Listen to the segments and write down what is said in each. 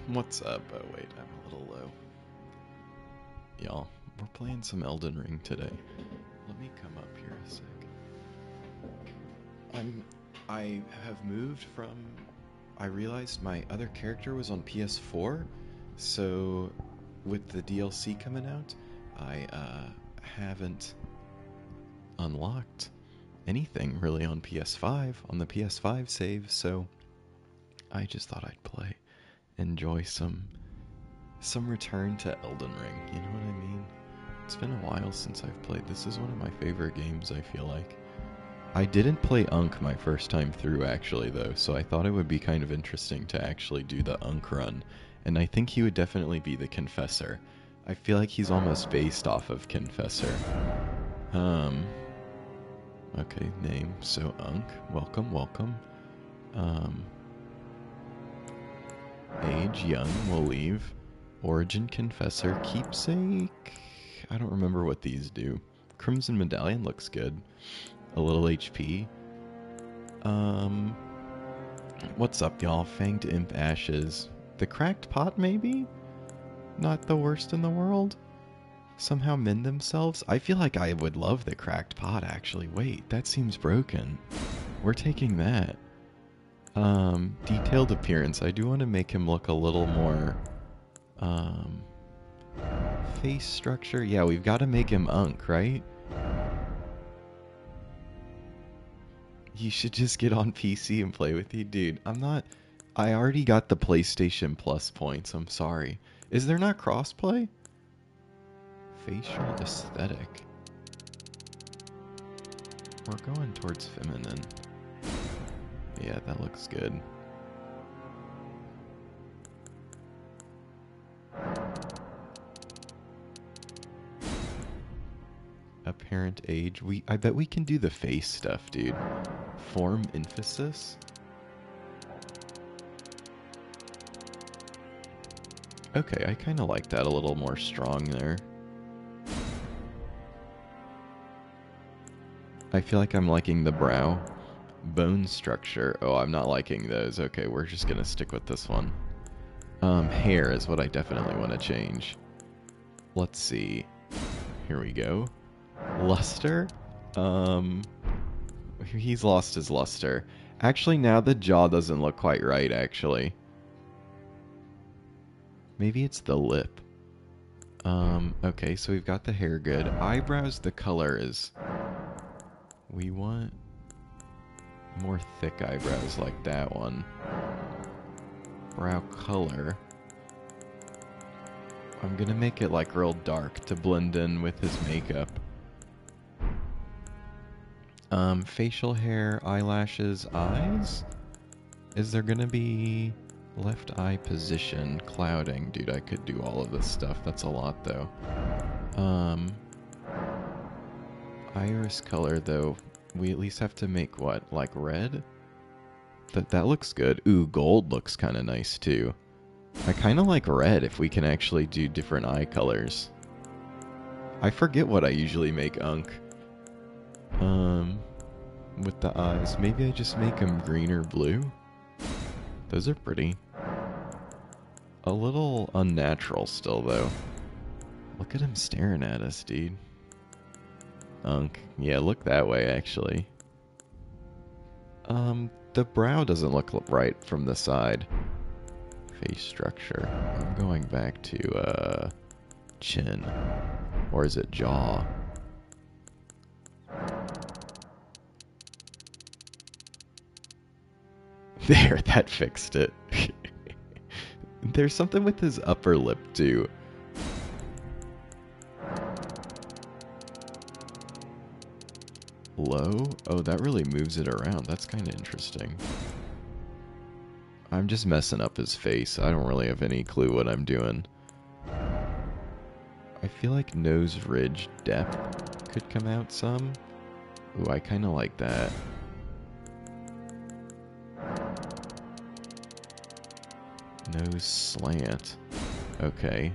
What's up? Oh wait, I'm a little low. Y'all, we're playing some Elden Ring today. Let me come up here a sec. I have moved from... I realized my other character was on PS4, so with the DLC coming out, I haven't unlocked anything really on PS5, on the PS5 save, so I just thought I'd play. Enjoy some return to Elden Ring, you know what I mean? It's been a while since I've played. This is one of my favorite games, I feel like. I didn't play Unk my first time through, actually, though, so I thought it would be kind of interesting to actually do the Unk run, and I think he would definitely be the Confessor. I feel like he's almost based off of Confessor. Okay, name, so Unk, welcome. Age, young, we'll leave. Origin, Confessor, Keepsake... I don't remember what these do. Crimson Medallion looks good. A little HP. What's up, y'all? Fanged Imp Ashes. The Cracked Pot, maybe? Not the worst in the world? Somehow mend themselves? I feel like I would love the Cracked Pot, actually. Wait, that seems broken. We're taking that. Detailed appearance. I do want to make him look a little more, face structure. Yeah, we've got to make him Unk, right? You should just get on PC and play with you. Dude, I already got the PlayStation Plus points. I'm sorry. Is there not crossplay? Facial aesthetic. We're going towards feminine. Yeah, that looks good. Apparent age. I bet we can do the face stuff, dude. Form emphasis. Okay, I kind of like that a little more strong there. I feel like I'm liking the brow. Bone structure. Oh, I'm not liking those. Okay, we're just gonna stick with this one. Hair is what I definitely want to change. Let's see. Here we go. Luster? He's lost his luster. Actually, now the jaw doesn't look quite right, actually. Maybe it's the lip. Okay, so we've got the hair good. Eyebrows, the color is... We want more thick eyebrows like that one. Brow color. I'm gonna make it like real dark to blend in with his makeup. Facial hair, eyelashes, eyes? Is there gonna be left eye position, clouding? Dude, I could do all of this stuff. That's a lot, though. Iris color, though. We at least have to make what? Like red? That looks good. Ooh, gold looks kind of nice, too. I kind of like red if we can actually do different eye colors. I forget what I usually make Unk. With the eyes. Maybe I just make them green or blue? Those are pretty. A little unnatural still, though. Look at him staring at us, dude. Unk. Yeah, look that way, actually. The brow doesn't look right from the side. Face structure. I'm going back to, chin. Or is it jaw? There, that fixed it. There's something with his upper lip, too. Low? Oh, that really moves it around. That's kind of interesting. I'm just messing up his face. I don't really have any clue what I'm doing. I feel like nose ridge depth could come out some. Ooh, I kind of like that. Nose slant. Okay.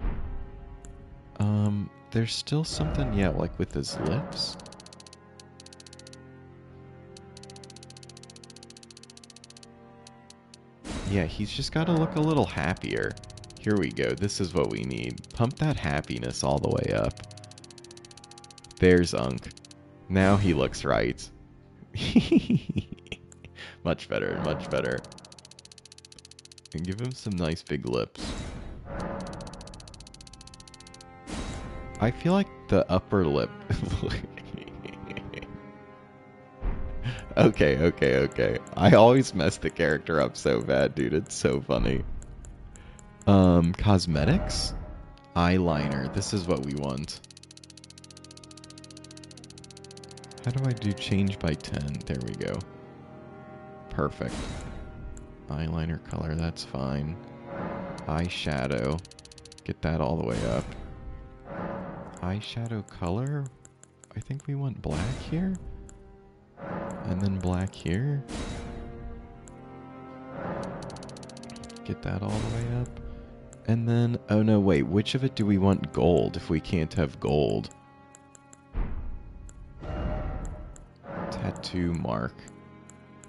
There's still something, yeah, like with his lips. Yeah, he's just got to look a little happier. Here we go. This is what we need. Pump that happiness all the way up. There's Unk. Now he looks right. Much better, much better. And give him some nice big lips. I feel like the upper lip... Okay. I always mess the character up so bad, dude. It's so funny. Cosmetics? Eyeliner. This is what we want. How do I do change by 10? There we go. Perfect. Eyeliner color, that's fine. Eyeshadow. Get that all the way up. Eyeshadow color? I think we want black here. And then black here. Get that all the way up. And then, oh no, wait, which of it do we want gold if we can't have gold? Tattoo mark.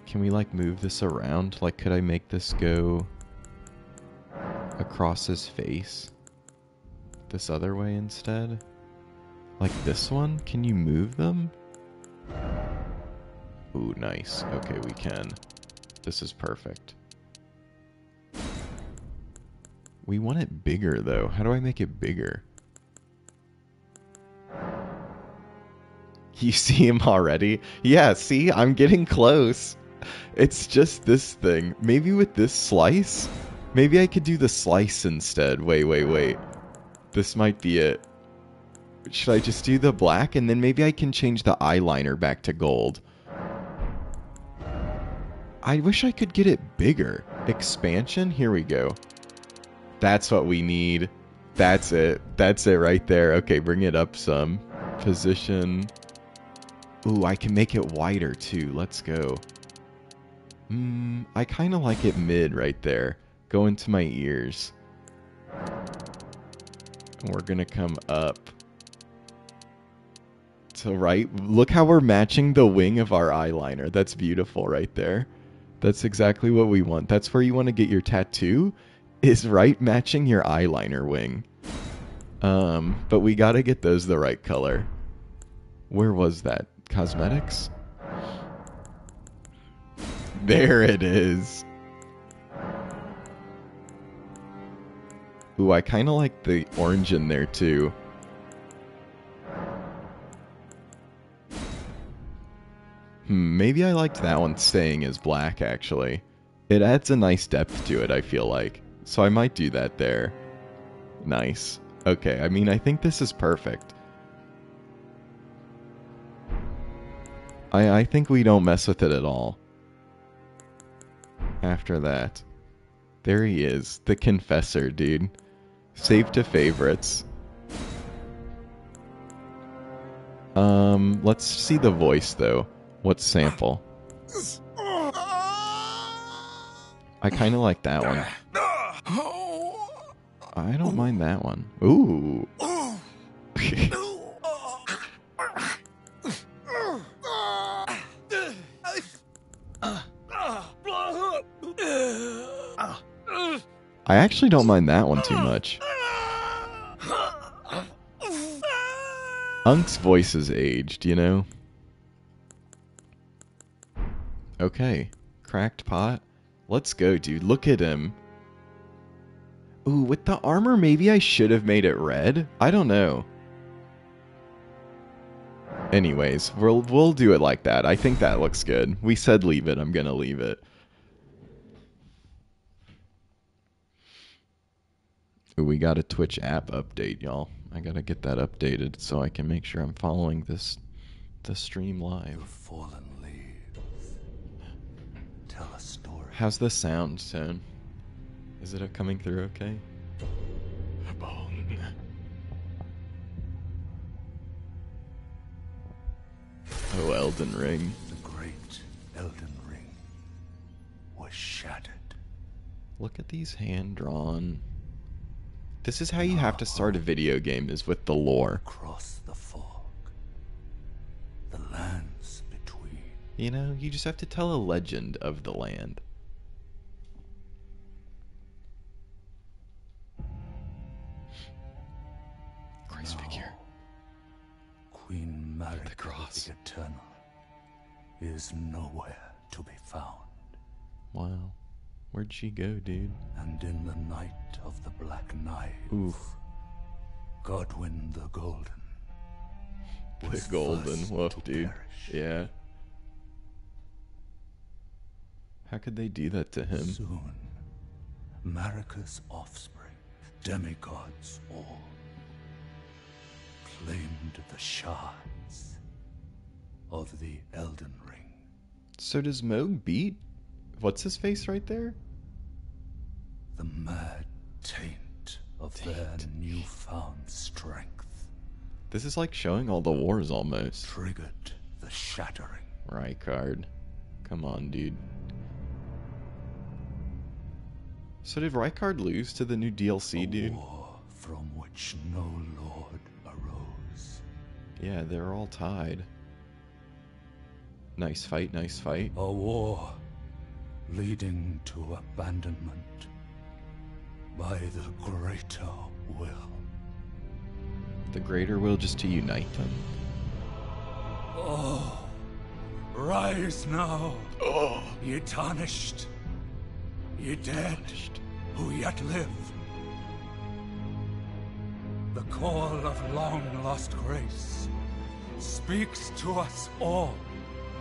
Can we like move this around? Like, could I make this go across his face? This other way instead? Like this one? Can you move them? Ooh, nice. Okay, we can. This is perfect. We want it bigger, though. How do I make it bigger? You see him already? Yeah, see? I'm getting close. It's just this thing. Maybe with this slice? Maybe I could do the slice instead. Wait. This might be it. Should I just do the black? And then maybe I can change the eyeliner back to gold. I wish I could get it bigger. Expansion? Here we go. That's what we need. That's it. That's it right there. Okay, bring it up some. Position. Ooh, I can make it wider too. Let's go. I kind of like it mid right there. Go into my ears. And we're gonna come up. So right, look how we're matching the wing of our eyeliner. That's beautiful right there. That's exactly what we want. That's where you want to get your tattoo, is right matching your eyeliner wing. But we gotta get those the right color. Where was that? Cosmetics? There it is. Ooh, I kind of like the orange in there too. Maybe I liked that one staying as black, actually. It adds a nice depth to it, I feel like. So I might do that there. Nice. Okay, I mean, I think this is perfect. I think we don't mess with it at all. After that. There he is. The Confessor, dude. Save to favorites. Let's see the voice, though. What sample? I kind of like that one. I don't mind that one. Ooh. I actually don't mind that one too much. Unk's voice is aged, you know? Okay. Cracked pot. Let's go, dude. Look at him. Ooh, with the armor, maybe I should have made it red? I don't know. Anyways, we'll do it like that. I think that looks good. We said leave it. I'm gonna leave it. Ooh, we got a Twitch app update, y'all. I gotta get that updated so I can make sure I'm following the stream live. The fallen leaves tell a story. How's the sound, Tone? Is it coming through okay? Oh, Elden Ring. The great Elden Ring was shattered. Look at these hand-drawn. This is how you have to start a video game, is with the lore. Across the fog, the lands between. You know, you just have to tell a legend of the land. Queen Marika The cross. the Eternal is nowhere to be found. Wow. Where'd she go, dude? And in the night of the Black Knives, Oof. Godwyn the Golden was The golden first woof, to dude. perish. Yeah. How could they do that to him? Soon, Marika's offspring, demigods all, claimed the shards of the Elden Ring. So does Moog beat? What's his face right there? The mad taint of their newfound strength This is like showing all the wars almost. triggered the shattering. Rykard. Come on, dude. So did Rykard lose to the new DLC, A dude? war from which no lord arose. Yeah, they're all tied. Nice fight, nice fight. A war leading to abandonment by the greater will. The greater will just to unite them. Oh, rise now, Oh! ye tarnished, ye dead who yet live. The call of long lost grace speaks to us all.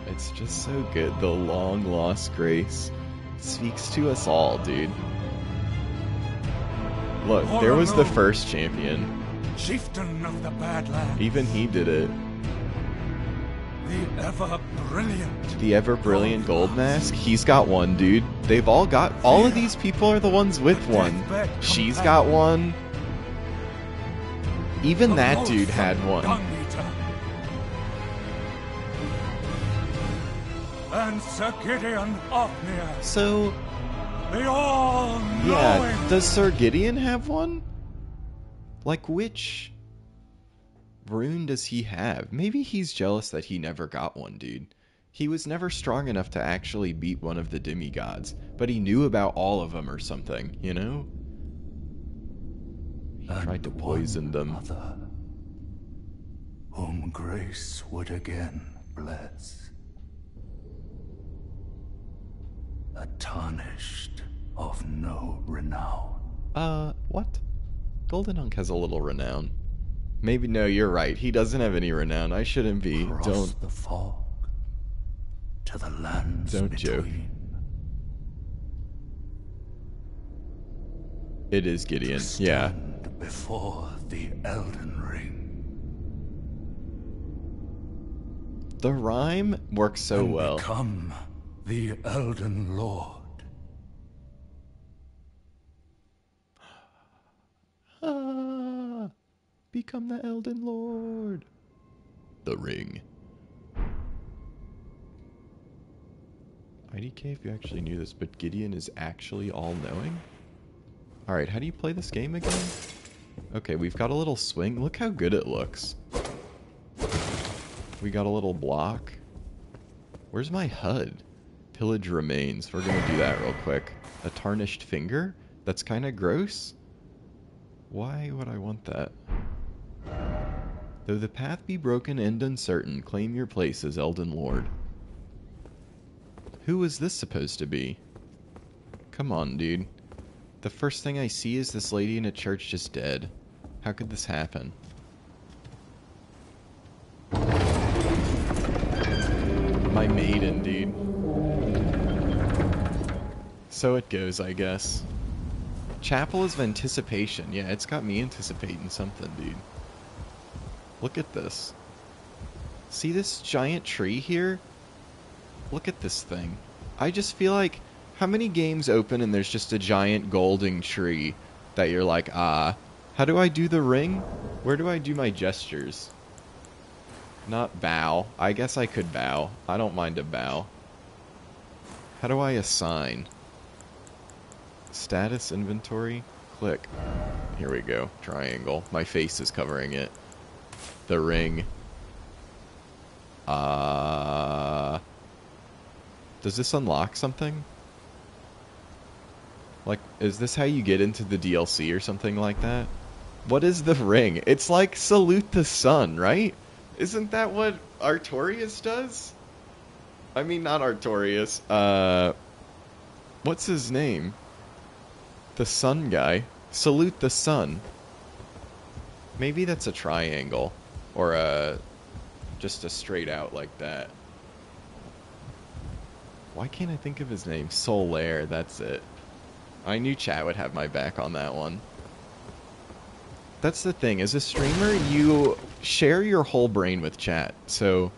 It's just so good. The long lost grace speaks to us all, dude. Look, there was the first champion. Chieftain of the Badlands, Even he did it. the ever brilliant. The ever brilliant gold mask. He's got one, dude. They've all got. All of these people are the ones with one. She's got one. Even that dude had one. And Sir Gideon Ofnir, So, the all-knowing. yeah, does Sir Gideon have one? Like, which rune does he have? Maybe he's jealous that he never got one, dude. He was never strong enough to actually beat one of the demigods, but he knew about all of them or something, you know? He tried to poison them. Other, whom grace would again bless. A tarnished of no renown. What? Goldenhunk has a little renown. Maybe, no, you're right. He doesn't have any renown. I shouldn't be. Cross Don't. the fog to the lands Don't joke. between. It is Gideon. To Yeah. stand before the Elden Ring. The rhyme works so and well. become the Elden Lord. Ah, become the Elden Lord. The ring. IDK if you actually knew this, but Gideon is actually all-knowing? Alright, how do you play this game again? Okay, we've got a little swing. Look how good it looks. We got a little block. Where's my HUD? Pillage remains. We're gonna do that real quick. A tarnished finger? That's kind of gross. Why would I want that? Though the path be broken and uncertain, claim your place as Elden Lord. Who is this supposed to be? Come on, dude. The first thing I see is this lady in a church just dead. How could this happen? My maiden, dude. So it goes, I guess. Chapel of Anticipation. Yeah, it's got me anticipating something, dude. Look at this. See this giant tree here? Look at this thing. I just feel like, how many games open and there's just a giant golden tree that you're like, ah, how do I do the ring? Where do I do my gestures? Not bow. I guess I could bow. I don't mind a bow. How do I assign? Status inventory? Click. Here we go. Triangle. My face is covering it. The ring. Does this unlock something? Like, is this how you get into the DLC or something like that? What is the ring? It's like Salute the Sun, right? Isn't that what Artorias does? I mean, not Artorias. What's his name? The sun guy. Salute the sun. Maybe that's a triangle. Or just a straight out like that. Why can't I think of his name? Solaire, that's it. I knew chat would have my back on that one. That's the thing. As a streamer, you share your whole brain with chat. So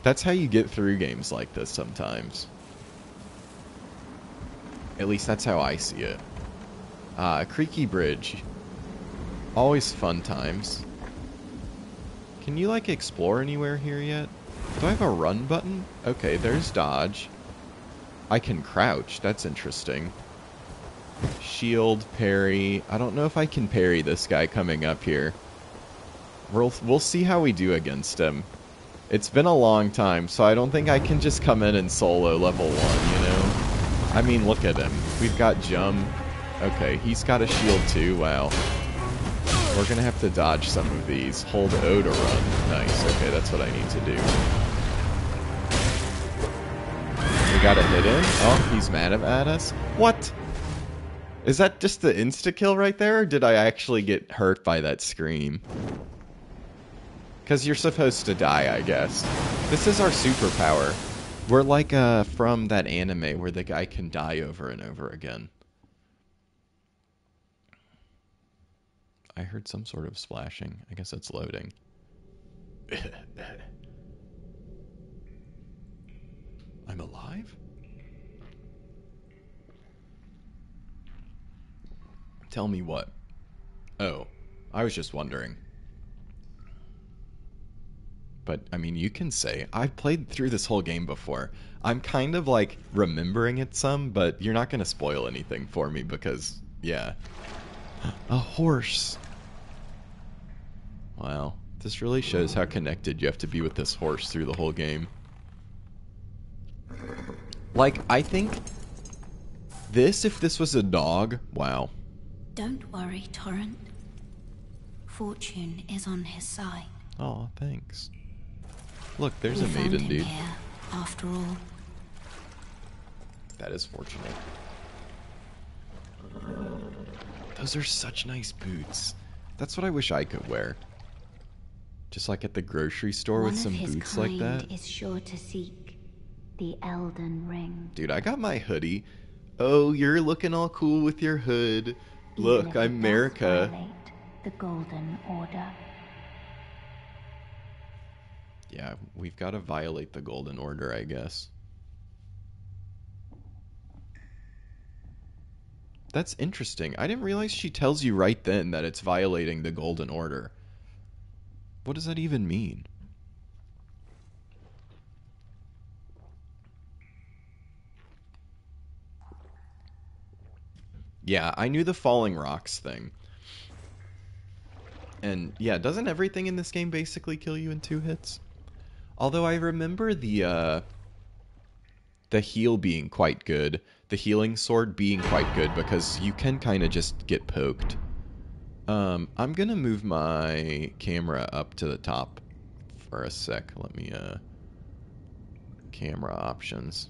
that's how you get through games like this sometimes. At least that's how I see it. Creaky Bridge. Always fun times. Can you, like, explore anywhere here yet? Do I have a run button? Okay, there's dodge. I can crouch. That's interesting. Shield, parry. I don't know if I can parry this guy coming up here. We'll see how we do against him. It's been a long time, so I don't think I can just come in and solo level 1, you know? I mean, look at him. We've got jump. Okay, he's got a shield too. Wow. We're gonna have to dodge some of these. Hold O to run. Nice. Okay, that's what I need to do. We gotta hit him. Oh, he's mad at us. What? Is that just the insta-kill right there, or did I actually get hurt by that scream? Because you're supposed to die, I guess. This is our superpower. We're like from that anime where the guy can die over and over again. I heard some sort of splashing. I guess it's loading. I'm alive? Tell me what. Oh, I was just wondering. But, I mean, you can say. I've played through this whole game before. I'm kind of, like, remembering it some, but you're not going to spoil anything for me because, yeah. A horse! Wow. This really shows how connected you have to be with this horse through the whole game. Like, I think if this was a dog, wow. Don't worry, Torrent. Fortune is on his side. Aw, thanks. Look, there's We a found maiden, him dude. here, after all. That is fortunate. Those are such nice boots. That's what I wish I could wear. Just like at the grocery store with some boots like that. One of his kind is sure to seek the Elden Ring. Dude, I got my hoodie. Oh, you're looking all cool with your hood. Look, Even if I'm it does America. violate the Golden Order. Yeah, we've got to violate the Golden Order, I guess. That's interesting. I didn't realize she tells you right then that it's violating the Golden Order. What does that even mean? Yeah, I knew the falling rocks thing. And yeah, doesn't everything in this game basically kill you in 2 hits? Although I remember the heal being quite good. The healing sword being quite good because you can kind of just get poked. I'm gonna move my camera up to the top for a sec. Let me, camera options.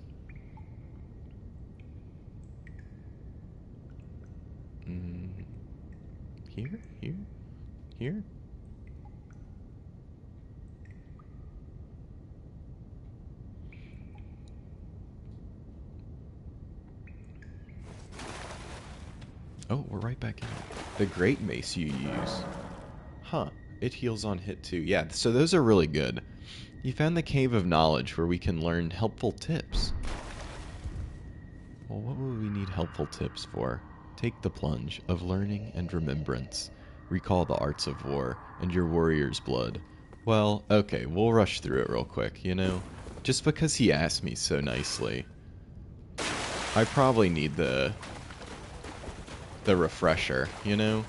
Here? Here? Here? Oh, we're right back in. The great mace you use. Huh. It heals on hit too. Yeah, so those are really good. You found the Cave of Knowledge where we can learn helpful tips. Well, what would we need helpful tips for? Take the plunge of learning and remembrance. Recall the arts of war and your warrior's blood. Well, okay, we'll rush through it real quick, you know? Just because he asked me so nicely. I probably need the refresher, you know?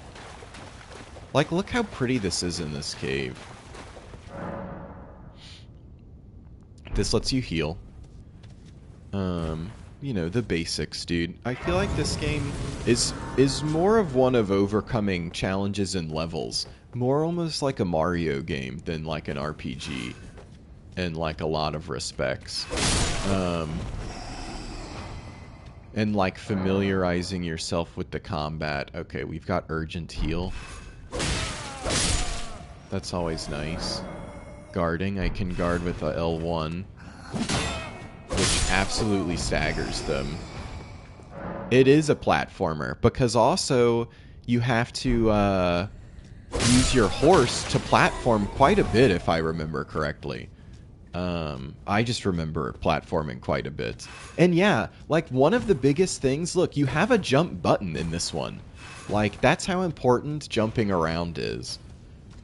Like, look how pretty this is in this cave. This lets you heal. you know, the basics, dude. I feel like this game is more of one of overcoming challenges and levels. More almost like a Mario game than like an RPG in like a lot of respects. And like familiarizing yourself with the combat. Okay, we've got urgent heal. That's always nice. Guarding, I can guard with a L1, which absolutely staggers them. It is a platformer, because also you have to use your horse to platform quite a bit, if I remember correctly. I just remember platforming quite a bit. And yeah, like one of the biggest things, look, you have a jump button in this one. Like, that's how important jumping around is.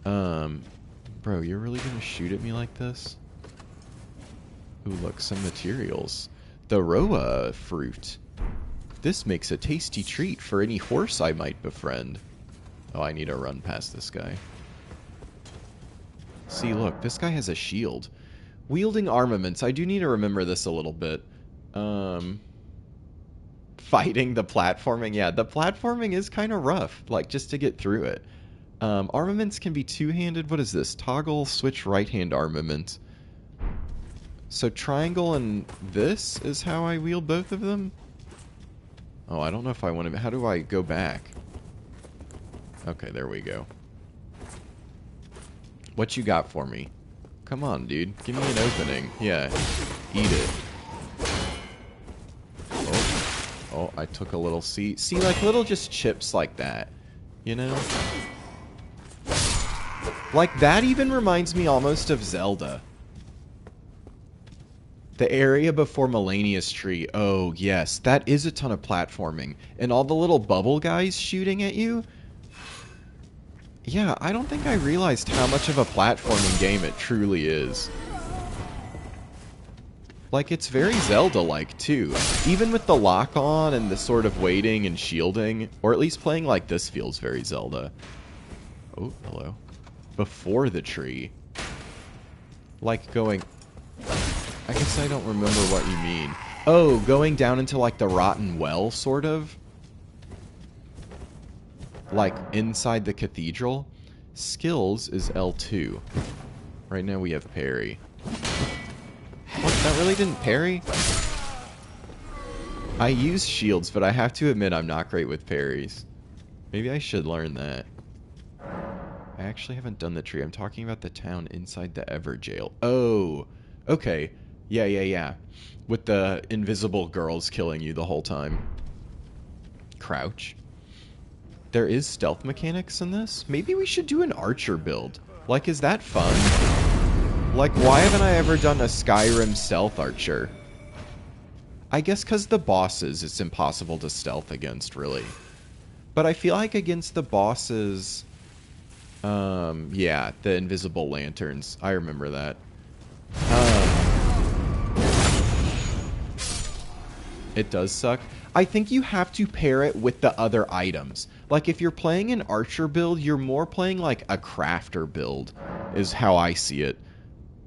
Bro, you're really gonna shoot at me like this? Ooh, look, some materials. The Roa fruit. This makes a tasty treat for any horse I might befriend. Oh, I need to run past this guy. See, look, this guy has a shield. Wielding armaments. I do need to remember this a little bit. Fighting the platforming. Yeah, the platforming is kind of rough, like, just to get through it. Armaments can be two-handed. What is this? Toggle, switch, right-hand armament. So triangle and this is how I wield both of them? Oh, I don't know if I want to... How do I go back? Okay, there we go. What you got for me? Come on, dude. Give me an opening. Yeah. Eat it. Oh, I took a little... See, like, little just chips like that. You know? Like, that even reminds me almost of Zelda. The area before Melania's Tree. Oh, yes. That is a ton of platforming. And all the little bubble guys shooting at you. Yeah, I don't think I realized how much of a platforming game it truly is. Like, it's very Zelda-like, too. Even with the lock-on and the sort of waiting and shielding. Or at least playing like this feels very Zelda. Oh, hello. Before the tree. Like going... I guess I don't remember what you mean. Oh, going down into like the rotten well, sort of? Like inside the cathedral? Skills is L2. Right now we have parry. What? That really didn't parry? I use shields, but I have to admit I'm not great with parries. Maybe I should learn that. I actually haven't done the tree. I'm talking about the town inside the Everjail. Oh, okay. Yeah. With the invisible girls killing you the whole time. Crouch. There is stealth mechanics in this? Maybe we should do an archer build. Like, is that fun? Like, why haven't I ever done a Skyrim stealth archer? I guess because the bosses, it's impossible to stealth against, really. But I feel like against the bosses... yeah, the invisible lanterns. I remember that. It does suck. I think you have to pair it with the other items. Like, if you're playing an archer build, you're more playing like a crafter build, is how I see it.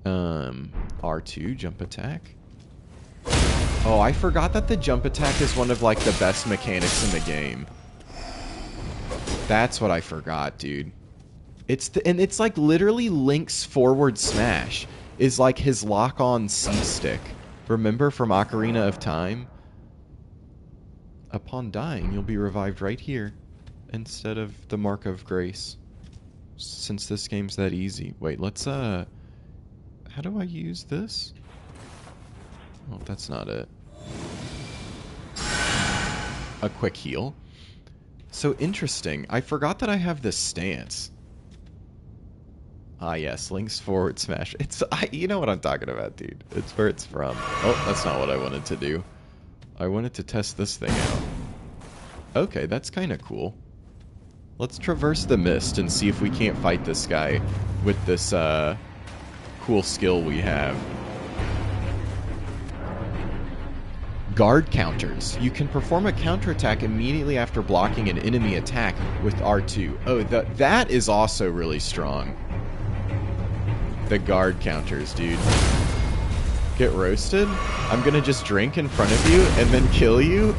R2, jump attack. Oh, I forgot that the jump attack is one of, like, the best mechanics in the game. That's what I forgot, dude. And it's like literally Link's forward smash is like his lock-on C-stick. Remember from Ocarina of Time? Upon dying, you'll be revived right here instead of the Mark of Grace. Since this game's that easy. Wait, let's, how do I use this? Oh, that's not it. A quick heal. So interesting. I forgot that I have this stance. Ah, yes, Link's forward smash. You know what I'm talking about, dude. It's where it's from. Oh, that's not what I wanted to do. I wanted to test this thing out. Okay, that's kind of cool. Let's traverse the mist and see if we can't fight this guy with this, cool skill we have. Guard counters. You can perform a counterattack immediately after blocking an enemy attack with R2. Oh, that is also really strong. The guard counters, dude. Get roasted? I'm gonna just drink in front of you and then kill you?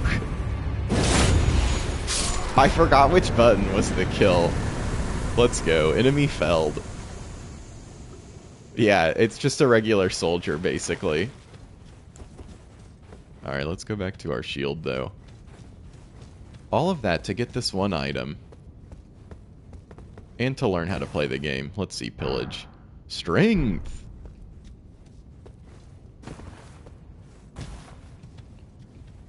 I forgot which button was the kill. Let's go. Enemy felled. Yeah, it's just a regular soldier, basically. Alright, let's go back to our shield, though. All of that to get this one item. And to learn how to play the game. Let's see, pillage. Strength!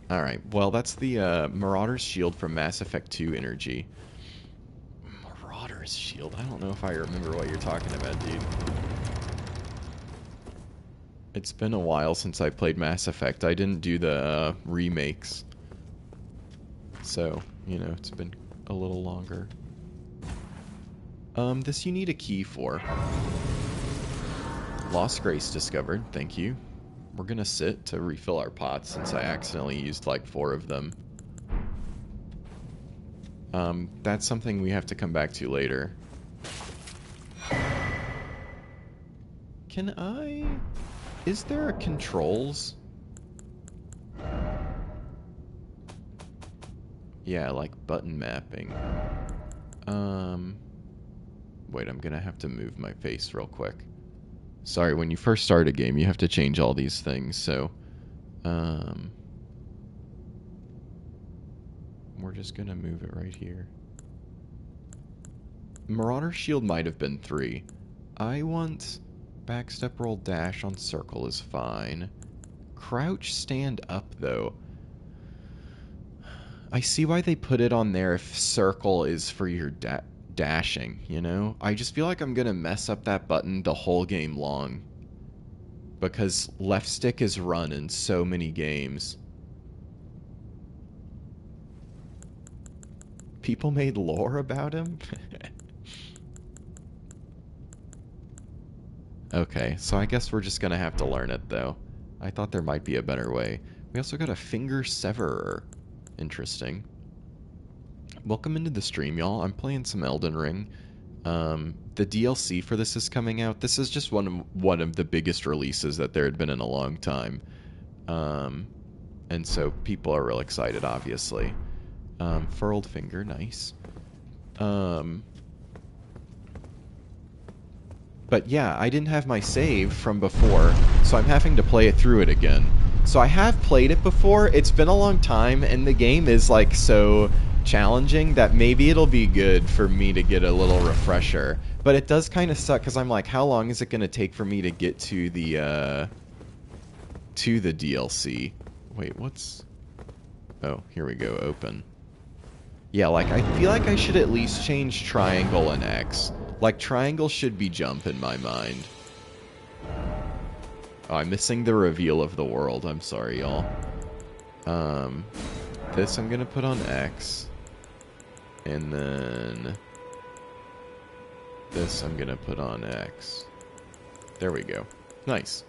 Alright, well, that's the Marauder's Shield from Mass Effect 2 Energy. Marauder's Shield? I don't know if I remember what you're talking about, dude. It's been a while since I played Mass Effect. I didn't do the remakes. So, you know, it's been a little longer. This you need a key for. Lost Grace discovered, thank you. We're gonna sit to refill our pots since I accidentally used like 4 of them. That's something we have to come back to later. Can I... Is there a controls? Yeah, like button mapping. Wait, I'm gonna have to move my face real quick. Sorry, when you first start a game, you have to change all these things, so... We're just gonna move it right here. Marauder Shield might have been 3. I want... Backstep roll dash on circle is fine. Crouch stand up, though. I see why they put it on there if circle is for your dashing, you know? I just feel like I'm gonna mess up that button the whole game long. Because left stick is run in so many games. People made lore about him? Okay, so I guess we're just gonna have to learn it, though. I thought there might be a better way. We also got a finger severer. Interesting. Welcome into the stream, y'all. I'm playing some Elden Ring. The DLC for this is coming out. This is just one of the biggest releases that there had been in a long time. And so people are real excited, obviously. Furled finger, nice. But yeah, I didn't have my save from before, so I'm having to play it through it again. So I have played it before, it's been a long time, and the game is like so challenging that maybe it'll be good for me to get a little refresher. But it does kind of suck, because I'm like, how long is it going to take for me to get to the DLC? Wait, what's... Oh, here we go, open. Yeah, like, I feel like I should at least change triangle and X. Like, triangle should be jump in my mind. Oh, I'm missing the reveal of the world. I'm sorry, y'all. This I'm gonna put on X. And then... This I'm gonna put on X. There we go. Nice.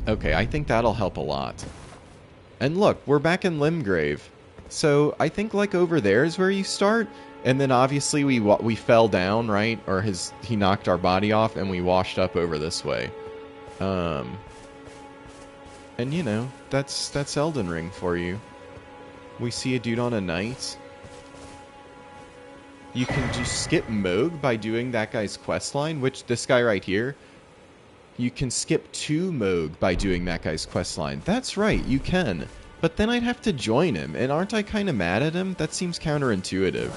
Okay, I think that'll help a lot. And look, we're back in Limgrave. So, I think, like, over there is where you start. And then obviously we fell down, right? Or he knocked our body off and we washed up over this way. And you know, that's Elden Ring for you. We see a dude on a knight. You can just skip Mohg by doing that guy's questline, which this guy right here. You can skip to Mohg by doing that guy's questline. That's right, you can. But then I'd have to join him, and aren't I kind of mad at him? That seems counterintuitive.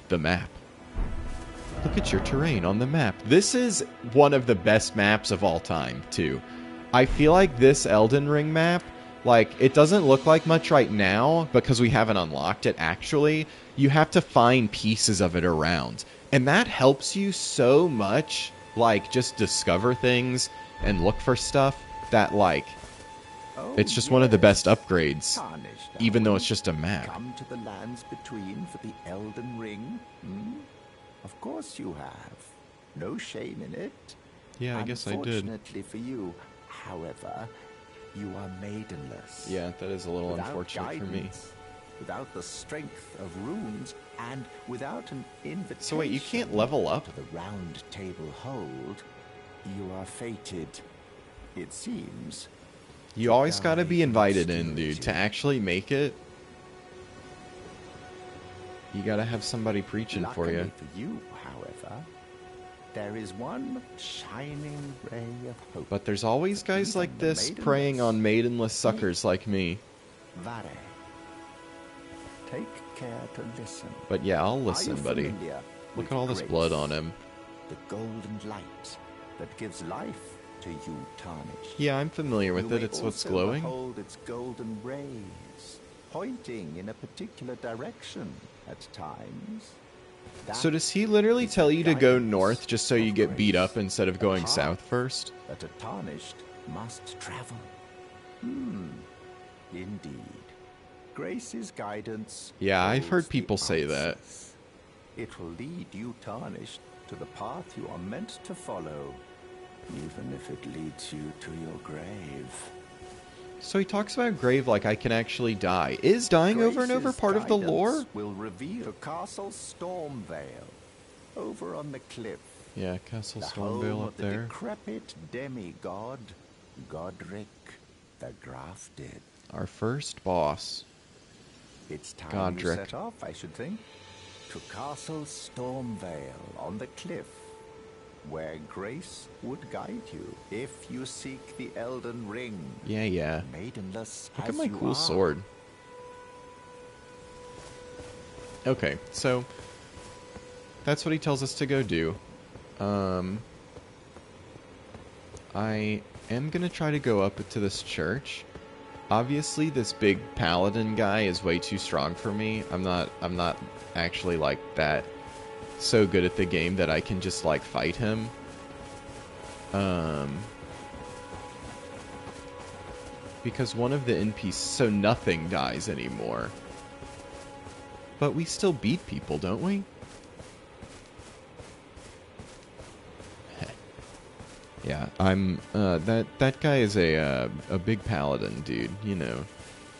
The map. Look at your terrain on the map. This is one of the best maps of all time, too. I feel like this Elden Ring map, like, it doesn't look like much right now, because we haven't unlocked it, actually. You have to find pieces of it around. And that helps you so much, like, just discover things and look for stuff that, like... It's just one of the best upgrades, even though it's just a map. Come to the lands between for the Elden Ring? Hmm? Of course you have. No shame in it. Yeah, I guess I did. Unfortunately for you, however, you are maidenless. Yeah, that is a little Without unfortunate for me. guidance, without the strength of runes, and without an invitation. So wait, you can't level up? To the round table hold, you are fated It seems. You always gotta be Die invited still in, dude. is To you. actually make it, you gotta have somebody preaching for you. Luckily for you, however, there is one shining ray of hope. But there's always guys Even like the this preying on maidenless suckers like me. Vare. Take care to listen. But yeah, I'll Are you listen, buddy. familiar Look with at all this grace, blood on him. The golden light that gives life to you, tarnished. Yeah, I'm familiar with You it. may It's what's also glowing. behold its golden rays, pointing in a particular direction at times. So That does he literally is tell the you to go guidance north just so of you get beat grace. up instead of The going path south first? that a tarnished must travel. Indeed. Grace's guidance. Yeah, I've heard holds the people say that. answers. It will lead you, tarnished, to the path you are meant to follow, even if it leads you to your grave. So he talks about grave like I can actually die. Is dying over and over Grace's part of the guidance lore? Will reveal Castle Stormvale, over on the cliff. Yeah, Castle The home Stormvale of up the there. decrepit demigod, Godric the Grafted. Our first boss. It's time Godric. you set off, I should think, to Castle Stormvale on the cliff, where Grace would guide you if you seek the Elden Ring. Yeah. Maidenless Look as at my you cool are. sword. Okay, so that's what he tells us to go do. I am gonna try to go up to this church. Obviously, this big paladin guy is way too strong for me. I'm not actually like that so good at the game that I can just like fight him. Because one of the NPCs, so nothing dies anymore. But we still beat people, don't we? Yeah, I'm, that guy is a big paladin, dude, you know.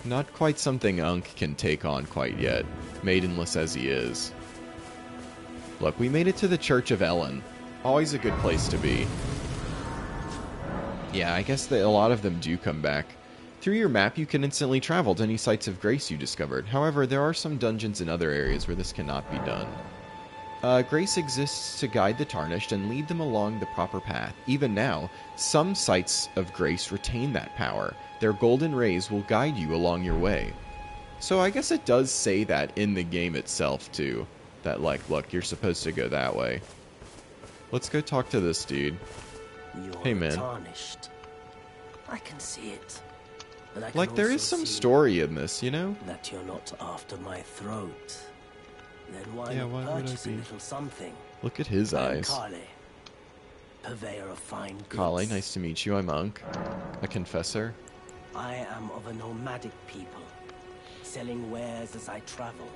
Not quite something Unk can take on quite yet, maidenless as he is. Look, we made it to the Church of Ellen. Always a good place to be. Yeah, I guess that a lot of them do come back. Through your map, you can instantly travel to any sites of grace you discovered. However, there are some dungeons in other areas where this cannot be done. Grace exists to guide the tarnished and lead them along the proper path. Even now, some sites of grace retain that power. Their golden rays will guide you along your way. So I guess it does say that in the game itself, too. That, like, look, you're supposed to go that way. Let's go talk to this dude. You're Hey, man. tarnished. I can see it. But I can Like, there also is some see story in this, you know? that you're not after my throat. Then why Yeah, not why would I purchase a be? little something? Look at his I'm eyes. Kale, purveyor of fine goods. Kale, nice to meet you. I'm Unk, a confessor. I am of a nomadic people, selling wares as I travel.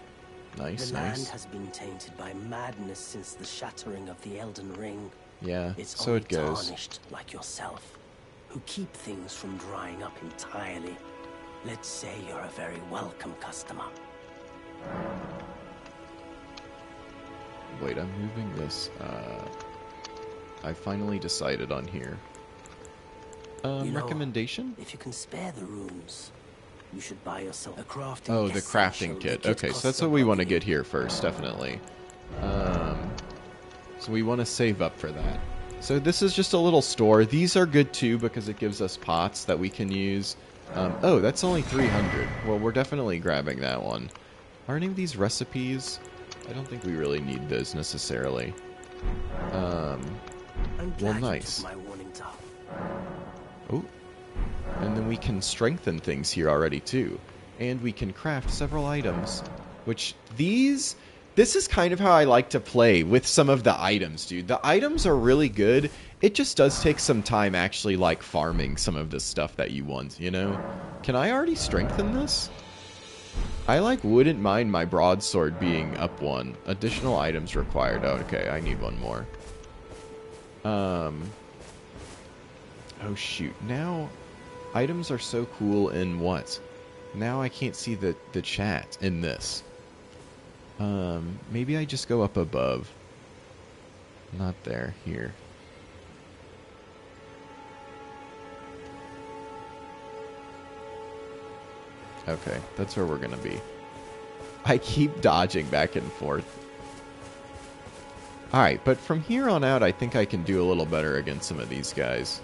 Nice, The land nice. has been tainted by madness since the shattering of the Elden Ring. Yeah, It's so only it goes. tarnished like yourself, who keep things from drying up entirely. Let's say you're a very welcome customer. Wait, I'm moving this. I finally decided on here. You know, Recommendation? If you can spare the runes, you should buy yourself a crafting Oh, the crafting essential kit. that Okay, so costs that's a what we want to buttload. get here first, definitely. So we want to save up for that. So this is just a little store. These are good too because it gives us pots that we can use. Oh, that's only 300. Well, we're definitely grabbing that one. Are any of these recipes? I don't think we really need those necessarily. I'm Well, glad you nice. took my warning, Tal. Oh, and then we can strengthen things here already too. And we can craft several items, which this is kind of how I like to play with some of the items, dude. The items are really good. It just does take some time actually like farming some of the stuff that you want, you know? Can I already strengthen this? I like wouldn't mind my broadsword being up one. Additional items required. Oh, okay, I need one more. Oh shoot, now items are so cool in what? Now I can't see the chat in this. Maybe I just go up above. Not there, here. Okay, that's where we're gonna be. I keep dodging back and forth. Alright, but from here on out, I think I can do a little better against some of these guys.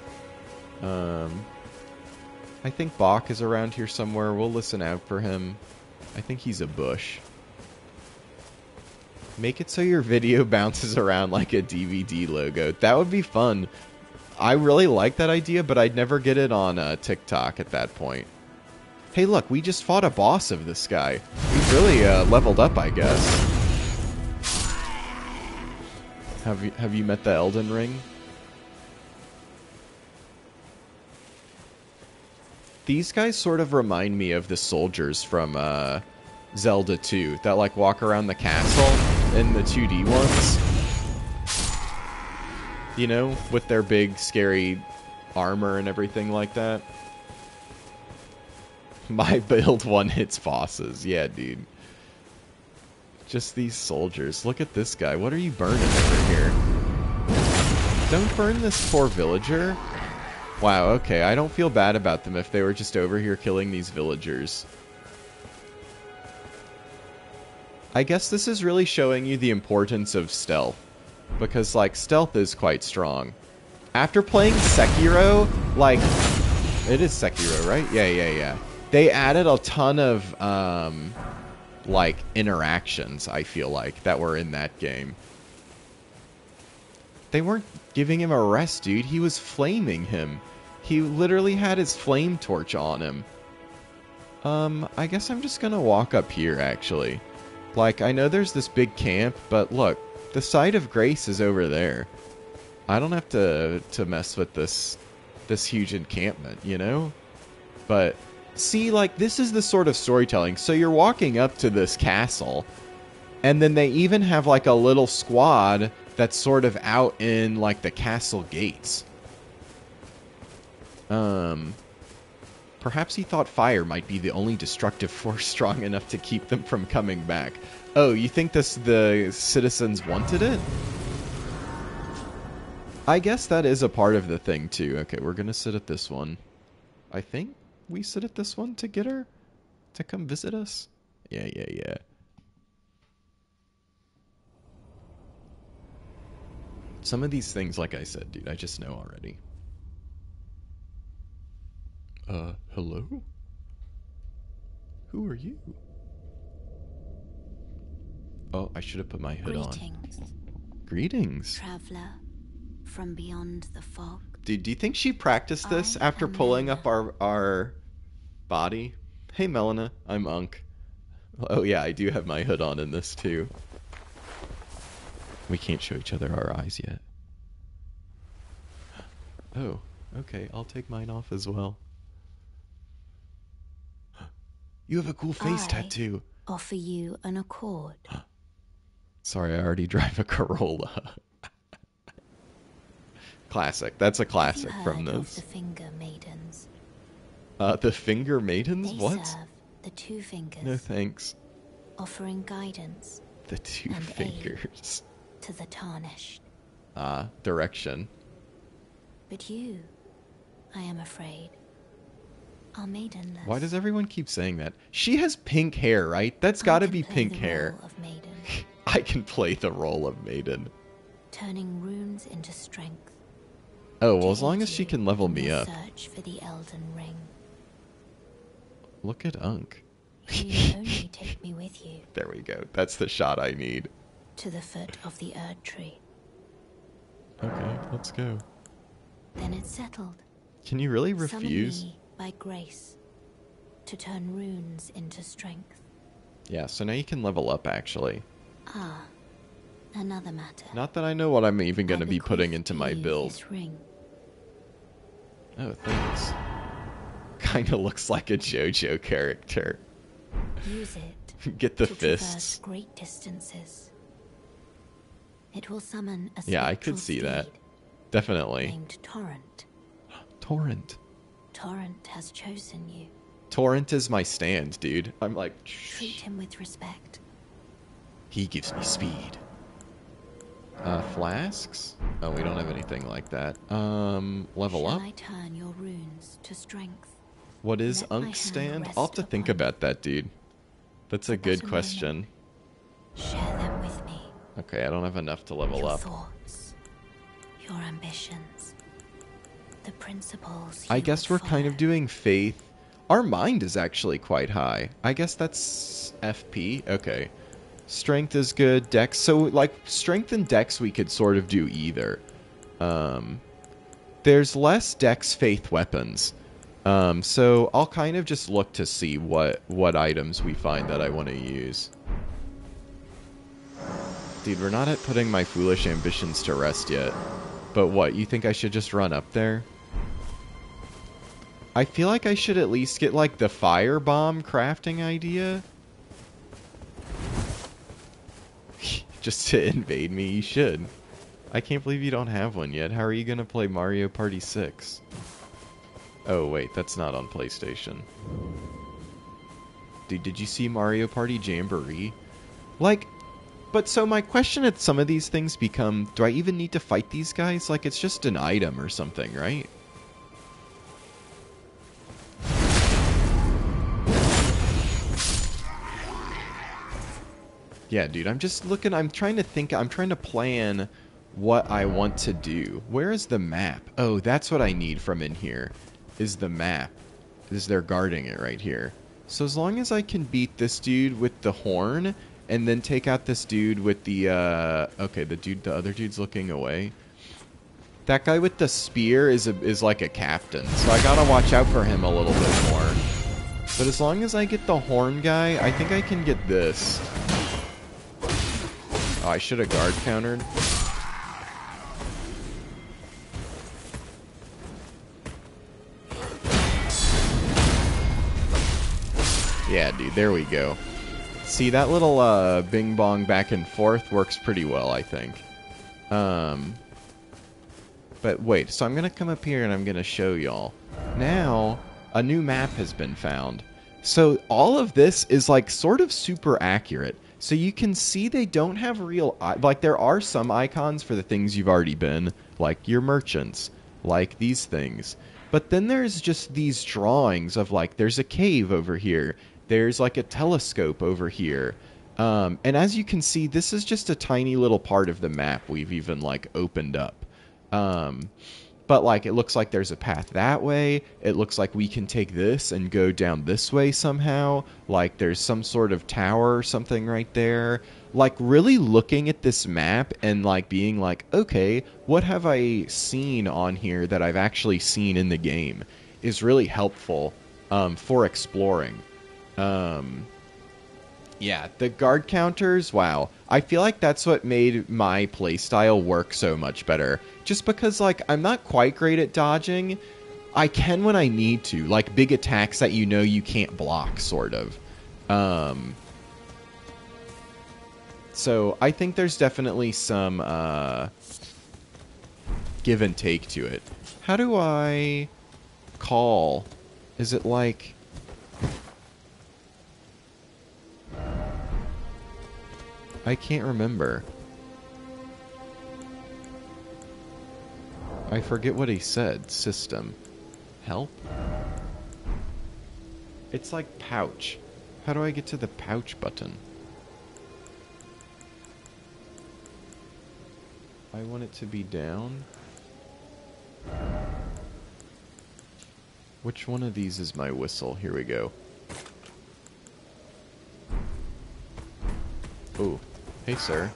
I think Bach is around here somewhere. We'll listen out for him. I think he's a bush. Make it so your video bounces around like a DVD logo. That would be fun. I really like that idea, but I'd never get it on TikTok at that point. Hey, look, we just fought a boss of this guy. We've really leveled up, I guess. Have you met the Elden Ring? These guys sort of remind me of the soldiers from Zelda 2 that like walk around the castle in the 2D ones. You know, with their big scary armor and everything like that. My build one hits bosses. Yeah, dude. Just these soldiers. Look at this guy. What are you burning over here? Don't burn this poor villager. Wow, okay. I don't feel bad about them if they were just over here killing these villagers. I guess this is really showing you the importance of stealth. Because, like, stealth is quite strong. After playing Sekiro, like... It is Sekiro, right? Yeah. They added a ton of, like, interactions, I feel like, that were in that game. They weren't giving him a rest, dude. He was flaming him. He literally had his flame torch on him. I guess I'm just gonna walk up here, actually. Like, I know there's this big camp, but look, the site of grace is over there. I don't have to mess with this huge encampment, you know? But, see, like, this is the sort of storytelling. So you're walking up to this castle, and then they even have, like, a little squad that's sort of out in, like, the castle gates. Perhaps he thought fire might be the only destructive force strong enough to keep them from coming back. Oh, you think the citizens wanted it? I guess that is a part of the thing, too. Okay, we're gonna sit at this one. I think we sit at this one to get her to come visit us? Yeah. Some of these things, like I said, dude, I just know already. Hello? Who are you? Oh, I should have put my hood on. Greetings. Traveler from beyond the fog. Dude, do you think she practiced this after pulling up our body? Hey, Melina, I'm Unk. Oh yeah, I do have my hood on in this too. We can't show each other our eyes yet. Oh, okay, I'll take mine off as well. You have a cool face tattoo. Offer you an accord. Sorry, I already drive a Corolla. Classic. That's a classic from this. The Finger Maidens. The Finger Maidens? They what? serve the Two Fingers. No thanks. Offering guidance. The Two Fingers. To the Tarnished. Direction. But you, I am afraid, are maidenless. Why does everyone keep saying that? She has pink hair, right? That's gotta be pink hair. Of maiden. I can play the role of maiden. Turning runes into strength. Oh, well, as long as she can level me up. Search for the Elden Ring. Look at Unk. You only take me with you. There we go. That's the shot I need. To the foot of the Erd Tree. Okay, let's go. Then it's settled. Can you really refuse? Summon me by grace to turn runes into strength. Yeah, so now you can level up, actually. Another matter. Not that I know what I'm even going to be putting into my build. This ring. Oh, thanks. Kinda looks like a JoJo character. Use it. Get the to fists. Great distances. It will summon a yeah, I could see that. Definitely. Named Torrent. Torrent. Torrent has chosen you. Torrent is my stand, dude. I'm like... Treat him with respect. He gives me speed. Flasks? Oh, we don't have anything like that. Level up? Shall I turn your runes to strength? What is Let my Unk hand stand? rest I'll have to think upon about that, dude. That's a For good but a question. Share them with me. Okay, I don't have enough to level Your up. thoughts, your ambitions, the principles I you guess would we're kind of follow. doing faith. Our mind is actually quite high. I guess that's FP. Okay. Strength is good. Dex. So, like, strength and dex we could sort of do either. There's less dex faith weapons. So I'll kind of just look to see what items we find that I want to use. Dude, we're not at putting my foolish ambitions to rest yet. But what, you think I should just run up there? I feel like I should at least get, like, the firebomb crafting idea. Just to invade me, you should. I can't believe you don't have one yet. How are you gonna play Mario Party 6? Oh, wait, that's not on PlayStation. Dude, did you see Mario Party Jamboree? Like, but so my question at some of these things become, do I even need to fight these guys? Like, it's just an item or something, right? Yeah, dude, I'm just looking, I'm trying to think, I'm trying to plan what I want to do. Where is the map? Oh, that's what I need from in here, is the map. Is they're guarding it right here. So as long as I can beat this dude with the horn, and then take out this dude with the, okay, the other dude's looking away. That guy with the spear is like a captain, so I gotta watch out for him a little bit more. But as long as I get the horn guy, I think I can get this. Oh, I should have guard countered. Yeah, dude, there we go. See, that little bing bong back and forth works pretty well, I think. But wait, so I'm going to come up here and I'm going to show y'all. Now, a new map has been found. So all of this is like sort of super accurate. So you can see they don't have real... Like, there are some icons for the things you've already been, like your merchants, like these things. But then there's just these drawings of, like, there's a cave over here. There's, like, a telescope over here. And as you can see, this is just a tiny little part of the map we've even, like, opened up. But, like, it looks like there's a path that way. It looks like we can take this and go down this way somehow. Like, there's some sort of tower or something right there. Like, really looking at this map and, like, being like, okay, what have I seen on here that I've actually seen in the game is really helpful for exploring. Yeah, the guard counters, wow. I feel like that's what made my playstyle work so much better. Just because, like, I'm not quite great at dodging. I can when I need to. Like, big attacks that you know you can't block, sort of. So, I think there's definitely some, give and take to it. How do I call? Is it like... I can't remember. I forget what he said. System. Help? It's like pouch. How do I get to the pouch button? I want it to be down. Which one of these is my whistle? Here we go. Ooh. Hey, sir.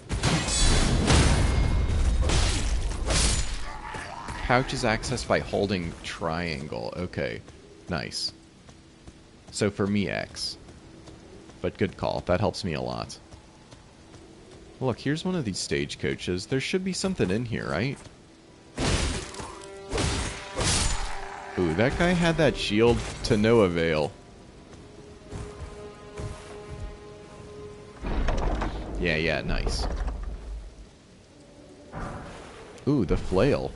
Pouch is accessed by holding triangle. Okay. Nice. So for me, X. But good call. That helps me a lot. Look, here's one of these stagecoaches. There should be something in here, right? Ooh, that guy had that shield to no avail. Yeah, nice. Ooh, the flail.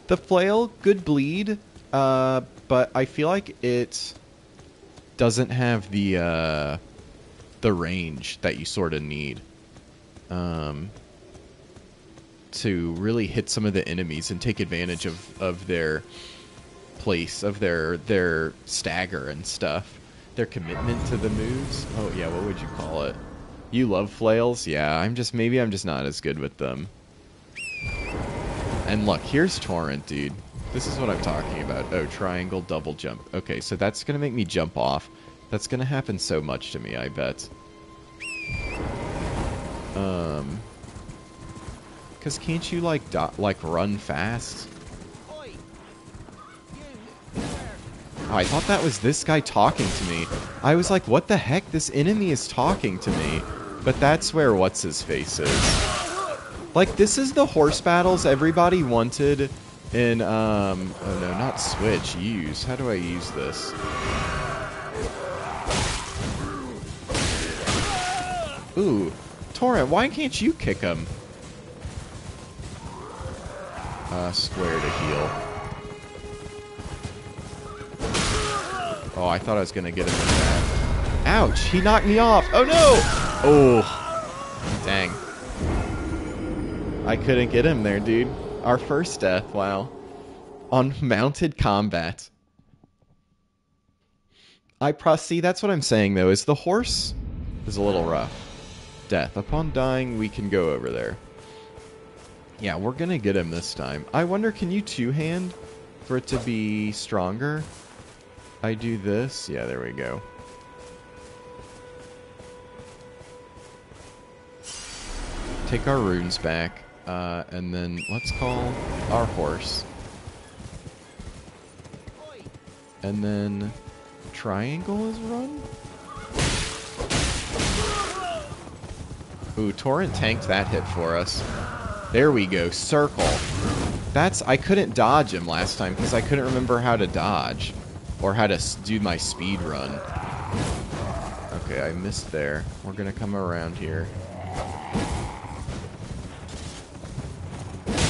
The flail, good bleed, but I feel like it doesn't have the range that you sort of need to really hit some of the enemies and take advantage of their place of their stagger and stuff. Their commitment to the moves. Oh yeah, what would you call it? You love flails? Yeah, maybe I'm just not as good with them. And look, here's Torrent, dude. This is what I'm talking about. Oh, triangle, double jump. Okay, so that's gonna make me jump off. That's gonna happen so much to me, I bet. Cause can't you like run fast? Oh, I thought that was this guy talking to me. I was like, what the heck? This enemy is talking to me. But that's where what's-his-face is. Like, this is the horse battles everybody wanted in, oh no, not switch, use. How do I use this? Ooh, Torrent, why can't you kick him? Square to heal. Oh, I thought I was gonna get him in that. Ouch, he knocked me off. Oh no! Oh, dang. I couldn't get him there, dude. Our first death, wow. On mounted combat. See, that's what I'm saying, though, is the horse is a little rough. Death. Upon dying, we can go over there. Yeah, we're gonna get him this time. I wonder, can you two-hand for it to be stronger? I do this. Yeah, there we go. Take our runes back, and then let's call our horse. And then triangle is run? Ooh, Torrent tanked that hit for us. There we go, circle. I couldn't dodge him last time because I couldn't remember how to dodge. Or how to do my speed run. Okay, I missed there. We're gonna come around here.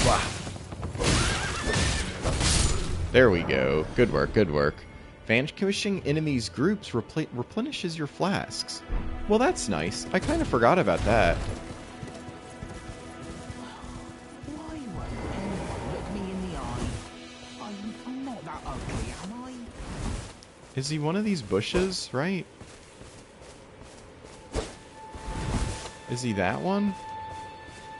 Wow. There we go. Good work, good work. Vanquishing enemies' groups replenishes your flasks. Well, that's nice. I kind of forgot about that. Why won't anyone look me in the eye? I'm not that ugly, am I? Is he one of these bushes, right? Is he that one?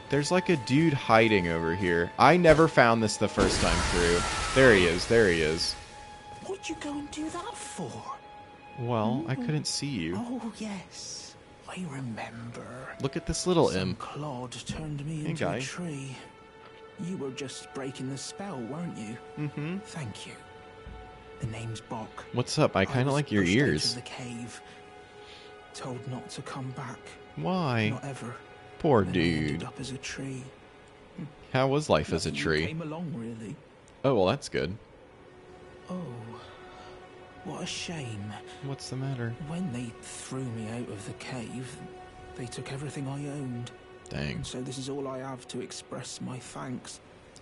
There's like a dude hiding over here. I never found this the first time through. There he is, there he is. What'd you go and do that for? Well, I couldn't see you. Oh, yes. I remember. Look at this little Some imp. clod turned me into a tree. You were just breaking the spell, weren't you? Mm-hmm. Thank you. The name's Bok. What's up? I kind of like your ears. The cave. Told not to come back. Why? Not ever. Poor Then I dude. ended up as a tree. How was life as a Nothing tree? Came along, really. Oh, well, that's good. Oh, what a shame. What's the matter? When they threw me out of the cave, they took everything I owned. Dang. And so this is all I have to express my thanks.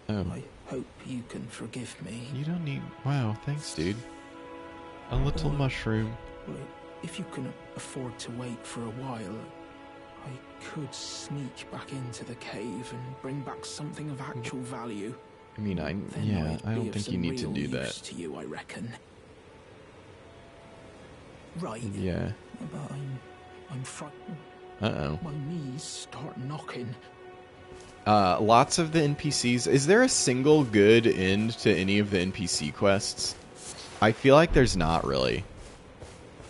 Oh. I hope you can forgive me. You don't need... Wow, thanks, dude. A little mushroom. Well, if you can afford to wait for a while, I could sneak back into the cave and bring back something of actual value. I mean, Then yeah, I'd I be don't of think you some need to real do use that. to you, I reckon. Right. Yeah. But I'm frightened. Uh-oh. My knees start knocking. Lots of the NPCs... Is there a single good end to any of the NPC quests? I feel like there's not really.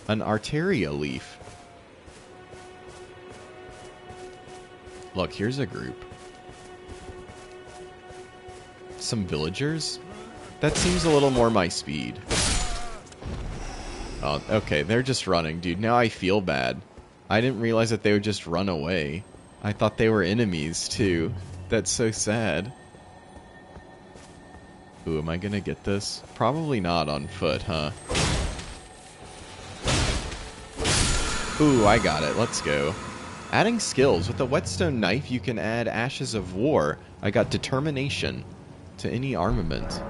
An Arteria leaf. Look, here's a group. Some villagers? That seems a little more my speed. Oh, okay, they're just running, dude. Now I feel bad. I didn't realize that they would just run away. I thought they were enemies, too. That's so sad. Ooh, am I gonna get this? Probably not on foot, huh? Ooh, I got it. Let's go. Adding skills. With a whetstone knife, you can add Ashes of War. I got Determination to any armament.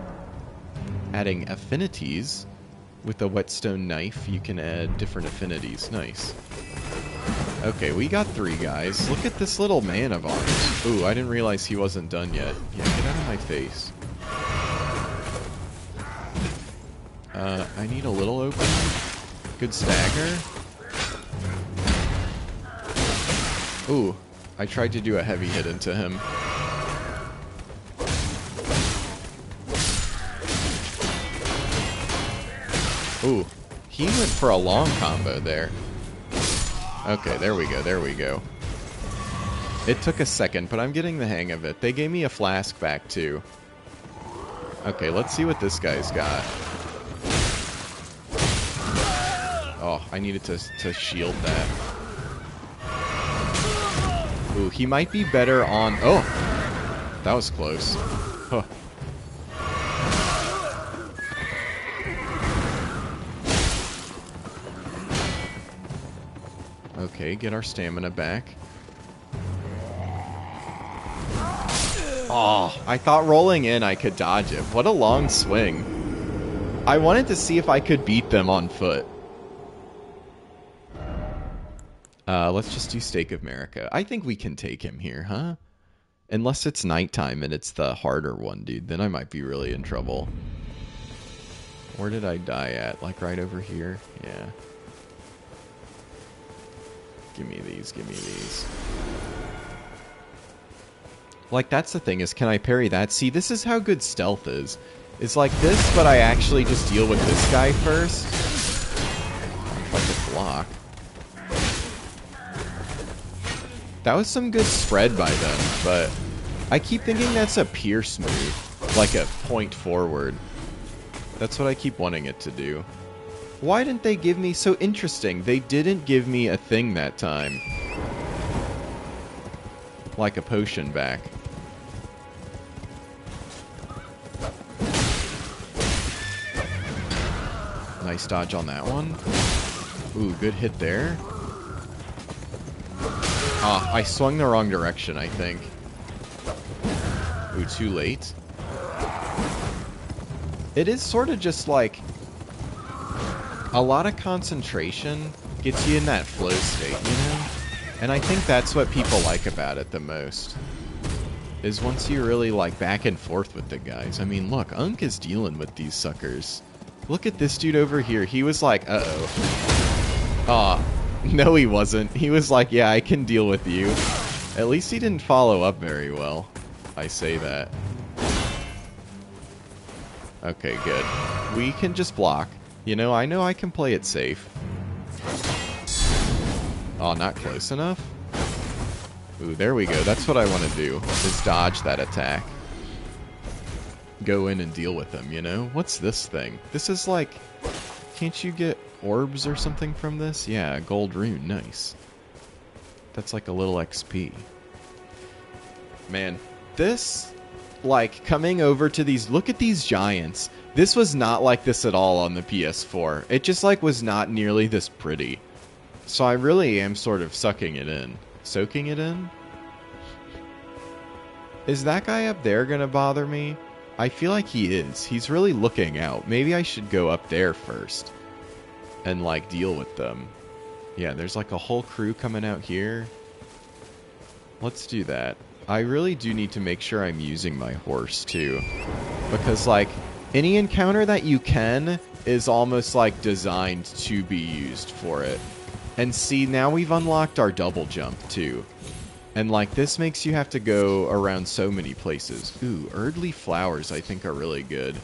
Adding affinities. With a whetstone knife, you can add different affinities. Nice. Okay, we got 3 guys. Look at this little man of ours. Ooh, I didn't realize he wasn't done yet. Yeah, get out of my face. I need a little open. Good stagger. Ooh, I tried to do a heavy hit into him. Ooh, he went for a long combo there. Okay, there we go, there we go. It took a second, but I'm getting the hang of it. They gave me a flask back, too. Okay, let's see what this guy's got. Oh, I needed to shield that. Ooh, he might be better on... Oh! That was close. Huh. Okay, get our stamina back. Oh, I thought rolling in I could dodge it. What a long swing. I wanted to see if I could beat them on foot. Let's just do Stake of Marika. I think we can take him here, huh? Unless it's nighttime and it's the harder one, dude. Then I might be really in trouble. Where did I die at? Like right over here? Yeah. Give me these, give me these. Like, that's the thing, is can I parry that? See, this is how good stealth is. It's like this, but I actually just deal with this guy first. If I could block. That was some good spread by them, but I keep thinking that's a pierce move. Like a point forward. That's what I keep wanting it to do. Why didn't they give me... So interesting, they didn't give me a thing that time. Like a potion back. Nice dodge on that one. Ooh, good hit there. Ah, I swung the wrong direction, I think. Ooh, too late. It is sort of just like... A lot of concentration gets you in that flow state, you know? And I think that's what people like about it the most. Is once you really like back and forth with the guys. I mean, look, Unk is dealing with these suckers. Look at this dude over here. He was like, uh-oh. Aw, no he wasn't. He was like, yeah, I can deal with you. At least he didn't follow up very well. I say that. Okay, good. We can just block. You know I can play it safe. Oh, not close enough? Ooh, there we go. That's what I want to do, is dodge that attack. Go in and deal with them, you know? What's this thing? This is like... Can't you get orbs or something from this? Yeah, gold rune. Nice. That's like a little XP. Man, this... Like, coming over to these... Look at these giants. This was not like this at all on the PS4. It just, like, was not nearly this pretty. So I really am sort of sucking it in. Soaking it in? Is that guy up there gonna bother me? I feel like he is. He's really looking out. Maybe I should go up there first. And, like, deal with them. Yeah, there's, like, a whole crew coming out here. Let's do that. I really do need to make sure I'm using my horse, too. Because, like, any encounter that you can is almost, like, designed to be used for it. And see, now we've unlocked our double jump, too. And, like, this makes you have to go around so many places. Ooh, Erdly Flowers I think are really good.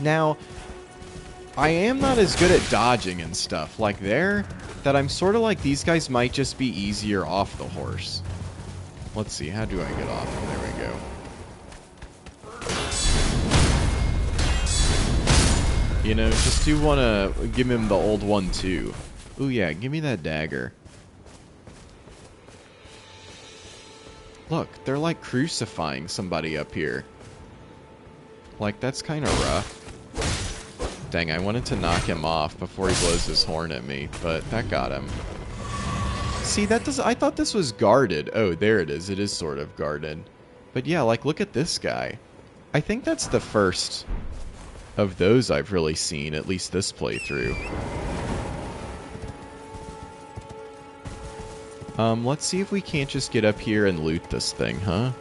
Now, I am not as good at dodging and stuff like there, that I'm sort of like these guys might just be easier off the horse. Let's see, how do I get off? There we go. You know, just do want to give him the old one too. Ooh yeah, give me that dagger. Look, they're like crucifying somebody up here. Like, that's kind of rough. Dang, I wanted to knock him off before he blows his horn at me, but that got him. See, that does... I thought this was guarded. Oh, there it is. It is sort of guarded. But yeah, like, look at this guy. I think that's the first of those I've really seen, at least this playthrough. Let's see if we can't just get up here and loot this thing, huh?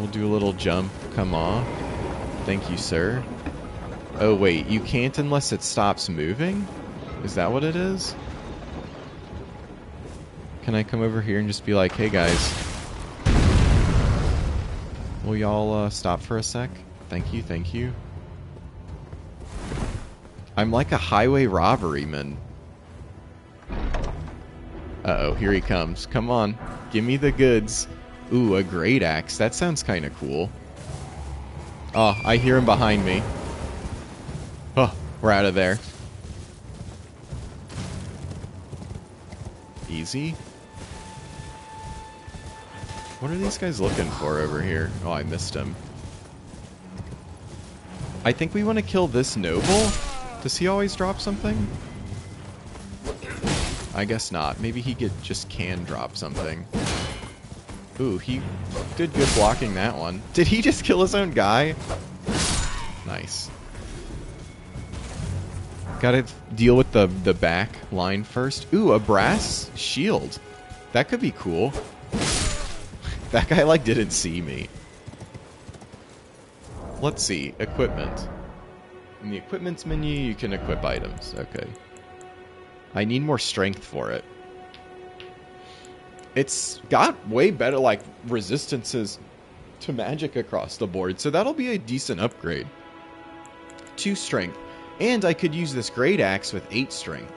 We'll do a little jump, come off. Thank you, sir. Oh, wait, you can't unless it stops moving? Is that what it is? Can I come over here and just be like, hey, guys. Will y'all stop for a sec? Thank you, thank you. I'm like a highway robberyman. Uh-oh, here he comes. Come on, give me the goods. Ooh, a great axe. That sounds kind of cool. Oh, I hear him behind me. Oh, we're out of there. Easy. What are these guys looking for over here? Oh, I missed him. I think we want to kill this noble. Does he always drop something? I guess not. Maybe he just can drop something. Ooh, he did good blocking that one. Did he just kill his own guy? Nice. Gotta deal with the back line first. Ooh, a brass shield. That could be cool. That guy, like, didn't see me. Let's see. Equipment. In the equipments menu, you can equip items. Okay. I need more strength for it. It's got way better, like, resistances to magic across the board, so that'll be a decent upgrade. 2 strength. And I could use this great axe with 8 strength.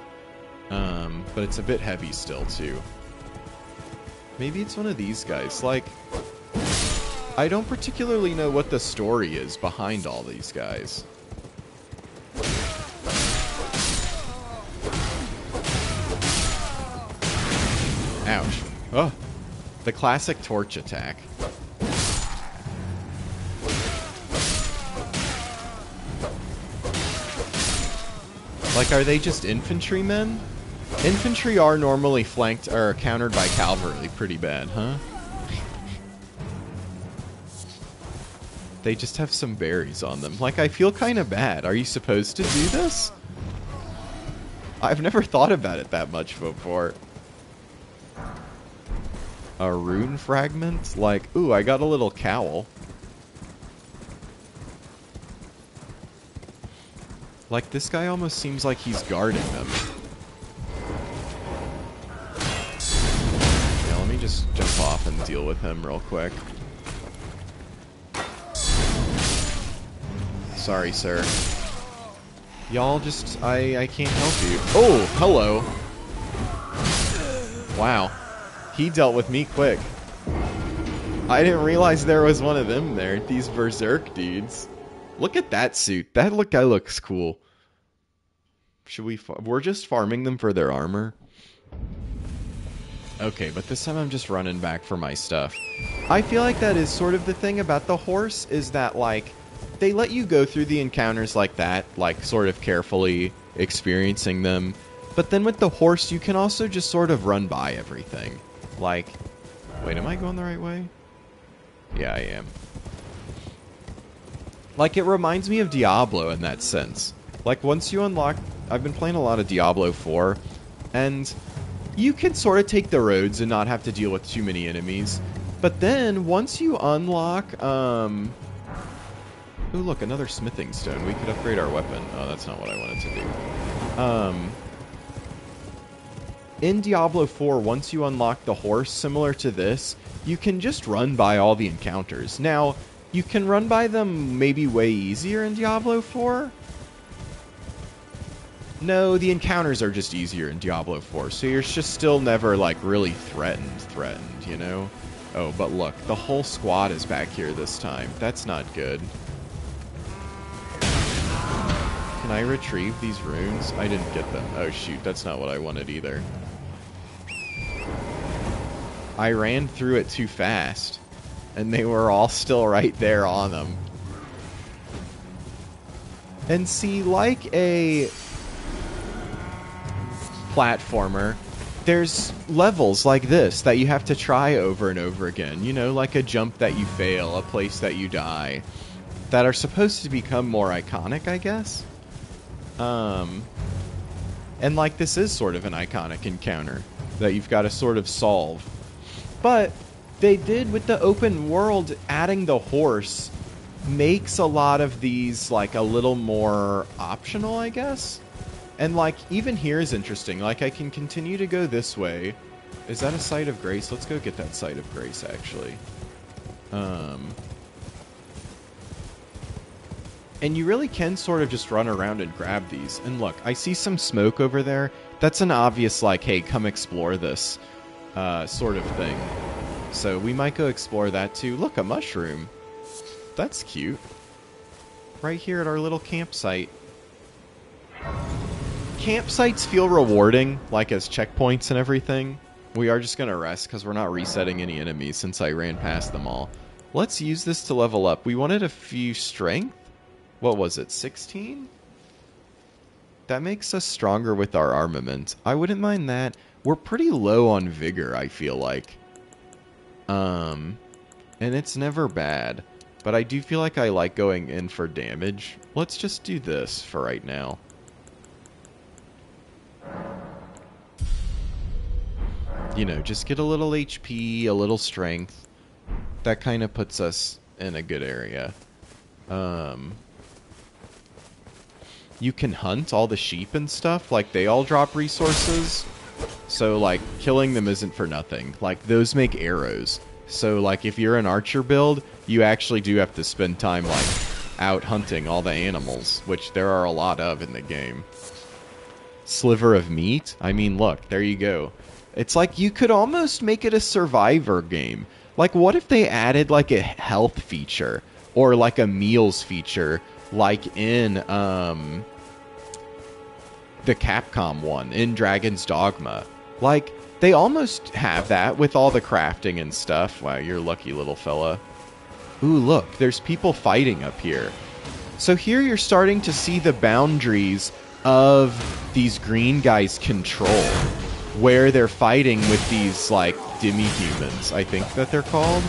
But it's a bit heavy still, too. Maybe it's one of these guys. Like, I don't particularly know what the story is behind all these guys. Ouch. Oh, the classic torch attack. Like, are they just infantrymen? Infantry are normally flanked or countered by cavalry pretty bad, huh? They just have some berries on them. Like, I feel kind of bad. Are you supposed to do this? I've never thought about it that much before. A rune fragment? Like, ooh, I got a little cowl. Like, this guy almost seems like he's guarding them. Yeah, let me just jump off and deal with him real quick. Sorry, sir. Y'all just... I can't help you. Oh, hello. Wow. He dealt with me quick. I didn't realize there was one of them there. These berserk dudes. Look at that suit. That guy looks cool. Should we... We're just farming them for their armor. Okay, but this time I'm just running back for my stuff. I feel like that is sort of the thing about the horse, is that, like, they let you go through the encounters like that, like, sort of carefully experiencing them. But then with the horse, you can also just sort of run by everything. Like, wait, am I going the right way? Yeah, I am. Like, it reminds me of Diablo in that sense. Like, once you unlock... I've been playing a lot of Diablo 4, and you can sort of take the roads and not have to deal with too many enemies. But then, once you unlock, Ooh, look, another smithing stone. We could upgrade our weapon. Oh, that's not what I wanted to do. In Diablo 4, once you unlock the horse, similar to this, you can just run by all the encounters. Now, you can run by them maybe way easier in Diablo 4. No, the encounters are just easier in Diablo 4, so you're just still never, like, really threatened, you know? Oh, but look, the whole squad is back here this time. That's not good. Can I retrieve these runes? I didn't get them. Oh, shoot, that's not what I wanted either. I ran through it too fast, and they were all still right there on them. And see, like a platformer, there's levels like this that you have to try over and over again. You know, like a jump that you fail, a place that you die, that are supposed to become more iconic, I guess. And like, this is sort of an iconic encounter that you've got to sort of solve. But they did with the open world, adding the horse makes a lot of these like a little more optional, I guess. And like even here is interesting. Like I can continue to go this way. Is that a Site of Grace? Let's go get that Site of Grace actually. And you really can sort of just run around and grab these. And look, I see some smoke over there. That's an obvious like, hey, come explore this sort of thing. So we might go explore that too. Look, a mushroom. That's cute. Right here at our little campsite. Campsites feel rewarding, like as checkpoints and everything. We are just going to rest because we're not resetting any enemies since I ran past them all. Let's use this to level up. We wanted a few strength. What was it, 16? That makes us stronger with our armament. I wouldn't mind that. We're pretty low on vigor, I feel like. And it's never bad. But I do feel like I like going in for damage. Let's just do this for right now. You know, just get a little HP, a little strength. That kind of puts us in a good area. You can hunt all the sheep and stuff. Like, they all drop resources. So, like, killing them isn't for nothing. Like, those make arrows. So, like, if you're an archer build, you actually do have to spend time, like, out hunting all the animals. Which there are a lot of in the game. Sliver of meat? I mean, look, there you go. It's like you could almost make it a survivor game. Like, what if they added, like, a health feature? Or, like, a meals feature? Like in the Capcom one, in Dragon's Dogma. Like, they almost have that with all the crafting and stuff. Wow, you're lucky, little fella. Ooh, look, there's people fighting up here. So here you're starting to see the boundaries of these green guys' control. Where they're fighting with these, like, demi-humans, I think that they're called.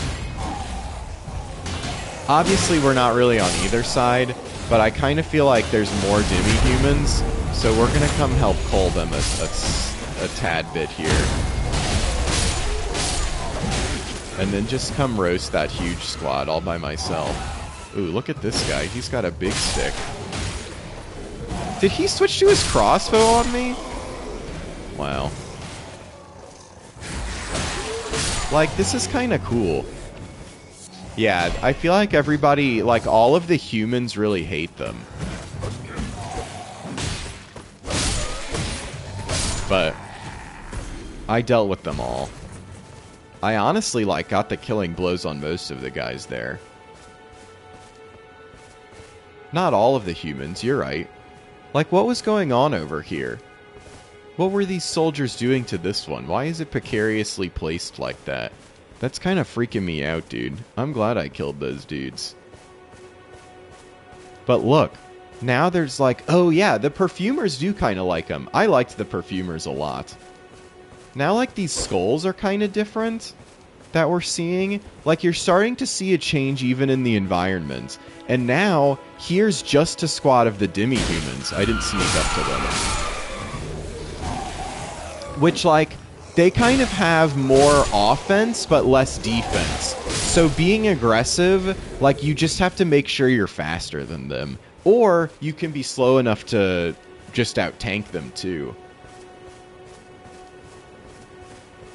Obviously, we're not really on either side, but I kind of feel like there's more demi-humans, so we're going to come help cull them a tad bit here. And then just come roast that huge squad all by myself. Ooh, look at this guy. He's got a big stick. Did he switch to his crossbow on me? Wow. Like, this is kind of cool. Yeah, I feel like everybody, like, all of the humans really hate them. But I dealt with them all. I honestly, like, got the killing blows on most of the guys there. Not all of the humans, you're right. Like, what was going on over here? What were these soldiers doing to this one? Why is it precariously placed like that? That's kind of freaking me out, dude. I'm glad I killed those dudes. But look, now there's like, oh yeah, the perfumers do kind of like them. I liked the perfumers a lot. Now, like, these skulls are kind of different that we're seeing. Like, you're starting to see a change even in the environment. And now, here's just a squad of the demi-humans. I didn't sneak up to them. Which, like, they kind of have more offense, but less defense. So being aggressive, like, you just have to make sure you're faster than them. Or you can be slow enough to just out-tank them, too.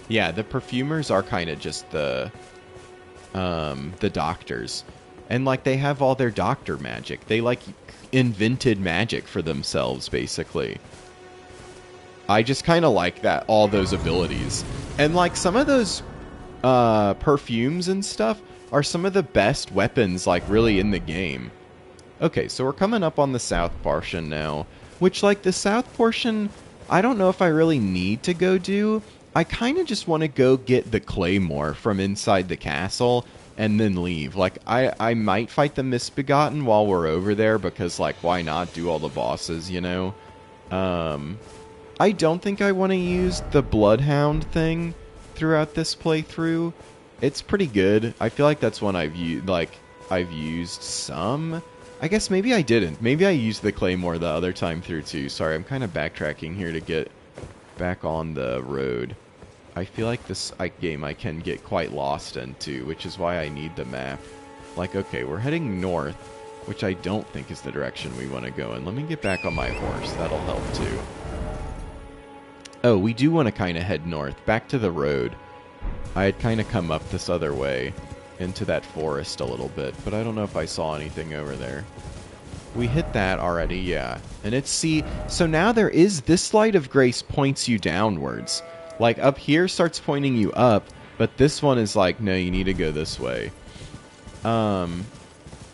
Yeah, the perfumers are kind of just the doctors. And, like, they have all their doctor magic. They, like, invented magic for themselves, basically. I just kind of like that, all those abilities. And, like, some of those perfumes and stuff are some of the best weapons, like, really in the game. Okay, so we're coming up on the south portion now. Which, like, the south portion, I don't know if I really need to go do. I kind of just want to go get the claymore from inside the castle and then leave. Like, I might fight the Misbegotten while we're over there because, like, why not do all the bosses, you know? I don't think I want to use the Bloodhound thing throughout this playthrough. It's pretty good. I feel like that's one I've used some. I guess maybe I didn't. Maybe I used the Claymore the other time through too. Sorry, I'm kind of backtracking here to get back on the road. I feel like this game I can get quite lost into, which is why I need the map. Like, okay, we're heading north, which I don't think is the direction we want to go in. Let me get back on my horse. That'll help, too. Oh, we do want to kind of head north, back to the road. I had kind of come up this other way, into that forest a little bit, but I don't know if I saw anything over there. We hit that already, yeah. And it's, see, so now there is, this Light of Grace points you downwards. Like, up here starts pointing you up, but this one is like, no, you need to go this way.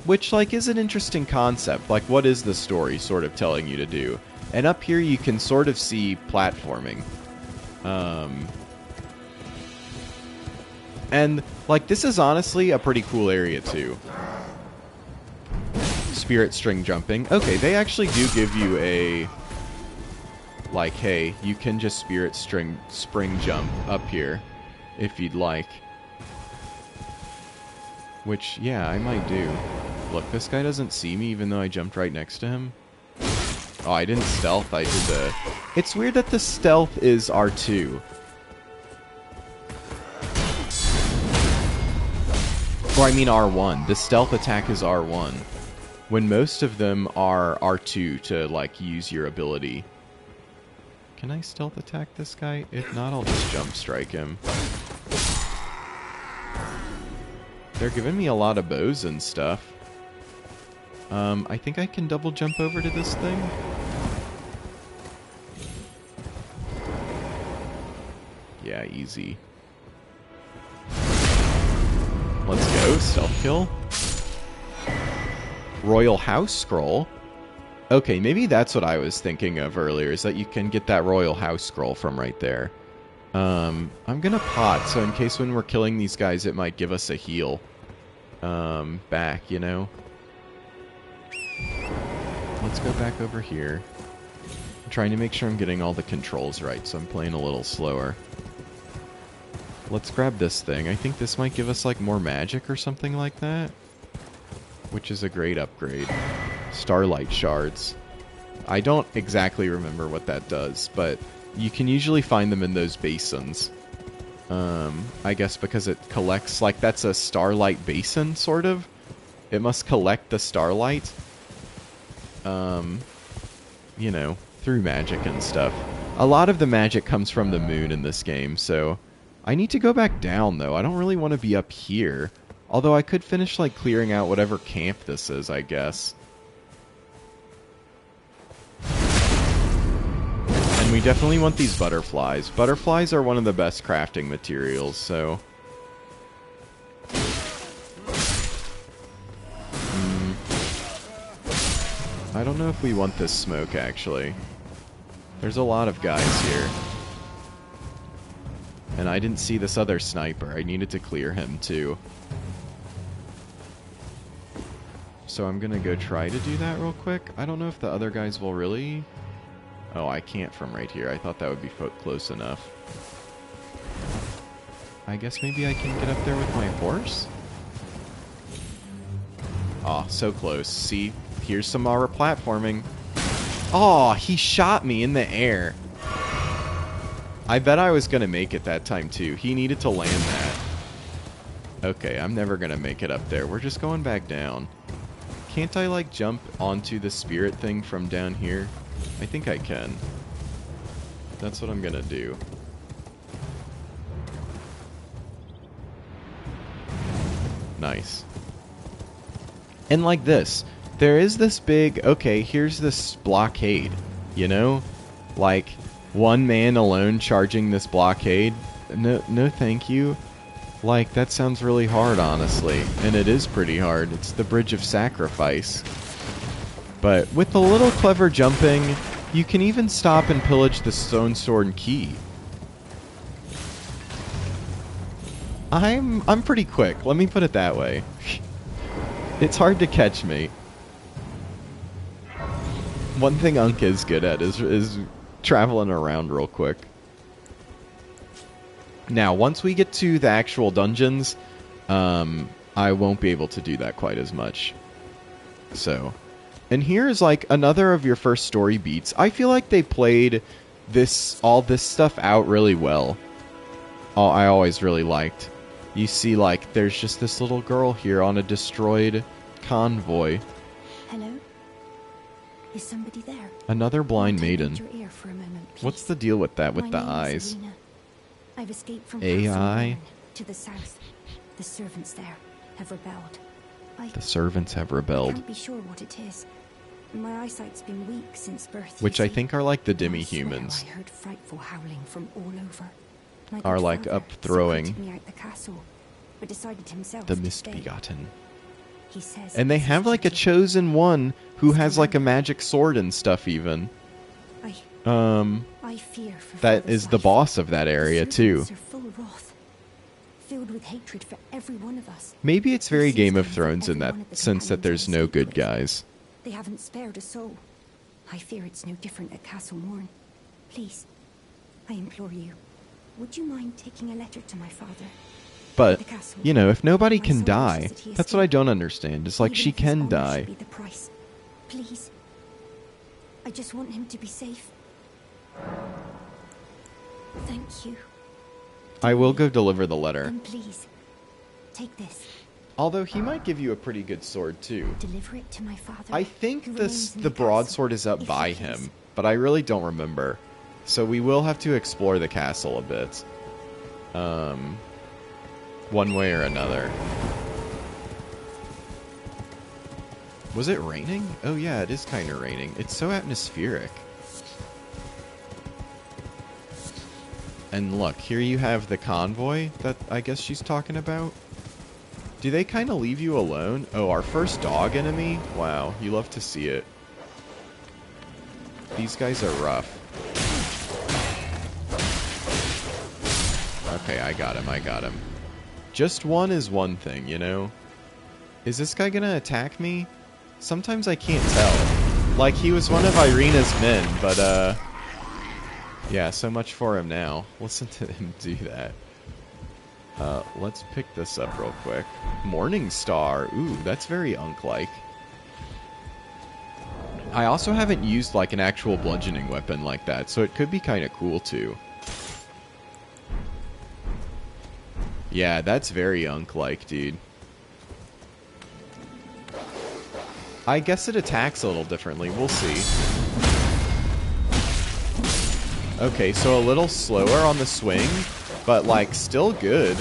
Which, like, is an interesting concept. Like, what is the story sort of telling you to do? And up here you can sort of see platforming. And, like, this is honestly a pretty cool area, too. Spirit string jumping. Okay, they actually do give you a... Like, hey, you can just spirit spring jump up here if you'd like. Which, yeah, I might do. Look, this guy doesn't see me even though I jumped right next to him. Oh, I didn't stealth, I did the... It's weird that the stealth is R2. Or I mean R1. The stealth attack is R1. When most of them are R2 to, like, use your ability. Can I stealth attack this guy? If not, I'll just jump strike him. They're giving me a lot of bows and stuff. I think I can double jump over to this thing. Yeah, easy. Let's go, stealth kill. Royal House Scroll. Okay, maybe that's what I was thinking of earlier, is that you can get that Royal House Scroll from right there. I'm gonna pot, so in case when we're killing these guys, it might give us a heal. Back, you know? Let's go back over here. I'm trying to make sure I'm getting all the controls right, so I'm playing a little slower. Let's grab this thing. I think this might give us, like, more magic or something like that. Which is a great upgrade. Starlight shards. I don't exactly remember what that does, but you can usually find them in those basins. I guess because it collects, like, that's a starlight basin, sort of. It must collect the starlight. You know, through magic and stuff. A lot of the magic comes from the moon in this game, so... I need to go back down, though. I don't really want to be up here. Although I could finish, like, clearing out whatever camp this is, I guess. And we definitely want these butterflies. Butterflies are one of the best crafting materials, so... I don't know if we want this smoke, actually. There's a lot of guys here. And I didn't see this other sniper. I needed to clear him, too. So I'm gonna go try to do that real quick. I don't know if the other guys will really... Oh, I can't from right here. I thought that would be close enough. I guess maybe I can get up there with my horse? Aw, oh, so close. See? Here's some more platforming. Oh, he shot me in the air. I bet I was going to make it that time, too. He needed to land that. Okay, I'm never going to make it up there. We're just going back down. Can't I, like, jump onto the spirit thing from down here? I think I can. That's what I'm going to do. Nice. And like this. There is this big... Okay, here's this blockade. You know? Like... One man alone charging this blockade? No thank you. Like, that sounds really hard, honestly. And it is pretty hard. It's the Bridge of Sacrifice. But with a little clever jumping, you can even stop and pillage the Stone Sword and Key. I'm pretty quick, let me put it that way. It's hard to catch me. One thing Unk is good at is traveling around real quick. Now, once we get to the actual dungeons, I won't be able to do that quite as much. So, and here's like another of your first story beats. I feel like they played all this stuff out really well. I always really liked. You see, like, there's just this little girl here on a destroyed convoy. Hello? Is somebody there? Another blind Won't I maiden. lend your ear for a moment, What's please? the deal with that, with My the name is eyes? Irina. I've escaped from AI? Castle Morn to the south. The servants there have rebelled. The servants have I rebelled. can't be sure what it is. My eyesight's been weak since birth. Which you I see. think are like the And I demi-humans. swear I heard frightful howling from all over. My Are good like father up throwing. secreted me out the castle, but decided himself The to stay. misbegotten. He says And they it's his have like a duty. chosen one who Still has like a have- magic sword and stuff even. I fear for That father's is the life. boss of that area The too. servants are full of wrath, filled with hatred for every one of us. Maybe it's very This is Game of coming from Thrones in that every one of the sense that there's no companions I good escaped with. guys. They haven't spared a soul. I fear it's no different at Castle Morn. Please, I implore you, would you mind taking a letter to my father? But, The castle. you know, if nobody My can soul die, wishes that he that's what I escaped. don't understand. It's like Even she if his can honor die. should be the price. Please. I just want him to be safe. Thank you. I will go deliver the letter. And please, take this. Although he might give you a pretty good sword too. Deliver it to my father. I think who this remains in the castle, broadsword is up if by you please. him, but I really don't remember. So we will have to explore the castle a bit. One way or another. Was it raining? Oh yeah, it is kind of raining. It's so atmospheric. And look, here you have the convoy that I guess she's talking about. Do they kind of leave you alone? Oh, our first dog enemy? Wow, you love to see it. These guys are rough. Okay, I got him. Just one is one thing, you know? Is this guy gonna attack me? Sometimes I can't tell. Like, he was one of Irina's men, but, yeah, so much for him now. Listen to him do that. Let's pick this up real quick. Morning Star. Ooh, that's very Unk-like. I also haven't used, like, an actual bludgeoning weapon like that, so it could be kind of cool, too. Yeah, that's very Unk-like, dude. I guess it attacks a little differently. We'll see. Okay, so a little slower on the swing, but, like, still good.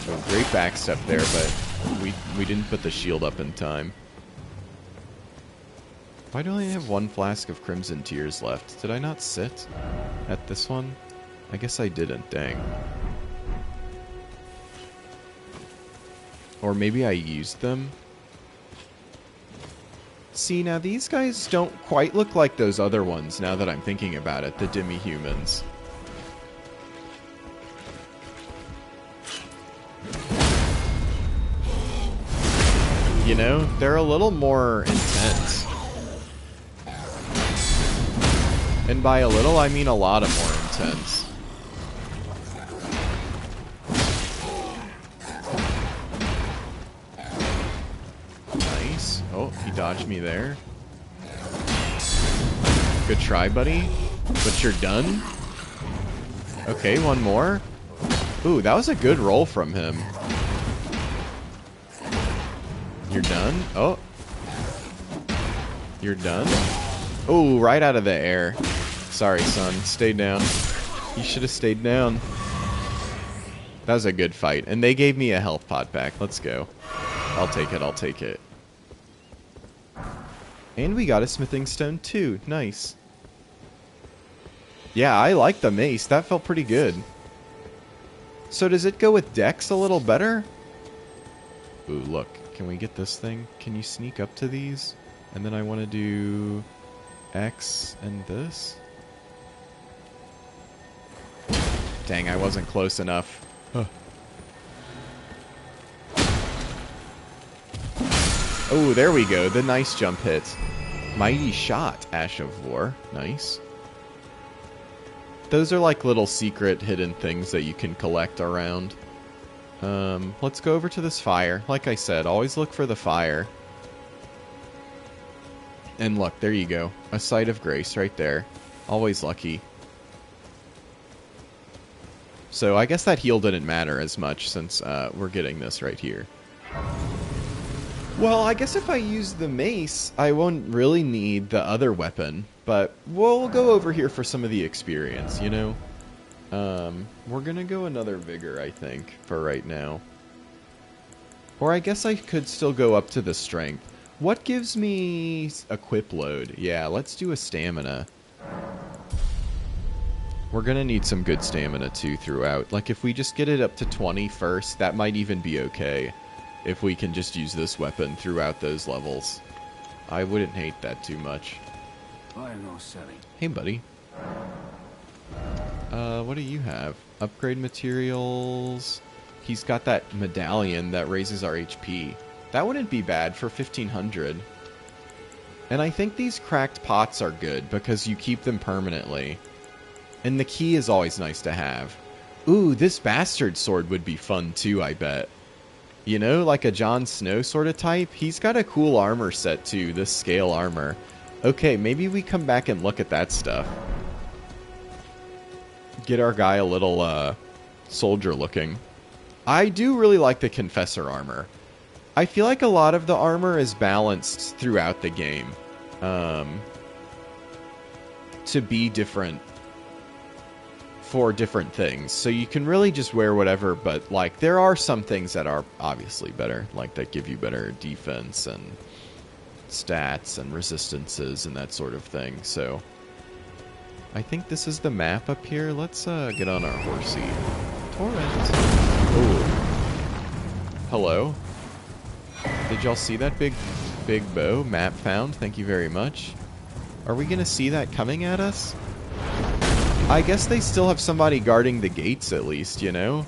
Oh, great backstep there, but we didn't put the shield up in time. Why do I only have one flask of Crimson Tears left? Did I not sit at this one? I guess I didn't, dang. Or maybe I used them. See, now these guys don't quite look like those other ones, now that I'm thinking about it, the demi-humans. You know, they're a little more intense. And by a little, I mean a lot of more intense. Nice. Oh, he dodged me there. Good try, buddy. But you're done? Okay, one more. Ooh, that was a good roll from him. You're done? Oh. You're done? Oh, right out of the air. Sorry, son. Stay down. You should have stayed down. That was a good fight. And they gave me a health pod pack. Let's go. I'll take it. I'll take it. And we got a smithing stone too. Nice. Yeah, I like the mace. That felt pretty good. So does it go with Dex a little better? Ooh, look. Can we get this thing? Can you sneak up to these? And then I want to do X and this. Dang, I wasn't close enough. Huh. Oh, there we go. The nice jump hit. Mighty shot, Ash of War. Nice. Those are like little secret hidden things that you can collect around. Let's go over to this fire. Like I said, always look for the fire. And look, there you go. A site of grace right there. Always lucky. So I guess that heal didn't matter as much since we're getting this right here. Well, I guess if I use the mace, I won't really need the other weapon, but we'll go over here for some of the experience, you know? We're gonna go another vigor, I think, for right now. Or I guess I could still go up to the strength. What gives me equip load? Yeah, let's do a stamina. We're gonna need some good stamina too throughout. Like if we just get it up to 20 first, that might even be okay. If we can just use this weapon throughout those levels. I wouldn't hate that too much. Hey buddy. What do you have? Upgrade materials. He's got that medallion that raises our HP. That wouldn't be bad for 1500. And I think these cracked pots are good because you keep them permanently. And the key is always nice to have. Ooh, this bastard sword would be fun too, I bet. You know, like a Jon Snow sort of type. He's got a cool armor set too, this scale armor. Okay, maybe we come back and look at that stuff. Get our guy a little soldier looking. I do really like the Confessor armor. I feel like a lot of the armor is balanced throughout the game. To be different for different things. So you can really just wear whatever, but like there are some things that are obviously better, like that give you better defense and stats and resistances and that sort of thing. So I think this is the map up here. Let's get on our horsey. Torrent. Ooh. Hello. Did y'all see that big bow? Map found. Thank you very much. Are we gonna see that coming at us? I guess they still have somebody guarding the gates at least, you know?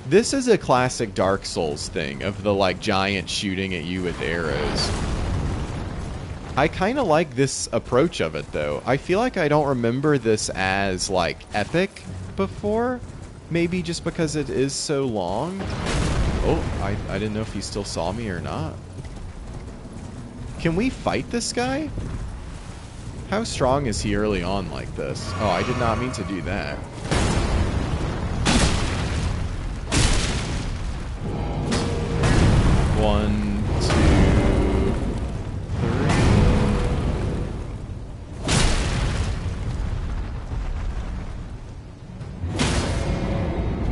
This is a classic Dark Souls thing of the like giant shooting at you with arrows. I kind of like this approach of it though. I feel like I don't remember this as like epic before. Maybe just because it is so long. Oh, I didn't know if he still saw me or not. Can we fight this guy? How strong is he early on like this? Oh, I did not mean to do that. One, two, three.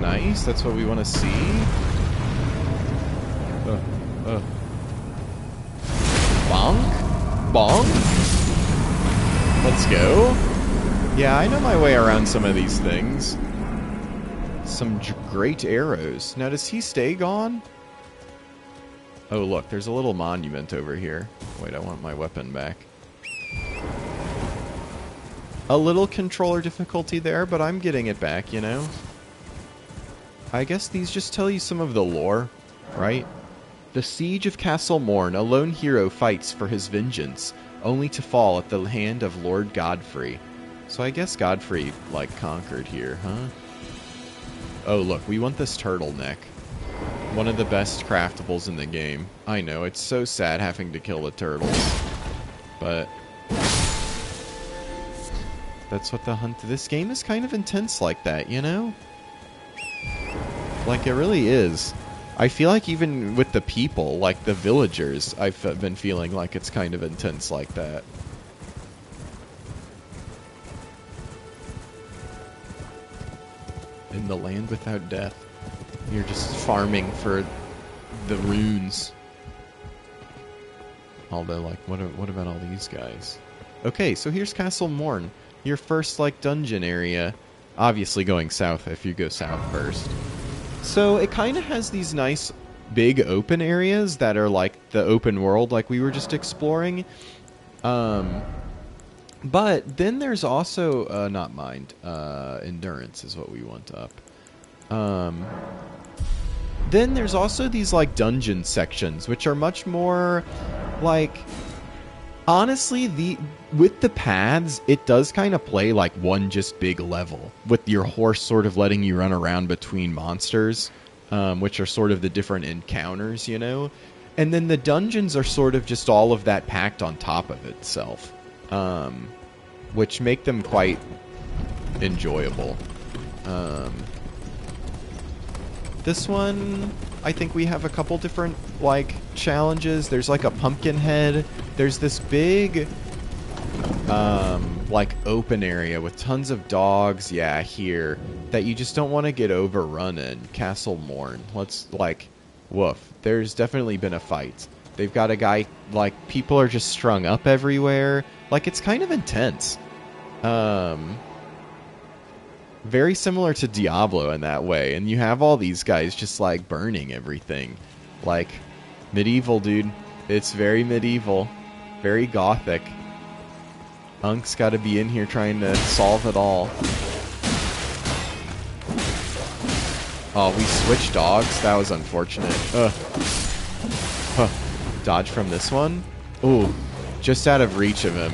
Nice, that's what we want to see. Bonk? Bonk? Let's go. Yeah, I know my way around some of these things. Some great arrows. Now, does he stay gone? Oh, look, there's a little monument over here. Wait, I want my weapon back. A little controller difficulty there, but I'm getting it back, you know? I guess these just tell you some of the lore, right? The Siege of Castle Morn, a lone hero fights for his vengeance, only to fall at the hand of Lord Godfrey. So I guess Godfrey, like, conquered here, huh? Oh, look, we want this turtleneck. One of the best craftables in the game. I know, it's so sad having to kill the turtles. But that's what the hunt... This game is kind of intense like that, you know? Like, it really is. I feel like even with the people, like the villagers, I've been feeling like it's kind of intense like that. In the land without death, you're just farming for the runes. Although, like, what about all these guys? Okay, so here's Castle Morn, your first, like, dungeon area. Obviously going south if you go south first. So it kind of has these nice big open areas that are like the open world like we were just exploring. But then there's also, not mind, endurance is what we want up. Then there's also these like dungeon sections, which are much more like, honestly, with the paths, it does kind of play like one just big level, with your horse sort of letting you run around between monsters, which are sort of the different encounters, you know? And then the dungeons are sort of just all of that packed on top of itself, which make them quite enjoyable. This one, I think we have a couple different, like, challenges. There's, like, a pumpkin head. There's this big, like, open area with tons of dogs, yeah, here, that you just don't want to get overrun in. Castle Morn. Let's, like, woof. There's definitely been a fight. They've got a guy, like, people are just strung up everywhere. Like, it's kind of intense. Very similar to Diablo in that way, and you have all these guys just, like, burning everything. Like, medieval, dude. It's very medieval. Very gothic. Unk's gotta be in here trying to solve it all. Oh, we switched dogs? That was unfortunate. Huh. Dodge from this one? Ooh, just out of reach of him.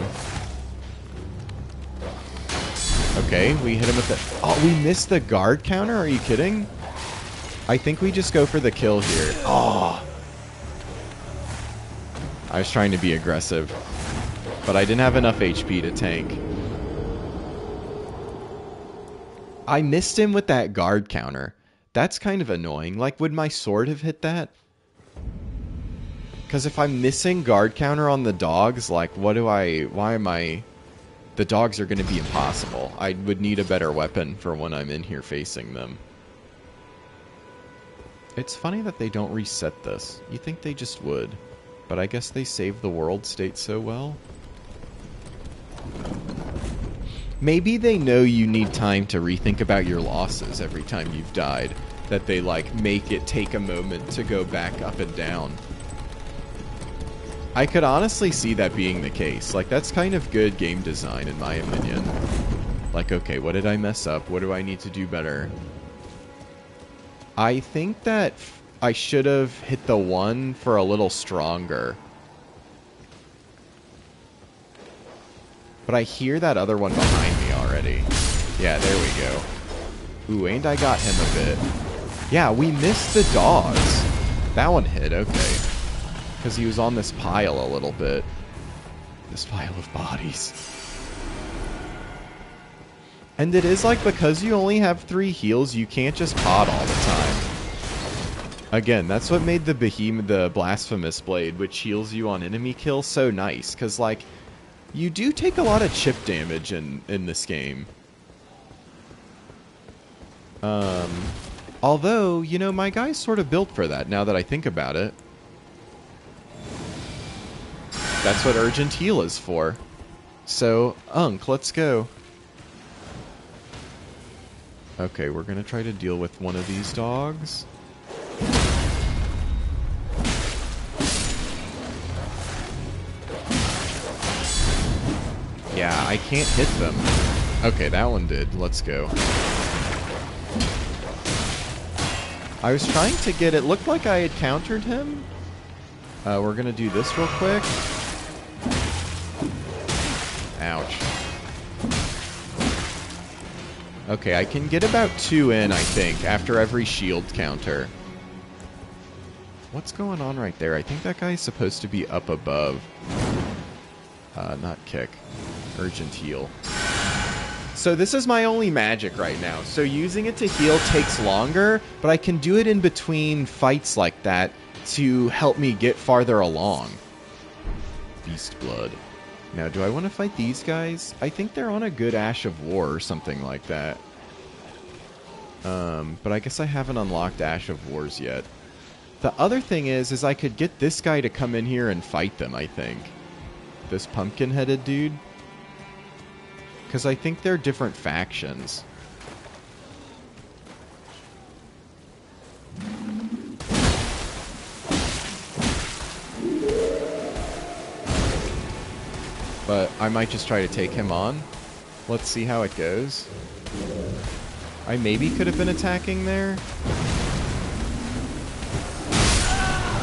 Okay, we hit him with the... Oh, we missed the guard counter? Are you kidding? I think we just go for the kill here. Oh. I was trying to be aggressive, but I didn't have enough HP to tank. I missed him with that guard counter. That's kind of annoying. Like, would my sword have hit that? Because if I'm missing guard counter on the dogs, like, why am I... The dogs are going to be impossible. I would need a better weapon for when I'm in here facing them. It's funny that they don't reset this. You think they just would. But I guess they saved the world state so well. Maybe they know you need time to rethink about your losses every time you've died. That they, like, make it take a moment to go back up and down. I could honestly see that being the case. Like, that's kind of good game design, in my opinion. Like, okay, what did I mess up? What do I need to do better? I think that I should have hit the one for a little stronger. But I hear that other one behind me already. Yeah, there we go. Ooh, and I got him a bit. Yeah, we missed the dogs. That one hit, okay. Because he was on this pile a little bit. This pile of bodies. And it is like, because you only have 3 heals, you can't just pod all the time. Again, that's what made the Behemoth, the Blasphemous Blade, which heals you on enemy kills, so nice. Because, like, you do take a lot of chip damage in this game. Although, you know, my guy's sort of built for that, now that I think about it. That's what Urgent Heal is for. So, Unk, let's go. Okay, we're gonna try to deal with one of these dogs. Yeah, I can't hit them. Okay, that one did. Let's go. I was trying to get... It looked like I had countered him. We're gonna do this real quick. Ouch. Okay, I can get about 2 in, I think, after every shield counter. What's going on right there? I think that guy's supposed to be up above. Not kick. Urgent heal. So this is my only magic right now. So using it to heal takes longer, but I can do it in between fights like that to help me get farther along. Beast Blood. Now, do I want to fight these guys? I think they're on a good Ash of War or something like that. But I guess I haven't unlocked Ash of Wars yet. The other thing is I could get this guy to come in here and fight them, I think. This pumpkin-headed dude. Because I think they're different factions. But I might just try to take him on. Let's see how it goes. I maybe could have been attacking there.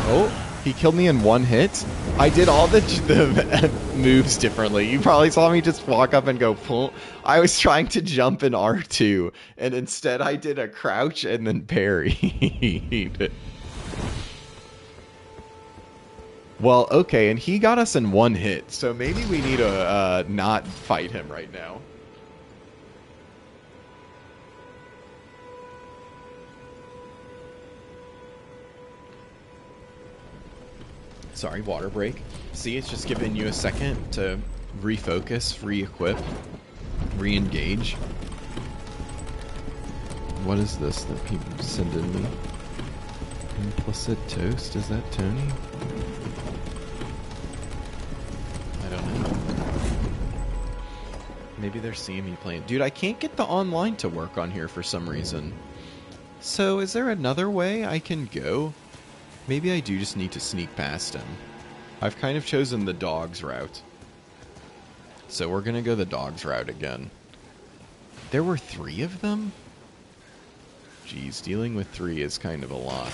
Oh, he killed me in 1 hit. I did all the moves differently. You probably saw me just walk up and go pull. I was trying to jump in R2, and instead I did a crouch and then parried. Well, okay, and he got us in 1 hit, so maybe we need to not fight him right now. Sorry, water break. See, it's just giving you a second to refocus, re-equip, re-engage. What is this that people send in me? Implicit toast? Is that Tony? I don't know. Maybe they're seeing me playing. Dude, I can't get the online to work on here for some reason. So, is there another way I can go? Maybe I do just need to sneak past him. I've kind of chosen the dogs route. So we're gonna go the dogs route again. There were 3 of them? Jeez, dealing with 3 is kind of a lot.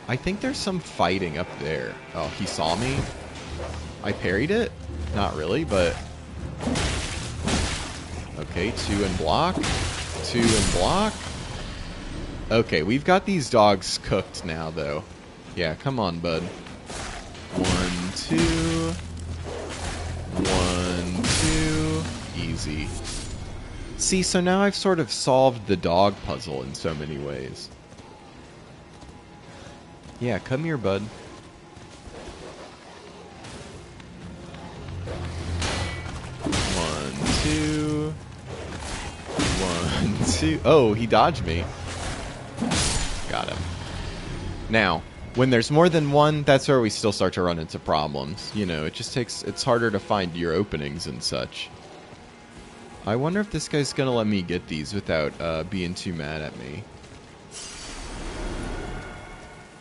I think there's some fighting up there. Oh, he saw me? I parried it? Not really, but... Okay, 2 and block. 2 and block. Okay, we've got these dogs cooked now, though. Yeah, come on, bud. 1, 2. 1, 2. Easy. See, so now I've sort of solved the dog puzzle in so many ways. Yeah, come here, bud. One, two. 1, 2. Oh, he dodged me. Got him. Now, when there's more than one, that's where we still start to run into problems. You know, it just takes... It's harder to find your openings and such. I wonder if this guy's gonna let me get these without being too mad at me.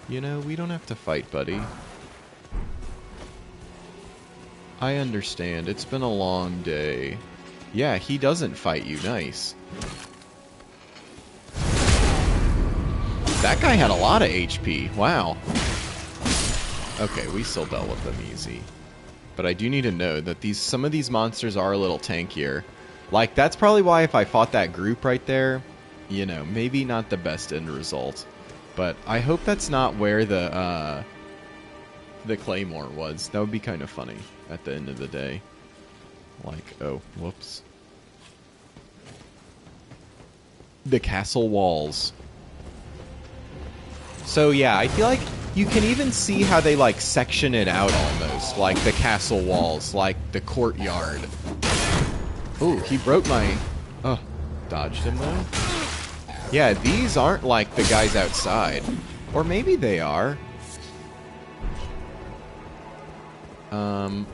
You know, we don't have to fight, buddy. I understand. It's been a long day. Yeah, he doesn't fight you. Nice. That guy had a lot of HP. Wow. Okay, we still dealt with them easy. But I do need to know that some of these monsters are a little tankier. Like, that's probably why if I fought that group right there, you know, maybe not the best end result. But I hope that's not where the Claymore was. That would be kind of funny at the end of the day. Like, oh, whoops. The castle walls. So yeah, I feel like you can even see how they like section it out almost. Like the castle walls, like the courtyard. Ooh, he broke my... Oh, dodged him though? Yeah, these aren't like the guys outside. Or maybe they are.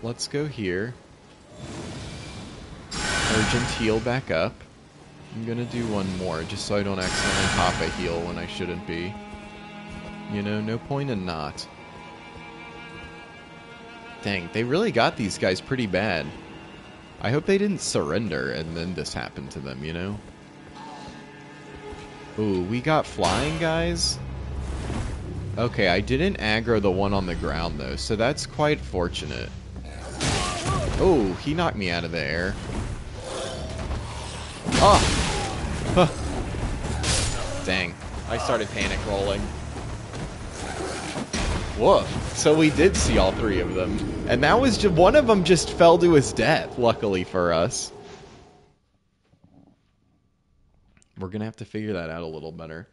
Let's go here. Urgent heal back up. I'm gonna do one more, just so I don't accidentally pop a heal when I shouldn't be. You know, no point in not. Dang, they really got these guys pretty bad. I hope they didn't surrender and then this happened to them, you know? Ooh, we got flying guys? Okay, I didn't aggro the one on the ground though, so that's quite fortunate. Oh, he knocked me out of the air. Oh! Huh. Dang, I started panic rolling. Whoa, so we did see all 3 of them. And that was just, one of them just fell to his death, luckily for us. We're gonna have to figure that out a little better.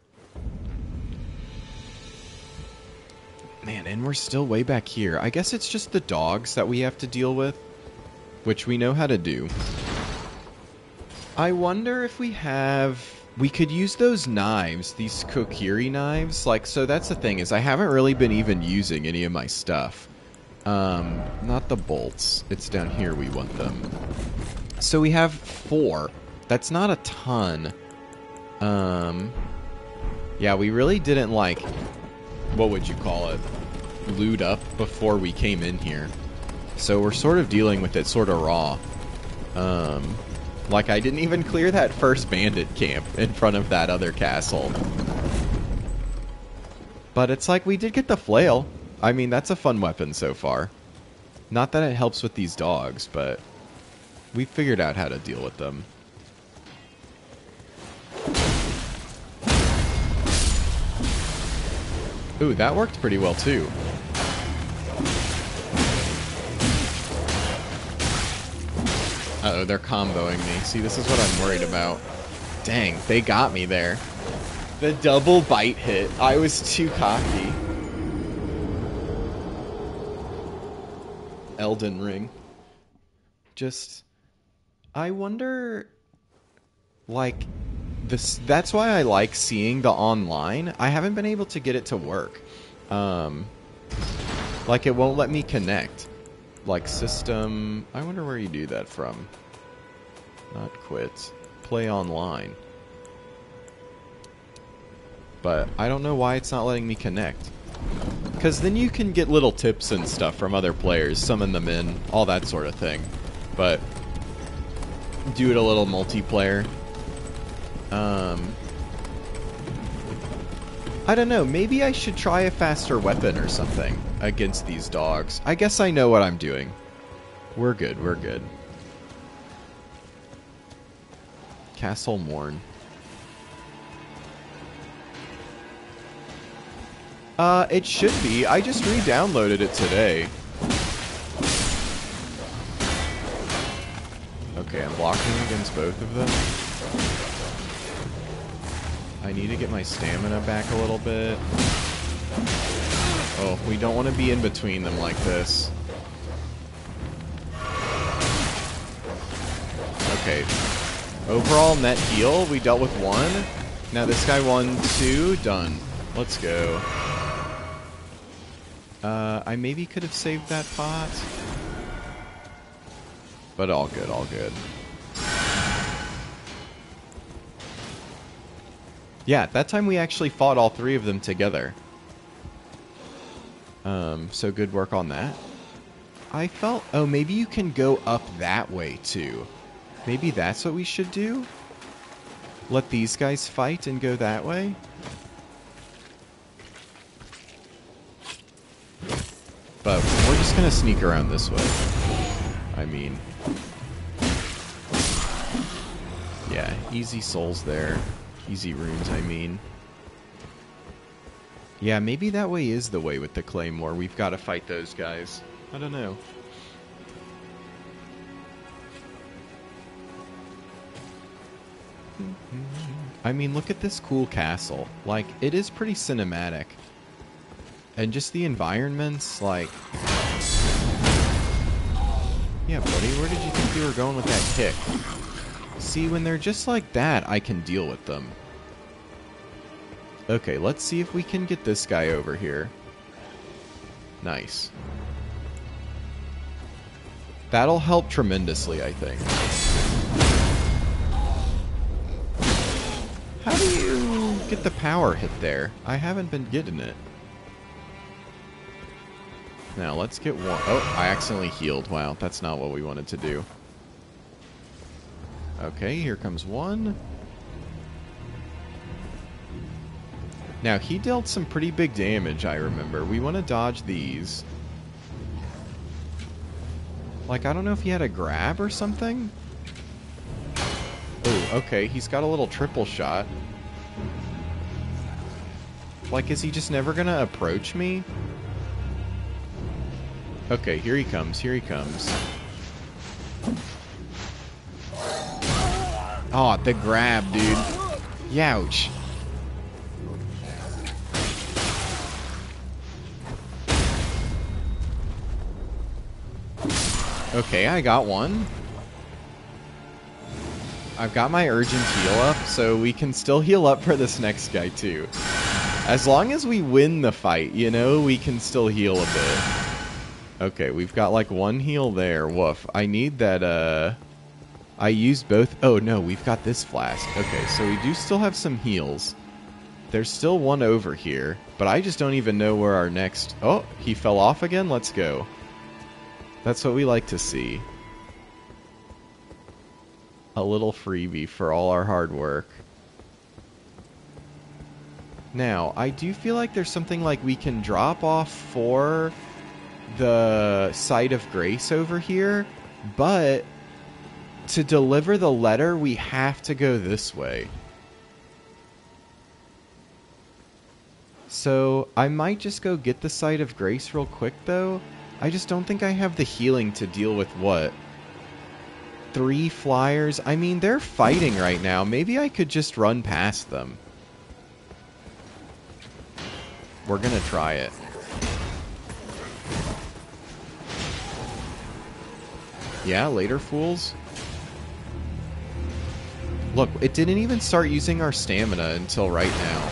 Man, and we're still way back here. I guess it's just the dogs that we have to deal with, which we know how to do. I wonder if we have... We could use those knives, these Kokiri knives. Like, so that's the thing, is I haven't really been even using any of my stuff. Not the bolts. It's down here we want them. So we have 4. That's not a ton. Yeah, we really didn't, like, what would you call it? Loot up before we came in here. So we're sort of dealing with it sort of raw. Like, I didn't even clear that first bandit camp in front of that other castle. But it's like, we did get the flail. I mean, that's a fun weapon so far. Not that it helps with these dogs, but we figured out how to deal with them. Ooh, that worked pretty well too. Uh-oh, they're comboing me. See, this is what I'm worried about. Dang, they got me there. The double bite hit. I was too cocky. Elden Ring. Just, I wonder, like, that's why I like seeing the online. I haven't been able to get it to work. Like, it won't let me connect. Like, system, I wonder where you do that from. Not quit. Play online. But I don't know why it's not letting me connect. Because then you can get little tips and stuff from other players, summon them in, all that sort of thing. But do it a little multiplayer. I don't know, maybe I should try a faster weapon or something against these dogs. I guess I know what I'm doing. We're good, we're good. Castle Morn. It should be. I just re-downloaded it today. Okay, I'm blocking against both of them. I need to get my stamina back a little bit. Oh, we don't want to be in between them like this. Okay. Overall net heal, we dealt with 1. Now this guy won 2. Done. Let's go. I maybe could have saved that pot. But all good, all good. Yeah, that time we actually fought all 3 of them together. So good work on that. I felt... Oh, maybe you can go up that way, too. Maybe that's what we should do? Let these guys fight and go that way? But we're just gonna sneak around this way. I mean... Yeah, easy souls there. Easy runes, I mean. Yeah, maybe that way is the way with the Claymore. We've got to fight those guys. I don't know. I mean, look at this cool castle. Like, it is pretty cinematic. And just the environments, like... Yeah, buddy, where did you think you were going with that kick? See, when they're just like that, I can deal with them. Okay, let's see if we can get this guy over here. Nice. That'll help tremendously, I think. How do you get the power hit there? I haven't been getting it. Now, let's get one. Oh, I accidentally healed. Wow, that's not what we wanted to do. Okay, here comes one. Now, he dealt some pretty big damage, I remember. We want to dodge these. Like, I don't know if he had a grab or something? Oh, okay, he's got a little triple shot. Like, is he just never gonna approach me? Okay, here he comes, here he comes. Oh, the grab, dude. Youch. Okay, I got one. I've got my urgent heal up, so we can still heal up for this next guy, too. As long as we win the fight, you know, we can still heal a bit. Okay, we've got, like, one heal there. Woof. I need that, I used both. Oh, no, we've got this flask. Okay, so we do still have some heals. There's still one over here, but I just don't even know where our next... Oh, he fell off again? Let's go. That's what we like to see. A little freebie for all our hard work. Now, I do feel like there's something like we can drop off for the Site of Grace over here, but to deliver the letter, we have to go this way. So, I might just go get the Site of Grace real quick, though. I just don't think I have the healing to deal with what? 3 flyers? I mean, they're fighting right now. Maybe I could just run past them. We're gonna try it. Yeah, later, fools. Look, it didn't even start using our stamina until right now.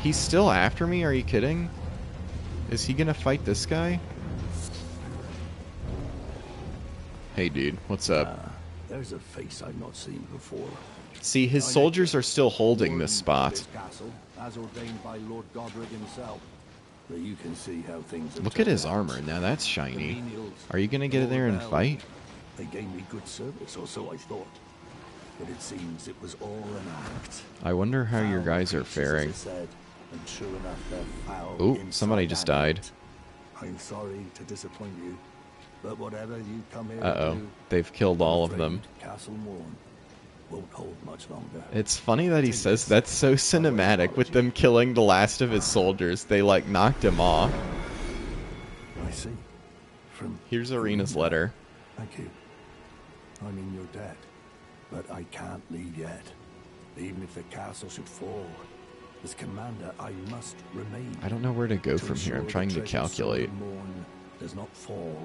He's still after me? Are you kidding? Is he gonna fight this guy? Hey, dude, what's up? There's a face I've not seen before. See, his soldiers are still holding this spot. This castle, as ordained by Lord Godric himself. But you can see how things have Look at his turned out. armor. Now that's shiny. The menials, Are you gonna get in there and Bell, fight? They gave me good service, or so I thought. But it seems it was all an act. I wonder how your Foul guys are creatures, faring. as I said, and sure enough, they're foul Ooh, inside somebody just and died. out. I'm sorry to disappoint you, but whatever you come here Uh-oh. to do, They've killed all of I'm them. afraid Castle Morn won't hold much longer. It's funny that he says that's so cinematic with them killing the last of his soldiers. They, like, knocked him off. I see. From Here's Arena's letter. Thank you. I mean, you're dead, but I can't leave yet. Even if the castle should fall, as commander, I must remain. I don't know where to go to from here. I'm ensure trying the to treasure calculate. Sword of Morn does not fall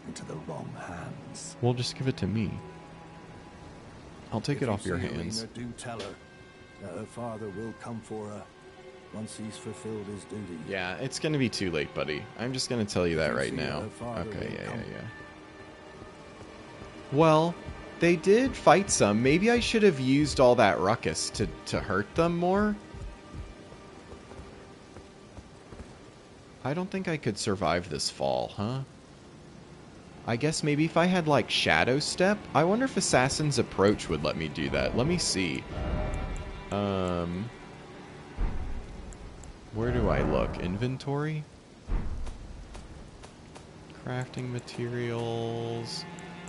into the wrong hands. Well, just give it to me. I'll take If it you off your see hands. Arena, do tell her that her father will come for her once he's fulfilled his duty. Yeah, it's gonna be too late, buddy. I'm just gonna tell you that right See now. her father Okay, will yeah. come. Well, they did fight some. Maybe I should have used all that ruckus to hurt them more. I don't think I could survive this fall, huh? I guess maybe if I had, like, Shadow Step? I wonder if Assassin's Approach would let me do that. Let me see. Where do I look? Inventory? Crafting materials.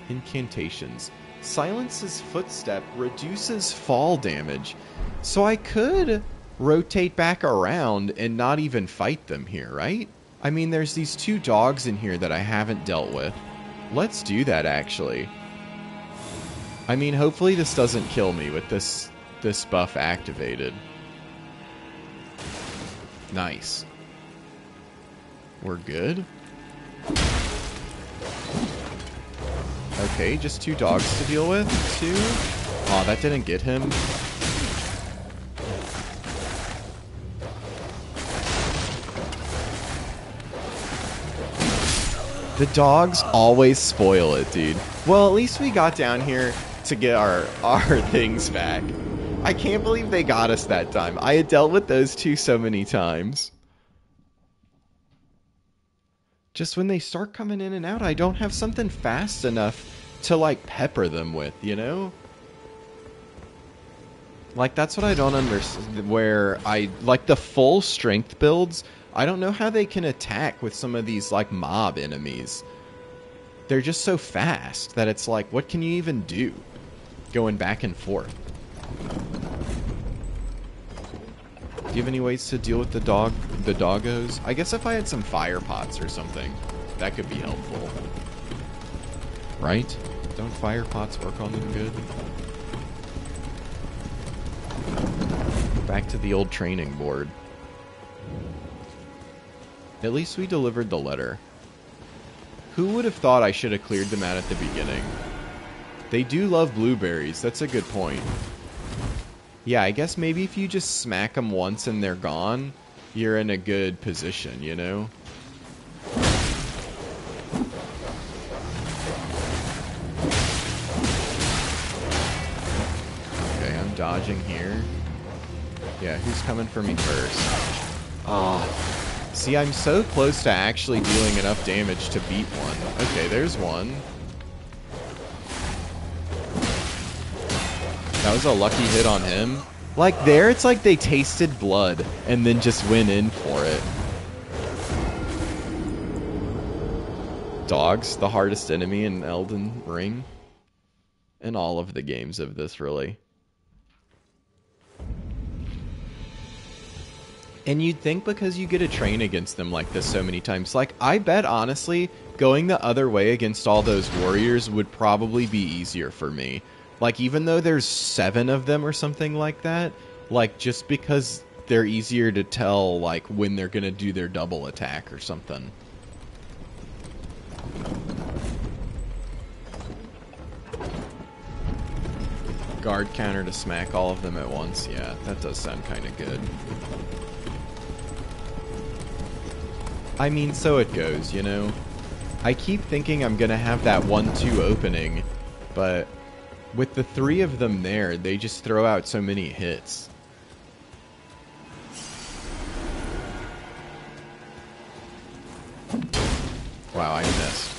Incantations. Silence's Footstep reduces fall damage. So I could rotate back around and not even fight them here, right? I mean, there's these two dogs in here that I haven't dealt with. Let's do that, actually. I mean, hopefully this doesn't kill me with this buff activated. Nice. We're good? Okay, just two dogs to deal with. Two. Aw, that didn't get him. The dogs always spoil it, dude. Well, at least we got down here to get our things back. I can't believe they got us that time. I had dealt with those two so many times. Just when they start coming in and out, I don't have something fast enough to, like, pepper them with, you know? Like, that's what I don't understand, where I, like, the full strength builds, I don't know how they can attack with some of these, like, mob enemies. They're just so fast that it's like, what can you even do? Going back and forth. Do you have any ways to deal with the doggos? I guess if I had some fire pots or something, that could be helpful. Right? Don't fire pots work on them good? Back to the old training board. At least we delivered the letter. Who would have thought I should have cleared them out at the beginning? They do love blueberries, that's a good point. Yeah, I guess maybe if you just smack them once and they're gone, you're in a good position, you know? Okay, I'm dodging here. Yeah, who's coming for me first? Oh, see, I'm so close to actually dealing enough damage to beat one. Okay, there's one. That was a lucky hit on him. Like, there, it's like they tasted blood and then just went in for it. Dogs, the hardest enemy in Elden Ring. In all of the games of this, really. And you'd think because you get to train against them like this so many times. Like, I bet, honestly, going the other way against all those warriors would probably be easier for me. Like, even though there's 7 of them or something like that, like, just because they're easier to tell, like, when they're gonna do their double attack or something. guard counter to smack all of them at once. Yeah, that does sound kind of good. I mean, so it goes, you know? I keep thinking I'm gonna have that 1-2 opening, but with the 3 of them there, they just throw out so many hits. Wow, I missed.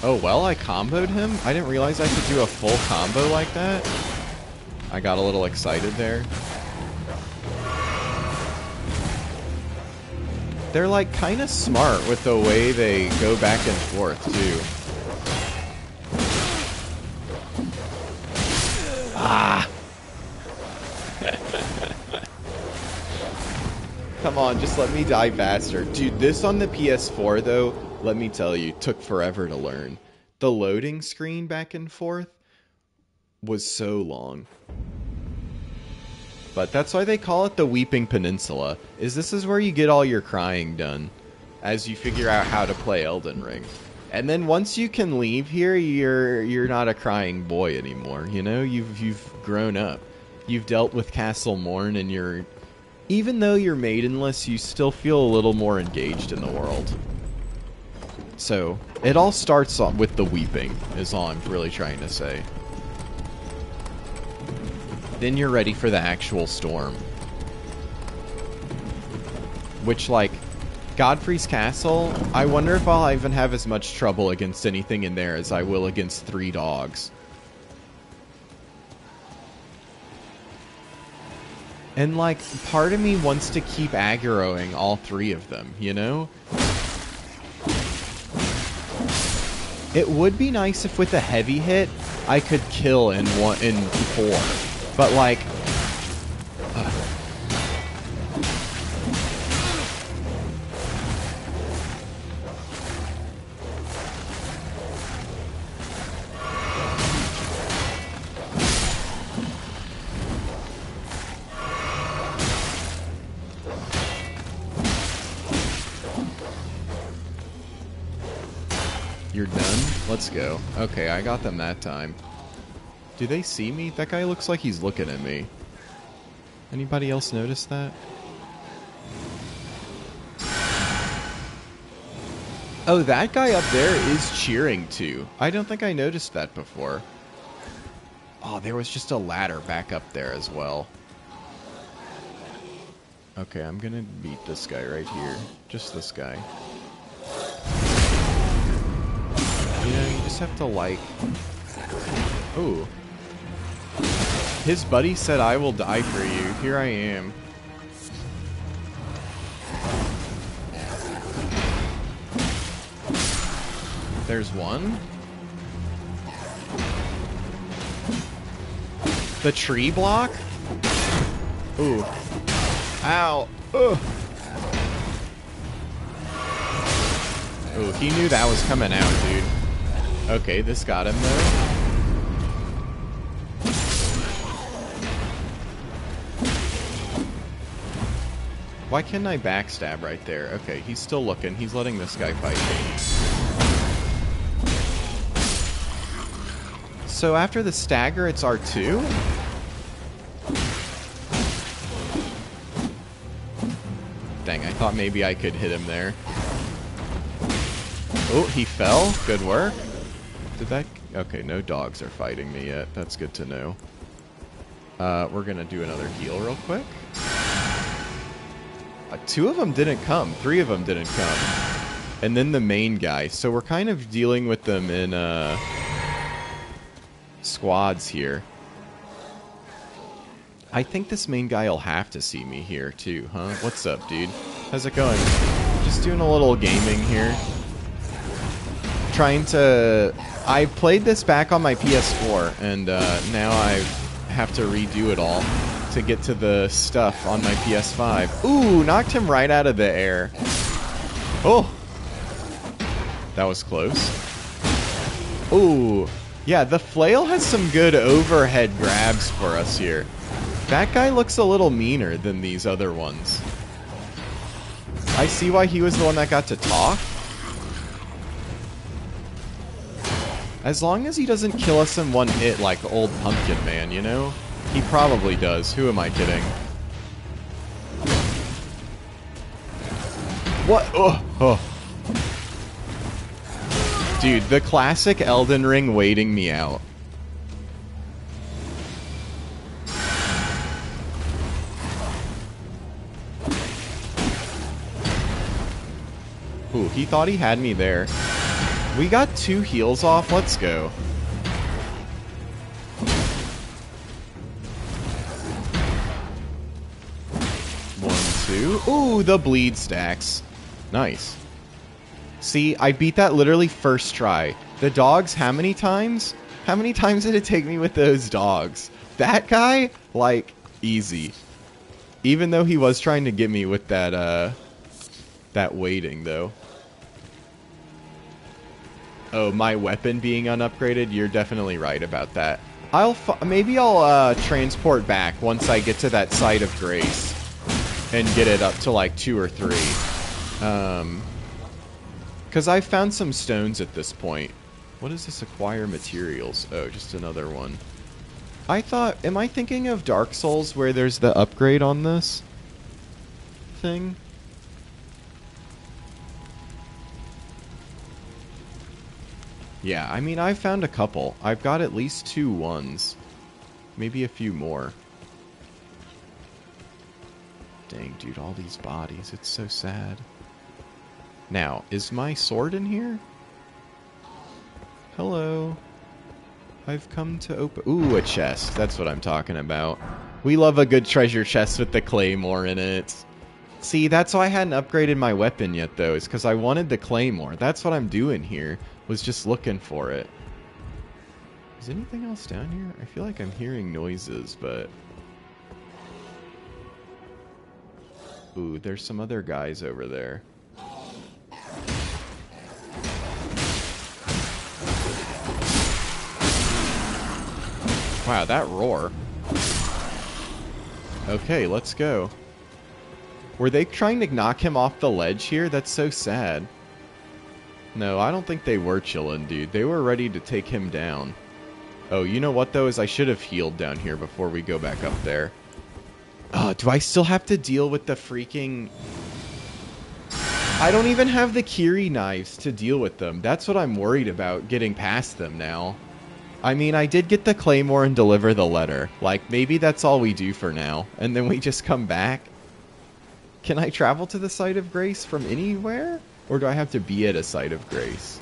Oh, well, I comboed him? I didn't realize I could do a full combo like that. I got a little excited there. They're, like, kind of smart with the way they go back and forth, too. Ah! Come on, just let me die faster. Dude, this on the PS4, though, let me tell you, took forever to learn. The loading screen back and forth was so long. But that's why they call it the Weeping Peninsula, this is where you get all your crying done, as you figure out how to play Elden Ring. And then once you can leave here, you're not a crying boy anymore, you know? You've grown up. You've dealt with Castle Morn, and even though you're maidenless, you still feel a little more engaged in the world. So, it all starts with the weeping, is all I'm really trying to say. Then you're ready for the actual storm. Which, like, Godfrey's Castle, I wonder if I'll even have as much trouble against anything in there as I will against 3 dogs. And, like, part of me wants to keep aggroing all 3 of them, you know? It would be nice if with a heavy hit, I could kill in 4. But, like... You're done? Let's go. Okay, I got them that time. Do they see me? That guy looks like he's looking at me. Anybody else notice that? Oh, that guy up there is cheering too. I don't think I noticed that before. Oh, there was just a ladder back up there as well. Okay, I'm gonna beat this guy right here. Just this guy. You know, you just have to like... Ooh. His buddy said, I will die for you. Here I am. There's one. The tree block? Ooh. Ow. Ugh. Ooh, he knew that was coming out, dude. Okay, this got him though. Why can't I backstab right there? Okay, he's still looking. He's letting this guy fight me. So after the stagger, it's R2? Dang, I thought maybe I could hit him there. Oh, he fell. Good work. Did that... Okay, no dogs are fighting me yet. That's good to know. We're gonna do another heal real quick. 2 of them didn't come. 3 of them didn't come. And then the main guy. So we're kind of dealing with them in squads here. I think this main guy will have to see me here too, huh? What's up, dude? How's it going? Just doing a little gaming here. Trying to... I played this back on my PS4, and now I have to redo it all to get to the stuff on my PS5. Ooh, knocked him right out of the air. Oh! That was close. Ooh. Yeah, the flail has some good overhead grabs for us here. That guy looks a little meaner than these other ones. I see why he was the one that got to talk. As long as he doesn't kill us in one hit like old Pumpkin Man, you know? He probably does. Who am I kidding? What? Oh, oh. Dude, the classic Elden Ring waiting me out. Ooh, he thought he had me there. We got 2 heals off. Let's go. Ooh, the bleed stacks. Nice. See, I beat that literally first try. The dogs, how many times? How many times did it take me with those dogs? That guy, like, easy. Even though he was trying to get me with that, that waiting, though. Oh, my weapon being unupgraded? You're definitely right about that. Maybe I'll transport back once I get to that site of grace. And get it up to like 2 or 3. Because I've found some stones at this point. What is this? Acquire materials. Oh, just another one. I thought, am I thinking of Dark Souls where there's the upgrade on this thing? Yeah, I mean, I've found a couple. I've got at least 2 ones. Maybe a few more. Dang, dude, all these bodies. It's so sad. Now, is my sword in here? Hello. I've come to open... Ooh, a chest. That's what I'm talking about. We love a good treasure chest with the claymore in it. See, that's why I hadn't upgraded my weapon yet, though. Is because I wanted the claymore. That's what I'm doing here. Was just looking for it. Is anything else down here? I feel like I'm hearing noises, but... Ooh, there's some other guys over there. Wow, that roar. Okay, let's go. Were they trying to knock him off the ledge here? That's so sad. No, I don't think they were chilling, dude. They were ready to take him down. Oh, you know what, though, is I should have healed down here before we go back up there. Do I still have to deal with the freaking... I don't even have the Kiri knives to deal with them. That's what I'm worried about, getting past them now. I mean, I did get the claymore and deliver the letter. Like, maybe that's all we do for now. And then we just come back. Can I travel to the site of grace from anywhere? Or do I have to be at a site of grace?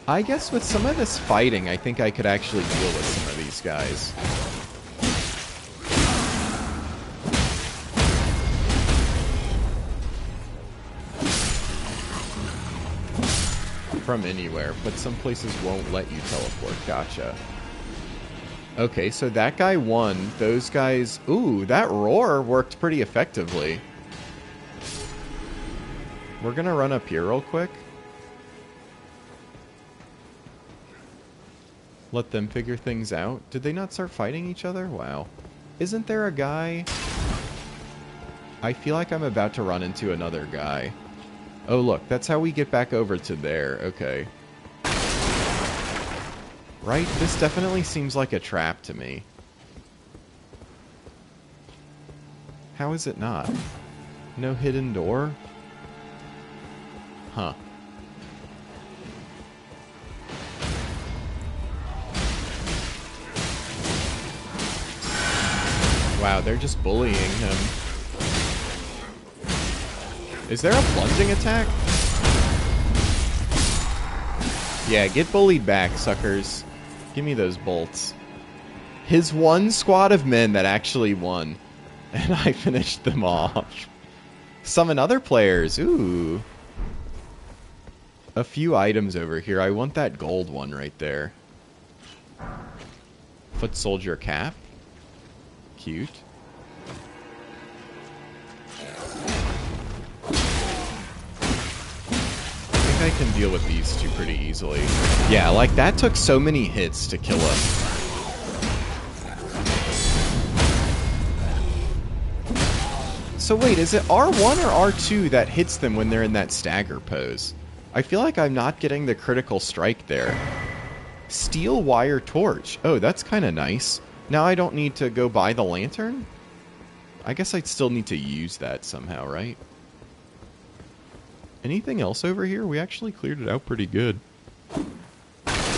I guess with some of this fighting, I think I could actually deal with some of these guys. From anywhere, but some places won't let you teleport. Gotcha. Okay, so that guy won. Those guys... Ooh, that roar worked pretty effectively. We're gonna run up here real quick. Let them figure things out. Did they not start fighting each other? Wow. Isn't there a guy? I feel like I'm about to run into another guy. Oh, look. That's how we get back over to there. Okay. Right? This definitely seems like a trap to me. How is it not? No hidden door? Huh. Wow, they're just bullying him. Is there a plunging attack? Yeah, get bullied back, suckers. Give me those bolts. His one squad of men that actually won. And I finished them off. Summon other players. Ooh. A few items over here. I want that gold one right there. Foot soldier cap. Cute. I think I can deal with these two pretty easily. Yeah, like that took so many hits to kill him. So wait, is it R1 or R2 that hits them when they're in that stagger pose? I feel like I'm not getting the critical strike there. Steel wire torch. Oh, that's kind of nice. Now I don't need to go buy the lantern? I guess I'd still need to use that somehow, right? Anything else over here? We actually cleared it out pretty good.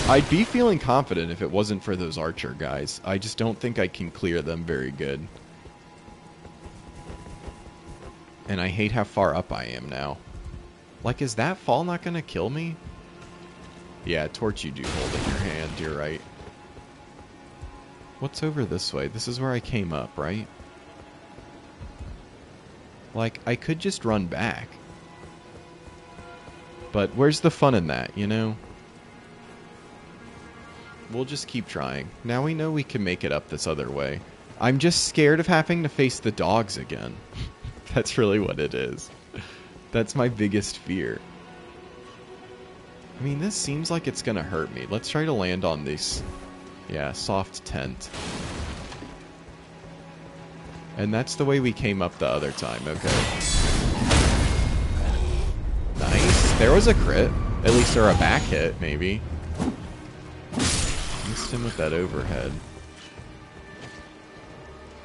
I'd be feeling confident if it wasn't for those archer guys. I just don't think I can clear them very good. And I hate how far up I am now. Like, is that fall not gonna kill me? Yeah, torch you do hold in your hand, you're right. What's over this way? This is where I came up, right? Like, I could just run back. But where's the fun in that, you know? We'll just keep trying. Now we know we can make it up this other way. I'm just scared of having to face the dogs again. That's really what it is. That's my biggest fear. I mean, this seems like it's gonna hurt me. Let's try to land on this. Yeah, soft tent. And that's the way we came up the other time. Okay. Nice. There was a crit. At least, or a back hit, maybe. Missed him with that overhead.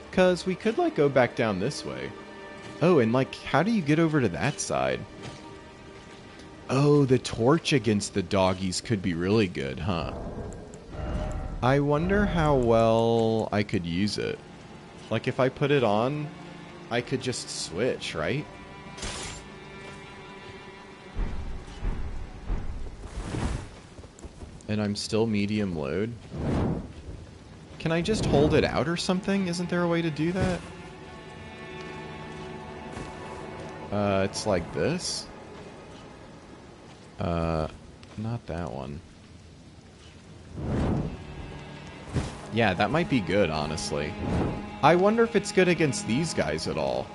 Because we could, like, go back down this way. Oh, and, like, how do you get over to that side? Oh, the torch against the doggies could be really good, huh? I wonder how well I could use it. Like, if I put it on, I could just switch, right? And I'm still medium load. Can I just hold it out or something? Isn't there a way to do that? It's like this. Not that one. Yeah, that might be good, honestly. I wonder if it's good against these guys at all.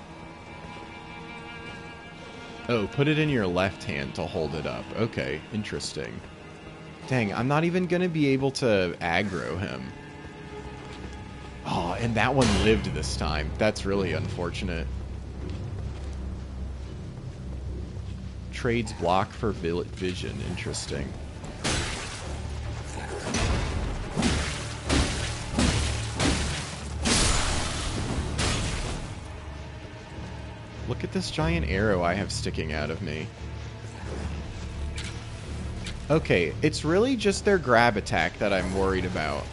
Oh, put it in your left hand to hold it up. Okay, interesting. Dang, I'm not even going to be able to aggro him. Oh, and that one lived this time. That's really unfortunate. Trades block for vision. Interesting. Look at this giant arrow I have sticking out of me. Okay, it's really just their grab attack that I'm worried about.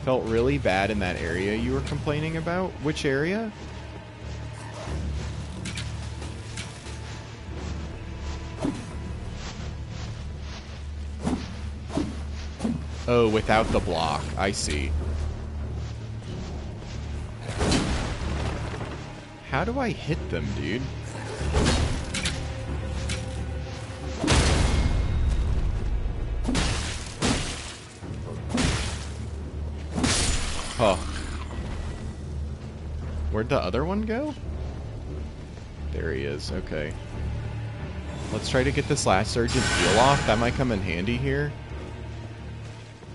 Felt really bad in that area you were complaining about. Which area? Oh, without the block. I see. How do I hit them, dude? Oh. Where'd the other one go? There he is. Okay. Let's try to get this last urgent heal off. That might come in handy here.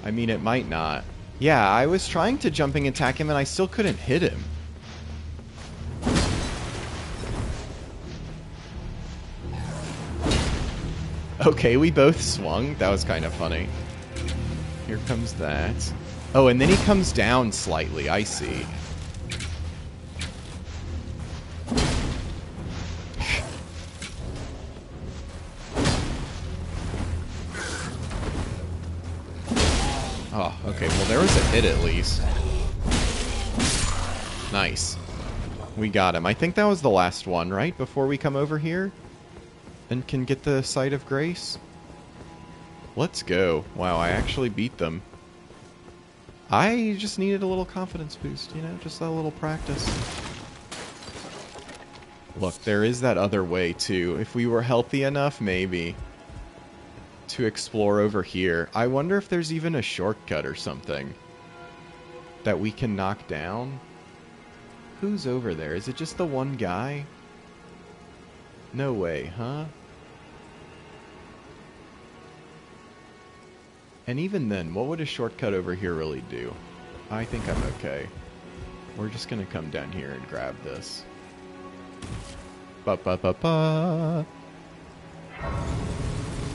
I mean, it might not. Yeah, I was trying to jumping attack him and I still couldn't hit him. Okay, we both swung. That was kind of funny. Here comes that. Oh, and then he comes down slightly. I see. Oh, okay. Well, there was a hit at least. Nice. We got him. I think that was the last one, right? Before we come over here and can get the Sight of Grace. Let's go. Wow, I actually beat them. I just needed a little confidence boost, you know, just a little practice. Look, there is that other way, too. If we were healthy enough, maybe, to explore over here. I wonder if there's even a shortcut or something that we can knock down. Who's over there? Is it just the one guy? No way, huh? And even then, what would a shortcut over here really do? I think I'm okay. We're just gonna come down here and grab this. Ba-ba-ba-ba.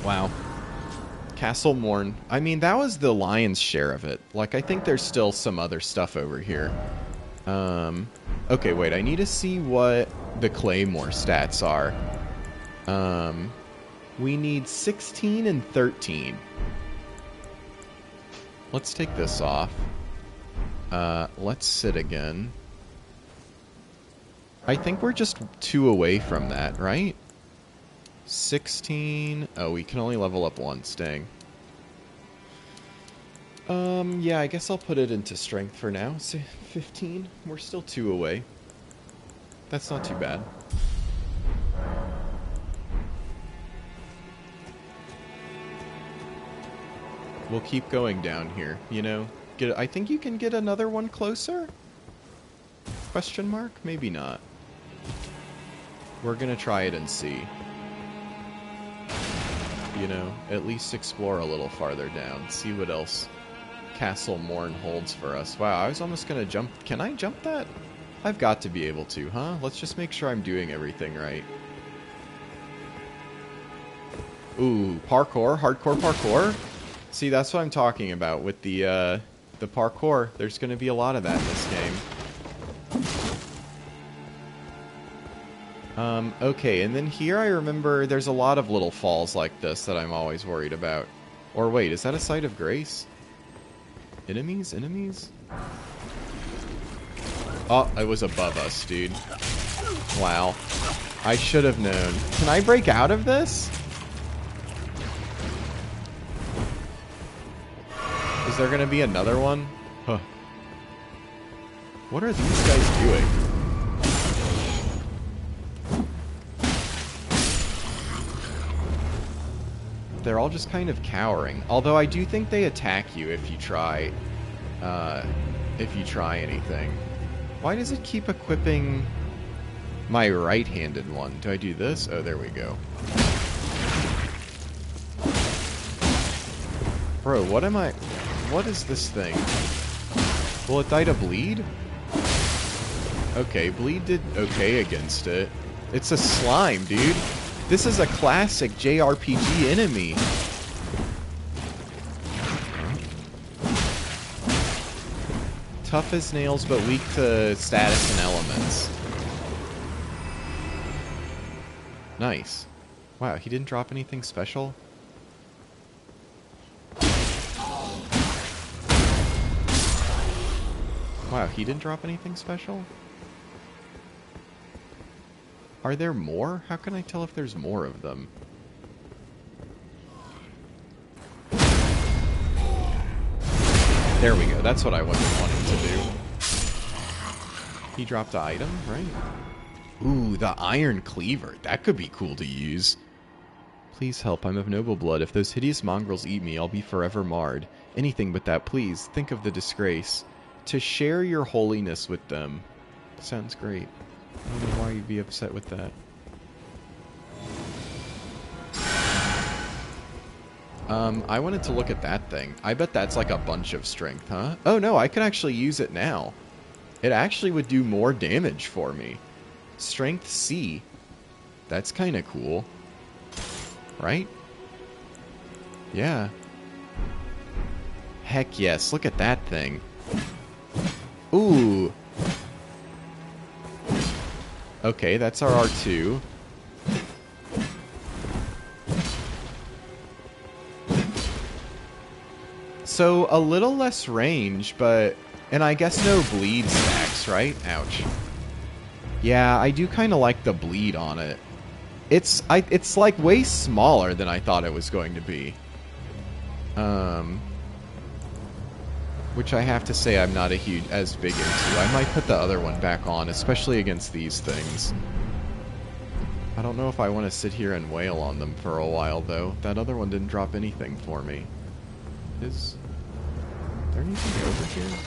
Wow. Castle Morn. I mean, that was the lion's share of it. Like, I think there's still some other stuff over here. Okay, wait. I need to see what the Claymore stats are. We need 16 and 13. Let's take this off. Let's sit again. I think we're just 2 away from that, right? 16. Oh, we can only level up once. Dang. Yeah, I guess I'll put it into strength for now. Say 15. We're still 2 away. That's not too bad. We'll keep going down here, you know? I think you can get another one closer? Question mark? Maybe not. We're gonna try it and see. You know, at least explore a little farther down. See what else Castle Morn holds for us. Wow, I was almost gonna jump. Can I jump that? I've got to be able to, huh? Let's just make sure I'm doing everything right. Ooh, parkour, hardcore parkour. See, that's what I'm talking about with the parkour. There's going to be a lot of that in this game. Okay, and then here I remember there's a lot of little falls like this that I'm always worried about. Or wait, is that a site of grace? Enemies? Enemies? Oh, it was above us, dude. Wow. I should have known. Can I break out of this? Is there going to be another one? Huh. What are these guys doing? They're all just kind of cowering. Although I do think they attack you if you try anything. Why does it keep equipping my right-handed one? Do I do this? Oh, there we go. Bro, what is this thing? Will it die to bleed? Okay, bleed did okay against it. It's a slime, dude. This is a classic JRPG enemy. Tough as nails, but weak to status and elements. Nice. Wow, he didn't drop anything special? Wow, he didn't drop anything special? Are there more? How can I tell if there's more of them? There we go. That's what I wasn't wanting to do. He dropped an item, right? Ooh, the Iron Cleaver. That could be cool to use. Please help. I'm of noble blood. If those hideous mongrels eat me, I'll be forever marred. Anything but that, please. Think of the disgrace. To share your holiness with them. Sounds great. I don't know why you'd be upset with that. I wanted to look at that thing. I bet that's like a bunch of strength, huh? Oh no, I can actually use it now. It actually would do more damage for me. Strength C. That's kind of cool. Right? Yeah. Heck yes, look at that thing. Ooh. Okay, that's our R2. So, a little less range, but... And I guess no bleed stacks, right? Ouch. Yeah, I do kind of like the bleed on it. It's like way smaller than I thought it was going to be. Which I have to say I'm not as big into. I might put the other one back on, especially against these things. I don't know if I want to sit here and wail on them for a while, though. That other one didn't drop anything for me. Is there anything over here?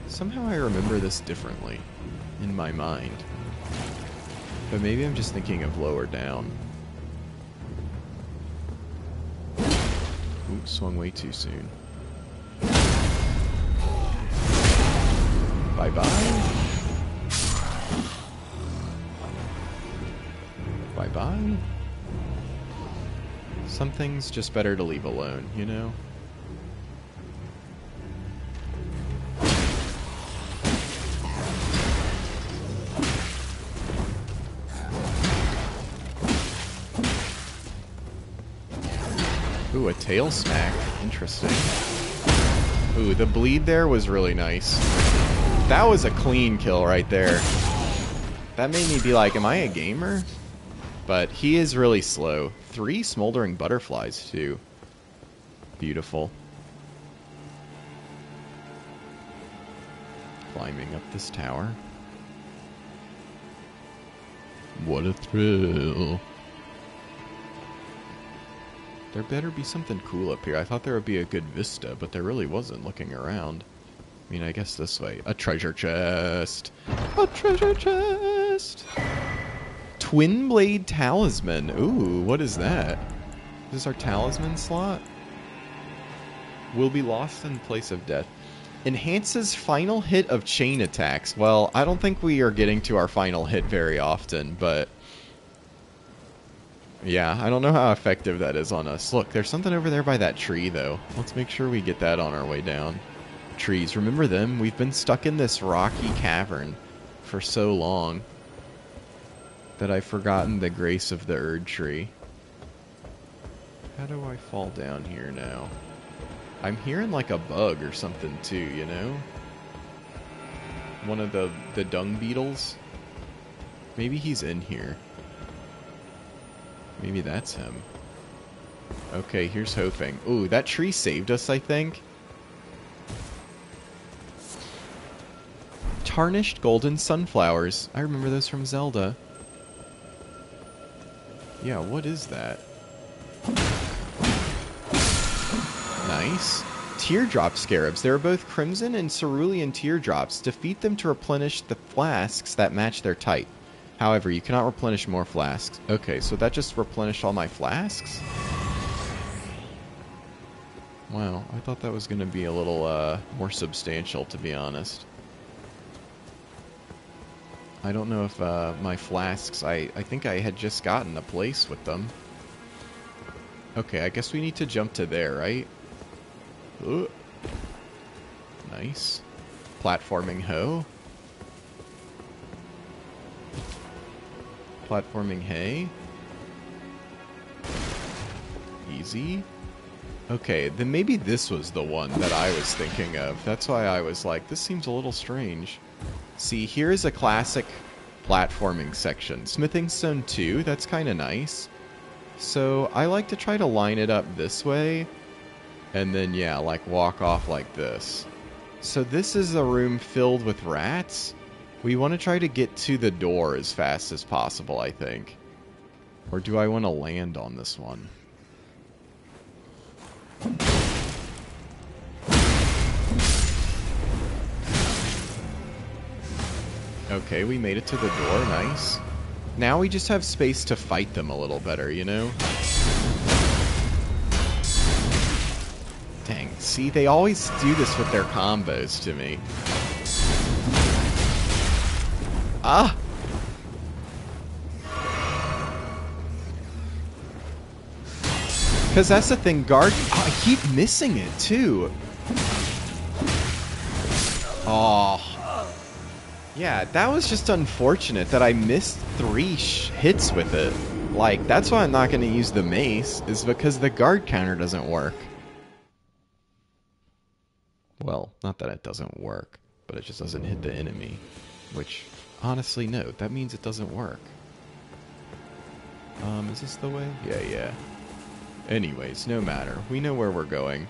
Somehow I remember this differently in my mind. But maybe I'm just thinking of lower down. Ooh, swung way too soon. Bye-bye. nearby. Some things just better to leave alone, you know? Ooh, a tail smack. Interesting. Ooh, the bleed there was really nice. That was a clean kill right there. That made me be like, am I a gamer? But he is really slow. 3 smoldering butterflies, too. Beautiful. Climbing up this tower. What a thrill. There better be something cool up here. I thought there would be a good vista, but there really wasn't looking around. I mean, I guess this way. A treasure chest! A treasure chest! Twin Blade Talisman. Ooh, what is that? Is this our talisman slot? Will be lost in place of death. Enhances final hit of chain attacks. Well, I don't think we are getting to our final hit very often, but... yeah, I don't know how effective that is on us. Look, there's something over there by that tree, though. Let's make sure we get that on our way down. Trees, remember them? We've been stuck in this rocky cavern for so long that I've forgotten the grace of the Erd tree. How do I fall down here now? I'm hearing like a bug or something too, you know? One of the dung beetles. Maybe he's in here. Maybe that's him. Okay, here's hoping. Ooh, that tree saved us, I think. Tarnished golden sunflowers. I remember those from Zelda. Yeah, what is that? Nice. Teardrop scarabs. There are both crimson and cerulean teardrops. Defeat them to replenish the flasks that match their type. However, you cannot replenish more flasks. Okay, so that just replenished all my flasks? Wow, I thought that was going to be a little more substantial, to be honest. I don't know if my flasks, I think I had just gotten a place with them. Okay, I guess we need to jump to there, right? Ooh. Nice. Platforming hoe. Platforming hay. Easy. Okay, then maybe this was the one that I was thinking of. That's why I was like, this seems a little strange. See, here is a classic platforming section. Smithing Stone 2, that's kind of nice. So I like to try to line it up this way. And then, yeah, like walk off like this. So this is a room filled with rats. We want to try to get to the door as fast as possible, I think. Or do I want to land on this one? Okay, we made it to the door. Nice. Now we just have space to fight them a little better, you know? Dang. See, they always do this with their combos to me. Ah! Because that's the thing, guard... Oh, I keep missing it, too. Oh. Yeah, that was just unfortunate that I missed 3 hits with it. Like, that's why I'm not going to use the mace, is because the guard counter doesn't work. Well, not that it doesn't work, but it just doesn't hit the enemy. Which, honestly, no, that means it doesn't work. Is this the way? Yeah. Anyways, no matter. We know where we're going.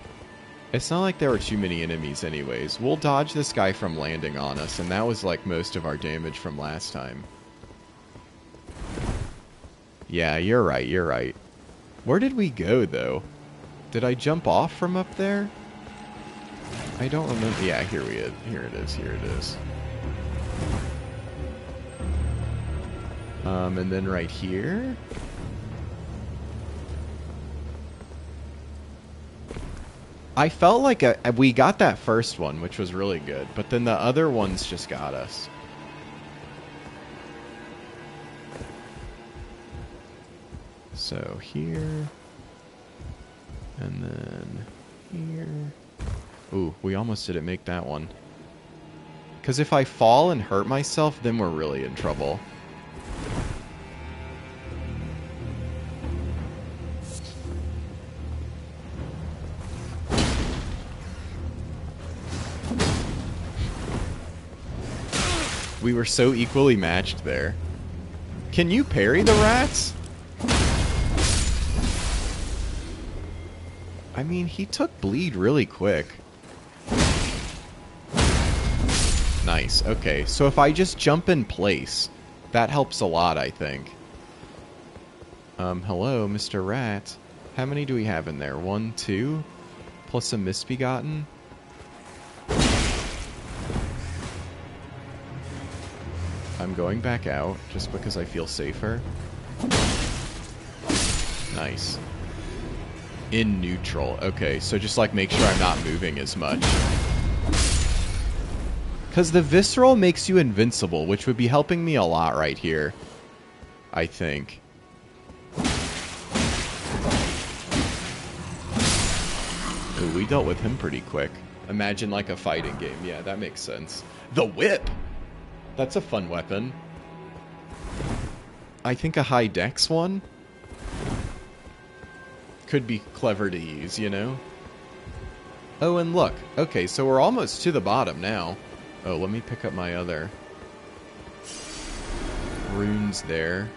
It's not like there were too many enemies anyways. We'll dodge this guy from landing on us, and that was like most of our damage from last time. Yeah, you're right. Where did we go, though? Did I jump off from up there? I don't remember. Yeah, here it is. And then right here... I felt like we got that first one, which was really good, but then the other ones just got us. So here. And then here. Ooh, we almost didn't make that one. Because if I fall and hurt myself, then we're really in trouble. We were so equally matched there. Can you parry the rats? I mean, he took bleed really quick. Nice. Okay, so if I just jump in place, that helps a lot, I think. Hello, Mr. Rat. How many do we have in there? 1, 2? Plus a misbegotten? I'm going back out, just because I feel safer. Nice. In neutral. Okay, so just, like, make sure I'm not moving as much. Because the Visceral makes you invincible, which would be helping me a lot right here. I think. Ooh, we dealt with him pretty quick. Imagine, like, a fighting game. Yeah, that makes sense. The whip! That's a fun weapon. I think a high dex one could be clever to use, you know? Oh, and look. Okay, so we're almost to the bottom now. Oh, let me pick up my other runes there.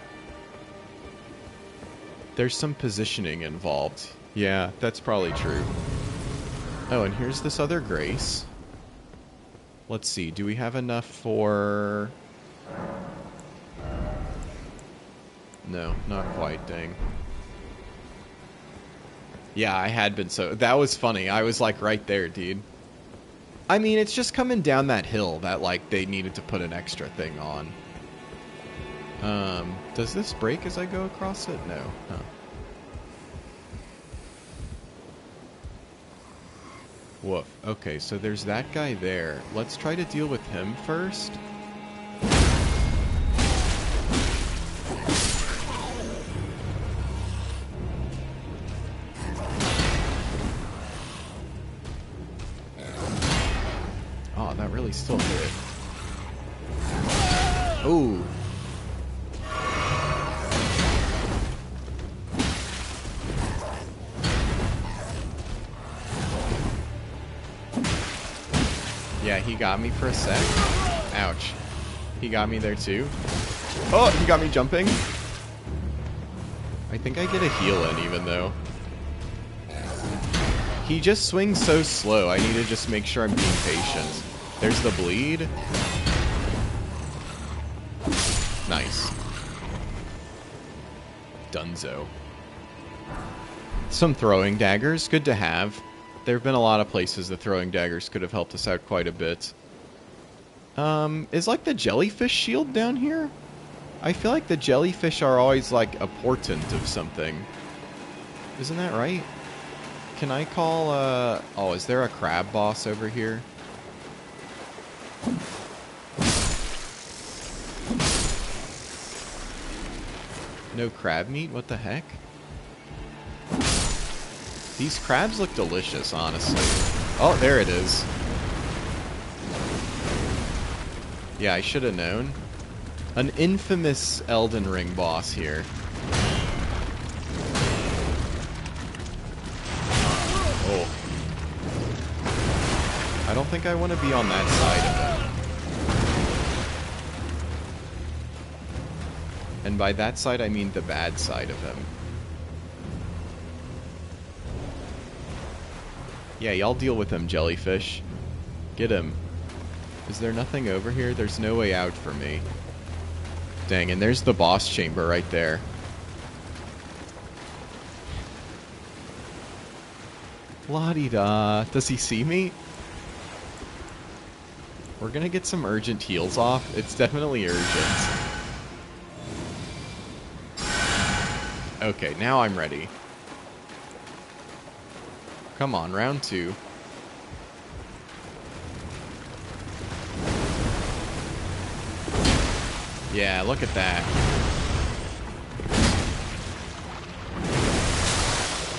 There's some positioning involved. Yeah, that's probably true. Oh, and here's this other grace. Let's see, do we have enough for... No, not quite, dang. Yeah, I had been so... That was funny, I was like right there, dude. I mean, it's just coming down that hill that, like, they needed to put an extra thing on. Does this break as I go across it? No. Huh. Woof. Okay, so there's that guy there. Let's try to deal with him first. Oh, that really still hit. Ooh. Yeah, he got me for a sec. Ouch. He got me there too. Oh, he got me jumping. I think I get a heal in even though. He just swings so slow. I need to just make sure I'm being patient. There's the bleed. Nice. Dunzo. Some throwing daggers. Good to have. There have been a lot of places the throwing daggers could have helped us out quite a bit. Is like the jellyfish shield down here? I feel like the jellyfish are always like a portent of something. Isn't that right? Can I call, oh, is there a crab boss over here? No crab meat? What the heck? These crabs look delicious, honestly. Oh, there it is. Yeah, I should have known. An infamous Elden Ring boss here. Oh. I don't think I want to be on that side of him. And by that side, I mean the bad side of him. Yeah, y'all deal with him, jellyfish. Get him. Is there nothing over here? There's no way out for me. Dang, and there's the boss chamber right there. La-di-da. Does he see me? We're gonna get some urgent heals off. It's definitely urgent. Okay, now I'm ready. Come on, round 2. Yeah, look at that.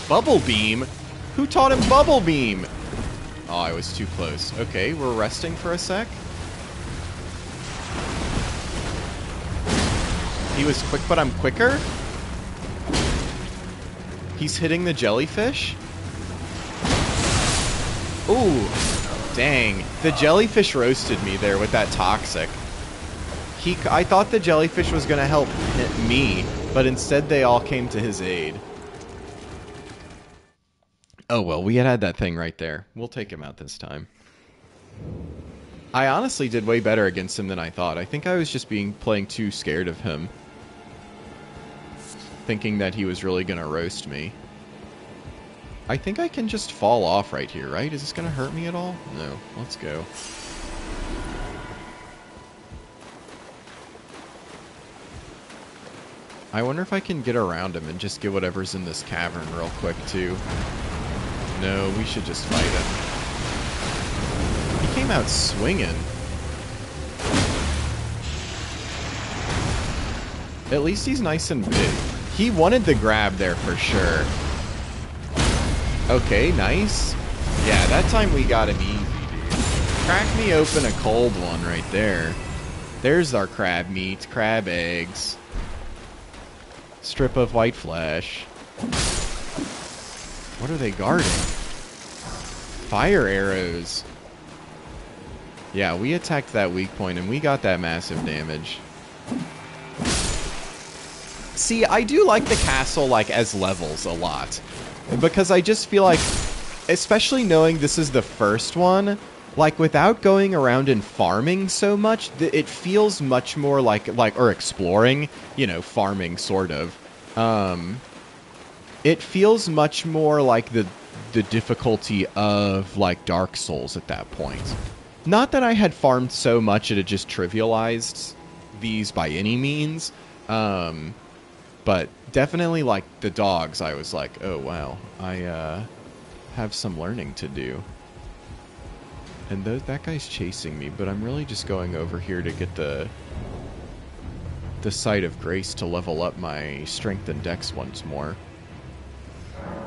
Bubble Beam? Who taught him Bubble Beam? Oh, I was too close. Okay, we're resting for a sec. He was quick, but I'm quicker? He's hitting the jellyfish? Ooh, dang. The jellyfish roasted me there with that toxic. I thought the jellyfish was going to help hit me, but instead they all came to his aid. Oh well, we had that thing right there. We'll take him out this time. I honestly did way better against him than I thought. I think I was just playing too scared of him. Thinking that he was really going to roast me. I think I can just fall off right here, right? Is this going to hurt me at all? No. Let's go. I wonder if I can get around him and just get whatever's in this cavern real quick, too. No, we should just fight him. He came out swinging. At least he's nice and big. He wanted the grab there for sure. Okay, nice. Yeah, that time we got him easy, dude. Crack me open a cold one right there. There's our crab meat, crab eggs. Strip of white flesh. What are they guarding? Fire arrows. Yeah, we attacked that weak point and we got that massive damage. See, I do like the castle like as levels a lot. Because I just feel like, especially knowing this is the first one, like without going around and farming so much, it feels much more like or exploring, you know, farming sort of. It feels much more like the difficulty of like Dark Souls at that point. Not that I had farmed so much that it just trivialized these by any means, but definitely like the dogs, I was like, oh wow, I have some learning to do. And that guy's chasing me, but I'm really just going over here to get the Site of Grace to level up my strength and dex once more.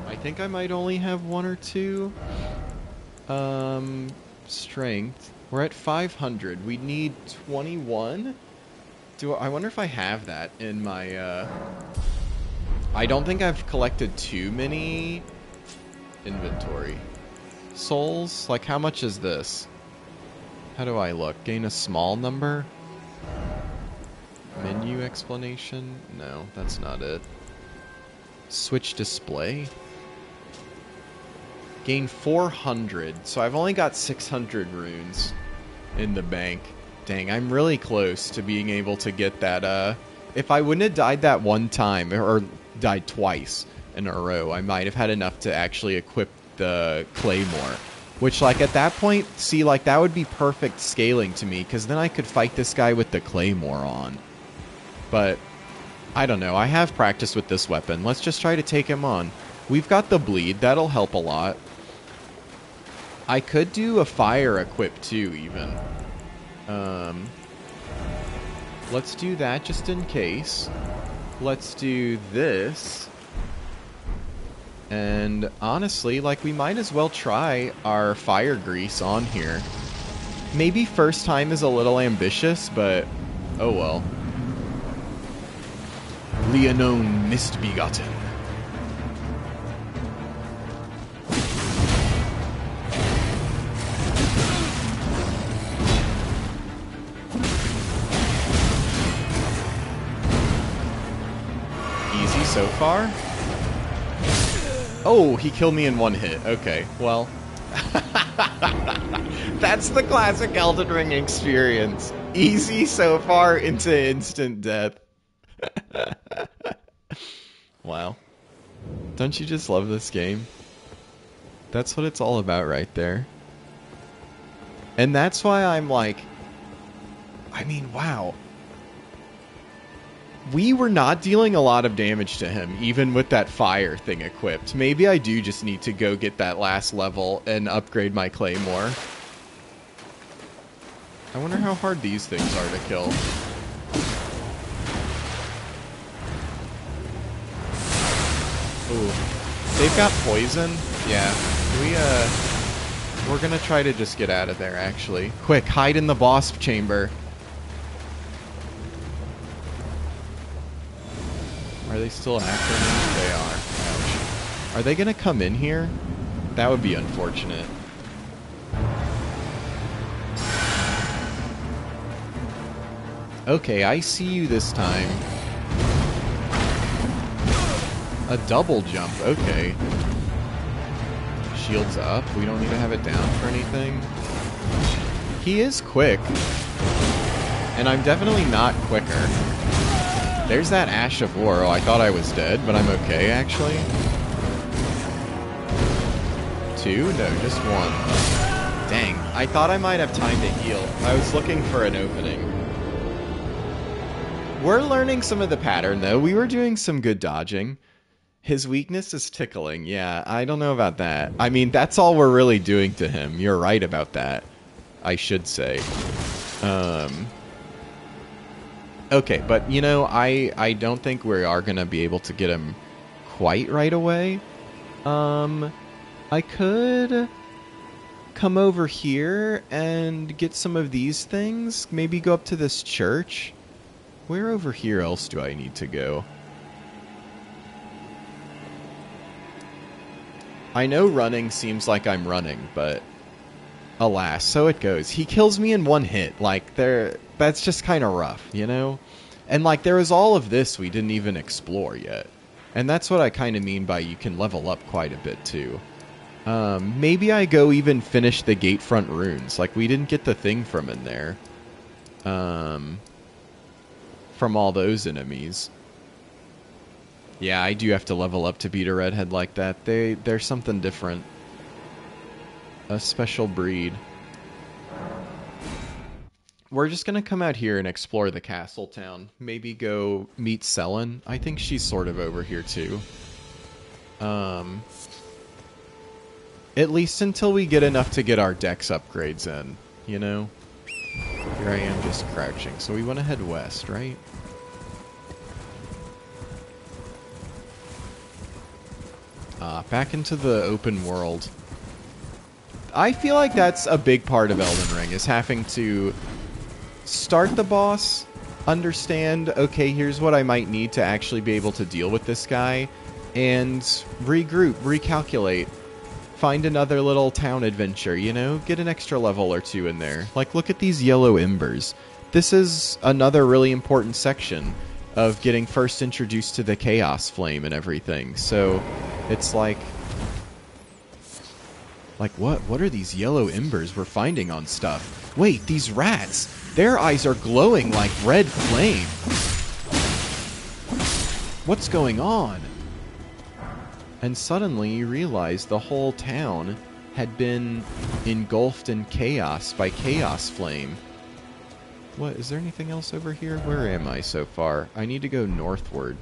I think I might only have 1 or 2 strength. We're at 500. We need 21. I wonder if I have that in my I don't think I've collected too many inventory souls. Like, how much is this? How do I look? Gain a small number? Menu explanation? No, that's not it. Switch display? Gain 400. So I've only got 600 runes in the bank. Dang, I'm really close to being able to get that. If I wouldn't have died that one time, or died twice in a row, I might have had enough to actually equip the Claymore. Which, like, at that point, see, like, that would be perfect scaling to me, because then I could fight this guy with the Claymore on. But, I don't know, I have practice with this weapon. Let's just try to take him on. We've got the bleed, that'll help a lot. I could do a fire equip too, even. Let's do that just in case. Let's do this. And honestly, like, we might as well try our fire grease on here. Maybe first time is a little ambitious, but oh well. Leonone Mistbegotten. Easy so far. Oh, he killed me in one hit. Okay, well. That's the classic Elden Ring experience. Easy so far into instant death. Wow. Don't you just love this game? That's what it's all about right there. And that's why I'm like, I mean, wow. We were not dealing a lot of damage to him, even with that fire thing equipped. Maybe I do just need to go get that last level and upgrade my Claymore. I wonder how hard these things are to kill. Ooh. They've got poison. Yeah. We're gonna try to just get out of there, actually. Quick, hide in the boss chamber. Are they still after me? They are. Ouch. Are they gonna come in here? That would be unfortunate. Okay, I see you this time. A double jump, okay. Shields up. We don't need to have it down for anything. He is quick. And I'm definitely not quicker. There's that Ash of War. Oh, I thought I was dead, but I'm okay, actually. 2? No, just 1. Dang. I thought I might have time to heal. I was looking for an opening. We're learning some of the pattern, though. We were doing some good dodging. His weakness is tickling. Yeah, I don't know about that. I mean, that's all we're really doing to him. You're right about that, I should say. Okay, but, you know, I don't think we are going to be able to get him quite right away. I could come over here and get some of these things. Maybe go up to this church. Where over here else do I need to go? I know running seems like I'm running, but alas, so it goes. He kills me in one hit. Like, that's just kind of rough, you know? And, like, there was all of this we didn't even explore yet. And that's what I kind of mean by you can level up quite a bit, too. Maybe I go even finish the Gatefront runes. Like, we didn't get the thing from in there. From all those enemies. Yeah, I do have to level up to beat a redhead like that. They're something different. A special breed. We're just gonna come out here and explore the castle town. Maybe go meet Sellen. I think she's sort of over here too. At least until we get enough to get our dex upgrades in, you know? Here I am just crouching. So we want to head west, right? Back into the open world. I feel like that's a big part of Elden Ring, is having to start the boss, understand, okay, here's what I might need to actually be able to deal with this guy, and regroup, recalculate, find another little town adventure, you know? Get an extra level or 2 in there. Like, look at these yellow embers. This is another really important section of getting first introduced to the Chaos Flame and everything. So, it's like what are these yellow embers we're finding on stuff? Wait, these rats! Their eyes are glowing like red flame! What's going on? And suddenly you realize the whole town had been engulfed in chaos by Chaos Flame. What, is there anything else over here? Where am I so far? I need to go northward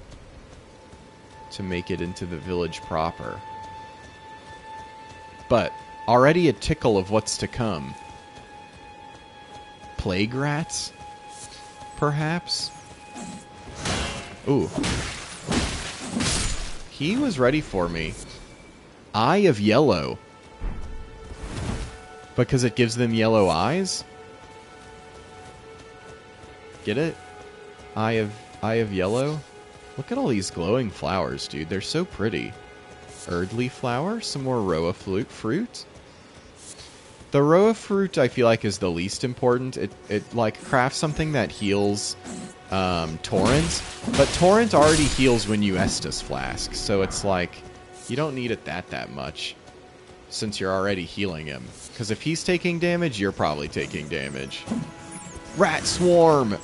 to make it into the village proper. But already a tickle of what's to come. Plague rats? Perhaps? Ooh. He was ready for me. Eye of Yellow. Because it gives them yellow eyes? Get it? Eye of Yellow? Look at all these glowing flowers, dude. They're so pretty. Erdly flower? Some more Roa fruit? The Roa fruit, I feel like, is the least important. It like, crafts something that heals Torrent. But Torrent already heals when you Estus Flask. So it's like, you don't need it that much. Since you're already healing him. Because if he's taking damage, you're probably taking damage. Rat Swarm!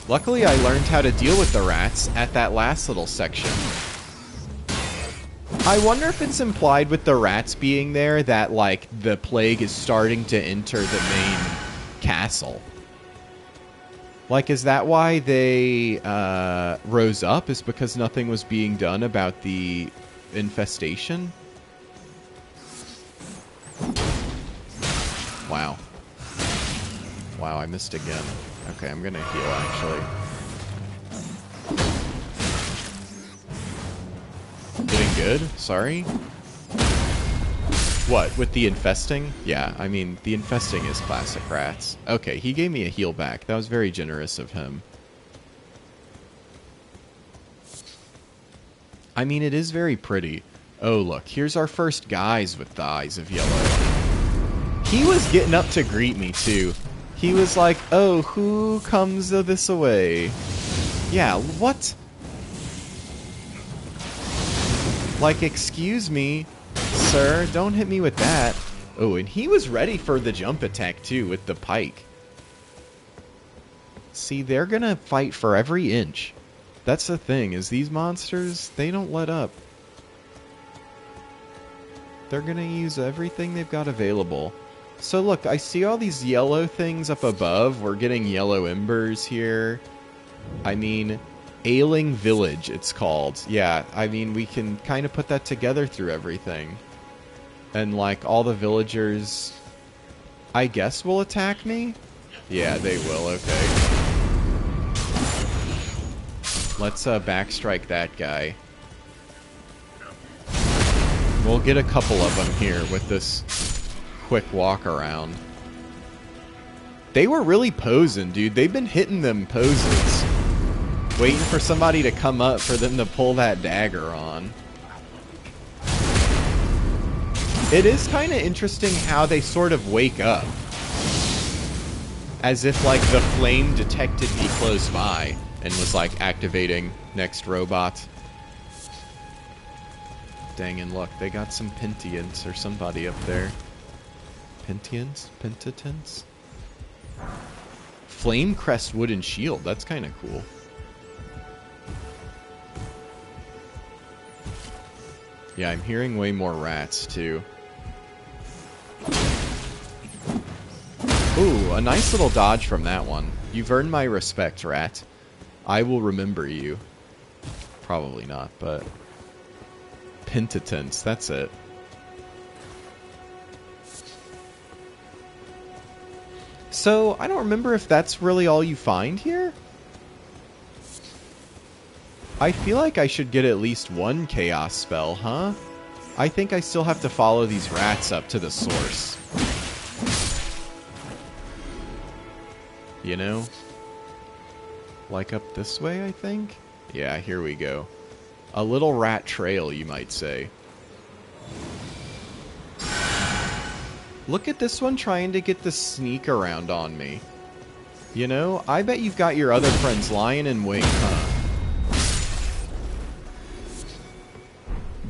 Luckily, I learned how to deal with the rats at that last little section. I wonder if it's implied with the rats being there that, like, the plague is starting to enter the main castle. Like, is that why they rose up? Is because nothing was being done about the infestation? Wow. Wow, I missed again. Okay, I'm gonna heal, actually. good? Sorry? What, with the infesting? Yeah, I mean, the infesting is classic rats. Okay, he gave me a heal back. That was very generous of him. I mean, it is very pretty. Oh, look, here's our first guys with the eyes of yellow. He was getting up to greet me, too. He was like, oh, who comes this away? Yeah, what? Like, excuse me, sir, don't hit me with that. Oh, and he was ready for the jump attack, too, with the pike. See, they're gonna fight for every inch. That's the thing, is these monsters, they don't let up. They're gonna use everything they've got available. So look, I see all these yellow things up above. We're getting yellow embers here. I mean, Ailing Village, it's called. Yeah, I mean, we can kind of put that together through everything. And, like, all the villagers, I guess, will attack me? Yeah, they will, okay. Let's backstrike that guy. We'll get a couple of them here with this quick walk around. They were really posing, dude. They've been hitting them poses. Waiting for somebody to come up for them to pull that dagger on. It is kind of interesting how they sort of wake up. As if, like, the flame detected me close by and was, like, activating next robot. Dang, and look, they got some Pentients or somebody up there. Pentients? Pentatents? Flame Crest Wooden Shield, that's kind of cool. Yeah, I'm hearing way more rats, too. Ooh, a nice little dodge from that one. You've earned my respect, rat. I will remember you. Probably not, but... Pentatents, that's it. So, I don't remember if that's really all you find here? I feel like I should get at least one chaos spell, huh? I think I still have to follow these rats up to the source. You know? Like up this way, I think? Yeah, here we go. A little rat trail, you might say. Look at this one trying to get the sneak around on me. You know, I bet you've got your other friends lying in wait, huh?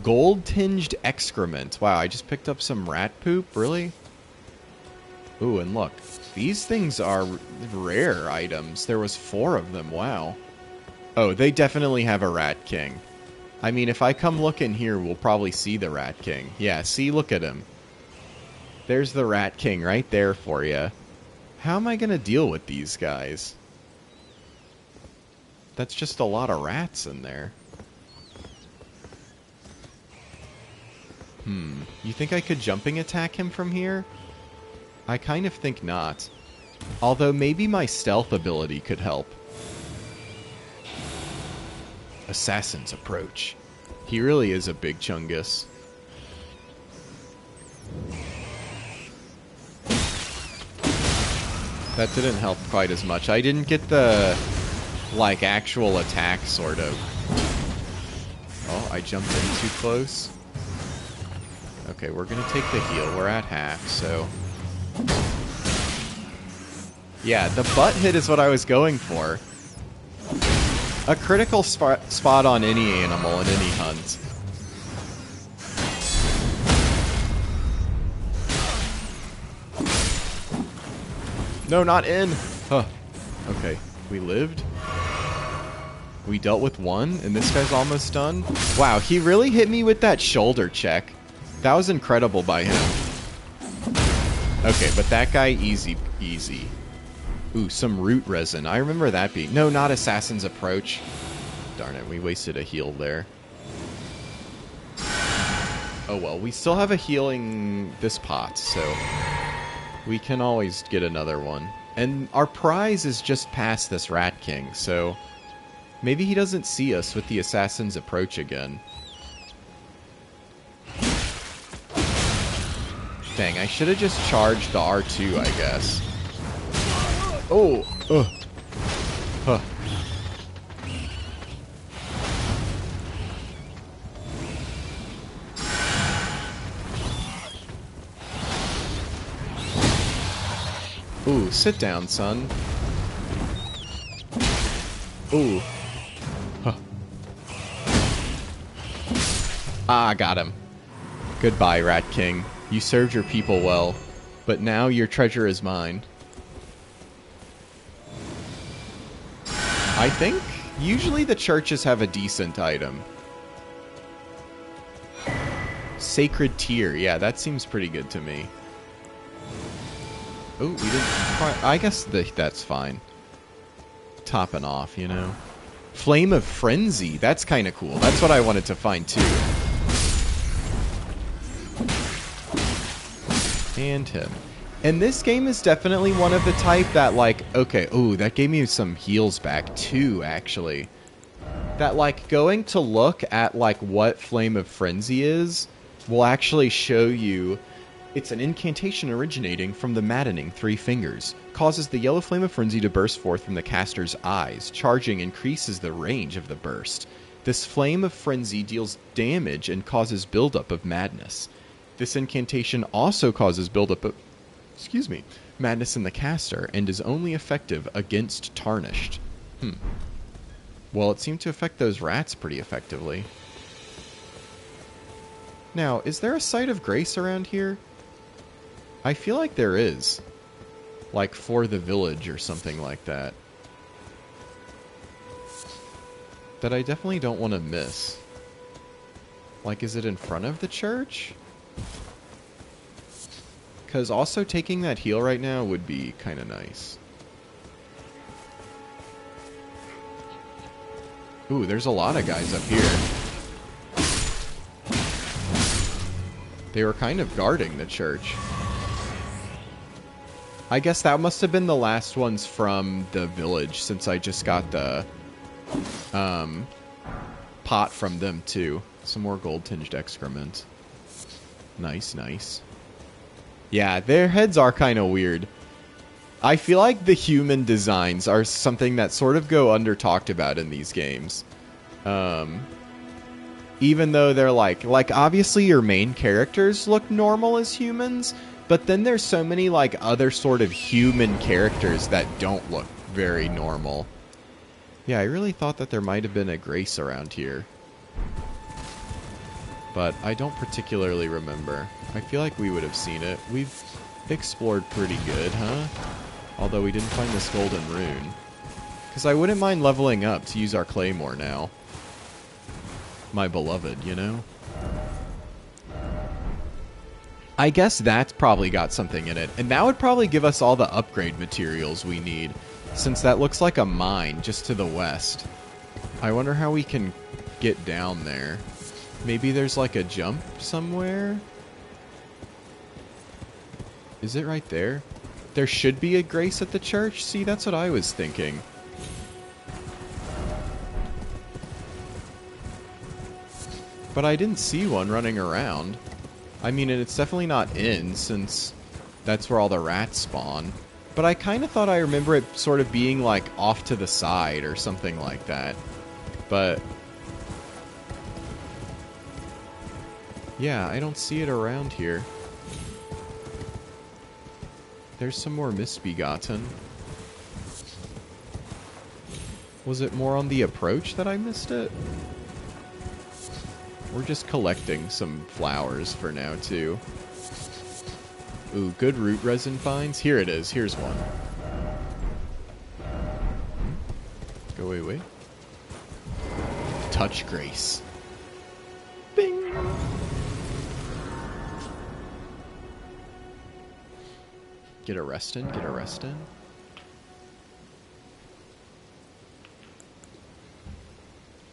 Gold-tinged excrement. Wow, I just picked up some rat poop? Really? Ooh, and look. These things are rare items. There was 4 of them. Wow. Oh, they definitely have a Rat King. I mean, if I come look in here, we'll probably see the Rat King. Yeah, see? Look at him. There's the Rat King right there for you. How am I going to deal with these guys? That's just a lot of rats in there. You think I could jumping attack him from here? I kind of think not. Although maybe my stealth ability could help. Assassin's Approach. He really is a big chungus. That didn't help quite as much. I didn't get the, like, actual attack, sort of. Oh, I jumped in too close. Okay, we're gonna take the heal. We're at half, so... Yeah, the butt hit is what I was going for. A critical spot on any animal in any hunt. No, not in! Huh. Okay, we lived. We dealt with one, and this guy's almost done. Wow, he really hit me with that shoulder check. That was incredible by him. Okay, but that guy, easy, easy. Ooh, some root resin. I remember that being... No, not Assassin's Approach. Darn it, we wasted a heal there. Oh well, we still have a healing this pot, so... we can always get another one. And our prize is just past this Rat King, so... maybe he doesn't see us with the Assassin's Approach again. Dang, I should have just charged the R2, I guess. Oh! Huh. Ooh, sit down, son. Ooh. Huh. Ah, got him. Goodbye, Rat King. You served your people well, but now your treasure is mine. I think usually the churches have a decent item. Sacred Tear. Yeah, that seems pretty good to me. Oh, we didn't... I guess that's fine. Topping off, you know. Flame of Frenzy. That's kind of cool. That's what I wanted to find, too. And him. And this game is definitely one of the type that, like... Okay, ooh, that gave me some heals back, too, actually. That, like, going to look at, like, what Flame of Frenzy is will actually show you... It's an incantation originating from the maddening Three Fingers. Causes the yellow flame of frenzy to burst forth from the caster's eyes. Charging increases the range of the burst. This flame of frenzy deals damage and causes buildup of madness. This incantation also causes buildup of, madness in the caster and is only effective against Tarnished. Well, it seemed to affect those rats pretty effectively. Now, is there a Site of Grace around here? I feel like there is. Like for the village or something like that. That I definitely don't want to miss. Like, is it in front of the church? Because also taking that heal right now would be kind of nice. Ooh, there's a lot of guys up here. They were kind of guarding the church. I guess that must have been the last ones from the village, since I just got the pot from them too. Some more gold-tinged excrement. Nice, nice. Yeah, their heads are kind of weird. I feel like the human designs are something that sort of go under-talked about in these games. Even though they're like obviously your main characters look normal as humans, but then there's so many like other sort of human characters that don't look very normal. Yeah, I really thought that there might have been a Grace around here. But I don't particularly remember. I feel like we would have seen it. We've explored pretty good, huh? Although we didn't find this golden rune. Because I wouldn't mind leveling up to use our claymore now. My beloved, you know? I guess that's probably got something in it. And that would probably give us all the upgrade materials we need. Since that looks like a mine just to the west. I wonder how we can get down there. Maybe there's like a jump somewhere? Is it right there? There should be a Grace at the church? See, that's what I was thinking. But I didn't see one running around. I mean, and it's definitely not in, since that's where all the rats spawn. But I kind of thought I remember it sort of being, like, off to the side or something like that. But yeah, I don't see it around here. There's some more Misbegotten. Was it more on the approach that I missed it? We're just collecting some flowers for now, too. Ooh, good root resin finds. Here it is. Here's one. Go away. Touch Grace. Bing! Get a rest in, get a rest in.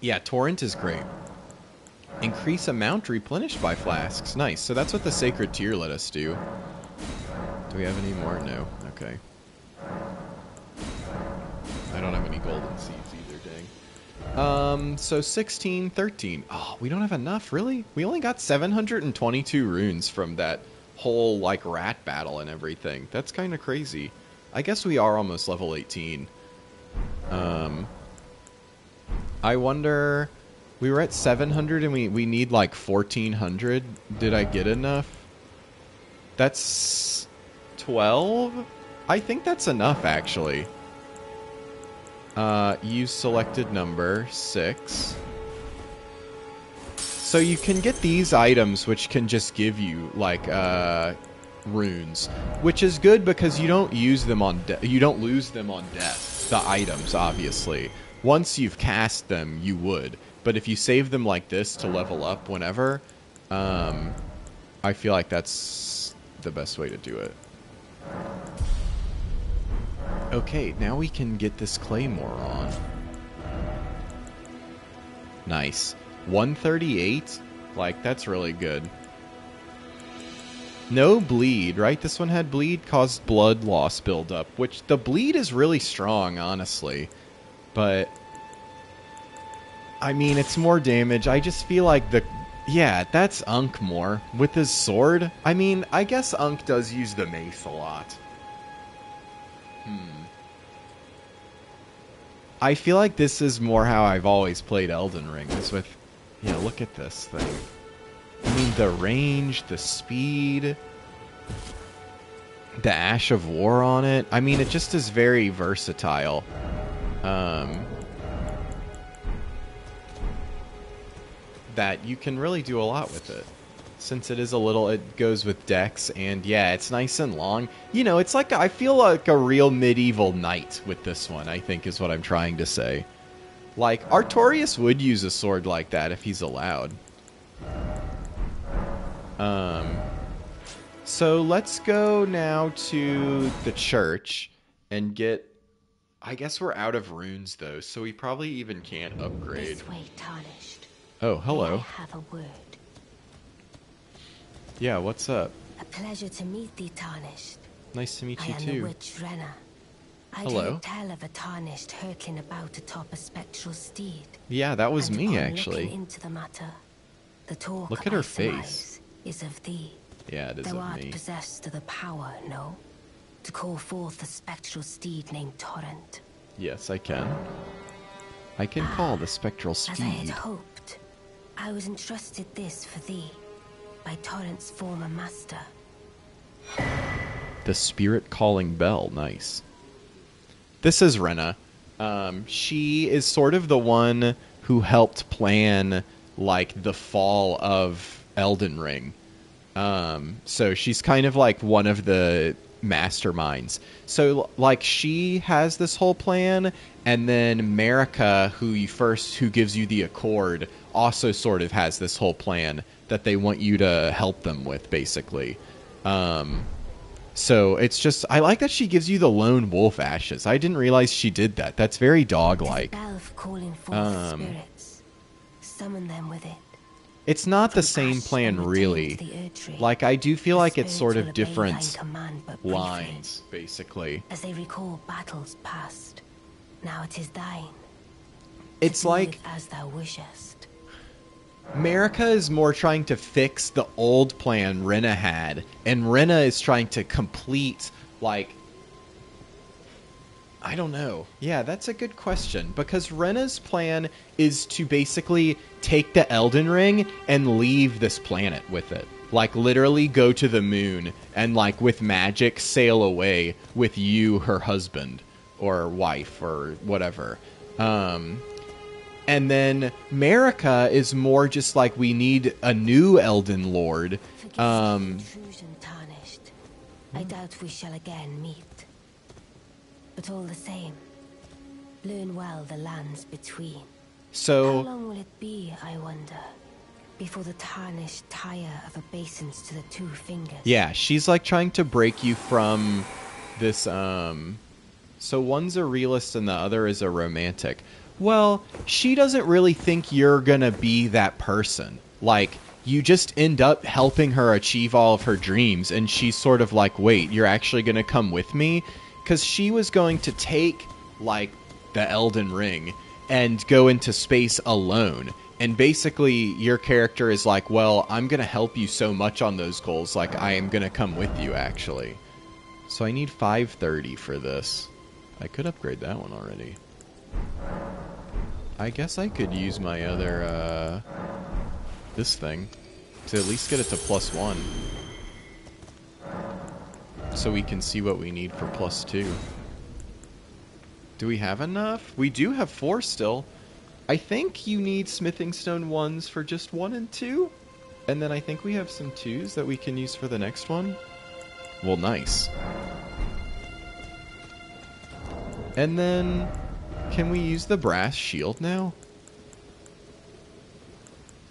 Yeah, Torrent is great. Increase amount replenished by flasks. Nice. So that's what the Sacred Tear let us do. Do we have any more? No. Okay. I don't have any golden seeds either, dang. So 16, 13. Oh, we don't have enough, really? We only got 722 runes from that whole, like, rat battle and everything. That's kind of crazy. I guess we are almost level 18. I wonder... We were at 700 and we need, like, 1,400. Did I get enough? That's 12? I think that's enough, actually. Use selected number, 6. So you can get these items, which can just give you, like, runes. Which is good because you don't use them on you don't lose them on death. The items, obviously. Once you've cast them, you would. But if you save them like this to level up whenever, I feel like that's the best way to do it. Okay, now we can get this claymore on. Nice. 138? Like, that's really good. No bleed, right? This one had bleed, caused blood loss buildup, which the bleed is really strong, honestly. But, I mean, it's more damage. I just feel like the... Yeah, that's Unk more. With his sword? I mean, I guess Unk does use the mace a lot. I feel like this is more how I've always played Elden Ring, is with... Yeah, look at this thing. I mean, the range, the speed, the Ash of War on it. I mean, it just is very versatile. That you can really do a lot with it. Since it is a little, it goes with Dex, and yeah, it's nice and long. You know, it's like, I feel like a real medieval knight with this one, I think is what I'm trying to say. Like, Artorias would use a sword like that if he's allowed. So let's go now to the church and get... I guess we're out of runes, though, so we probably even can't upgrade. This way, Tarnished. Oh, hello. I have a word. Yeah, what's up? A pleasure to meet thee, Tarnished. Nice to meet you, I am too. the witch Renna. I'd Hello. heard tell of a Tarnished hurtling about atop a spectral steed. Yeah, that was And me, upon actually. looking into the matter, the talk Look at her I surmise face. is of thee. Yeah, it is Thou of art me. possessed of the power, no? To call forth a spectral steed named Torrent. Yes, I can. I can call the spectral As I had steed. hoped, I was entrusted this for thee by Torrent's former master. The spirit calling bell, nice. This is Renna. She is sort of the one who helped plan, like, the fall of Elden Ring. So she's kind of like one of the masterminds. So, like, she has this whole plan, and then Marika, who gives you the Accord, also sort of has this whole plan that they want you to help them with, basically. So it's just, I like that she gives you the lone wolf ashes. I didn't realize she did that. That's very dog-like. It is a bell for calling forth spirits. Summon them with it. It's not the From same ash plan, and really. return to the Erdtree. Like, I do feel The like it's sort spirits of will obey different thine command but briefly, lines, basically. as they recall battles past. Now it is thine. It's to do like... with as thou wishest. Marika is more trying to fix the old plan Renna had, and Renna is trying to complete, like... I don't know. Yeah, that's a good question, because Renna's plan is to basically take the Elden Ring and leave this planet with it. Like, literally go to the moon and, like, with magic sail away with you, her husband, or wife, or whatever. And then Marika is more just like, we need a new Elden Lord. Forgive the intrusion, Tarnished. I doubt we shall again meet. But all the same, learn well the lands between. How So, long will it be, I wonder, before the Tarnished tire of obeisance to the two fingers? yeah, she's like trying to break you from this, so one's a realist and the other is a romantic. Well, she doesn't really think you're gonna be that person. Like, you just end up helping her achieve all of her dreams, and she's sort of like, wait, you're actually gonna come with me? Because she was going to take, like, the Elden Ring and go into space alone And basically, your character is like, well, I'm going to help you so much on those goals, like, I am going to come with you, actually. So I need 530 for this. I could upgrade that one already. I guess I could use my other, this thing to at least get it to +1. So we can see what we need for +2. Do we have enough? We do have 4 still. I think you need smithing stone 1s for just 1 and 2. And then I think we have some 2s that we can use for the next one. Well, nice. And then, can we use the brass shield now?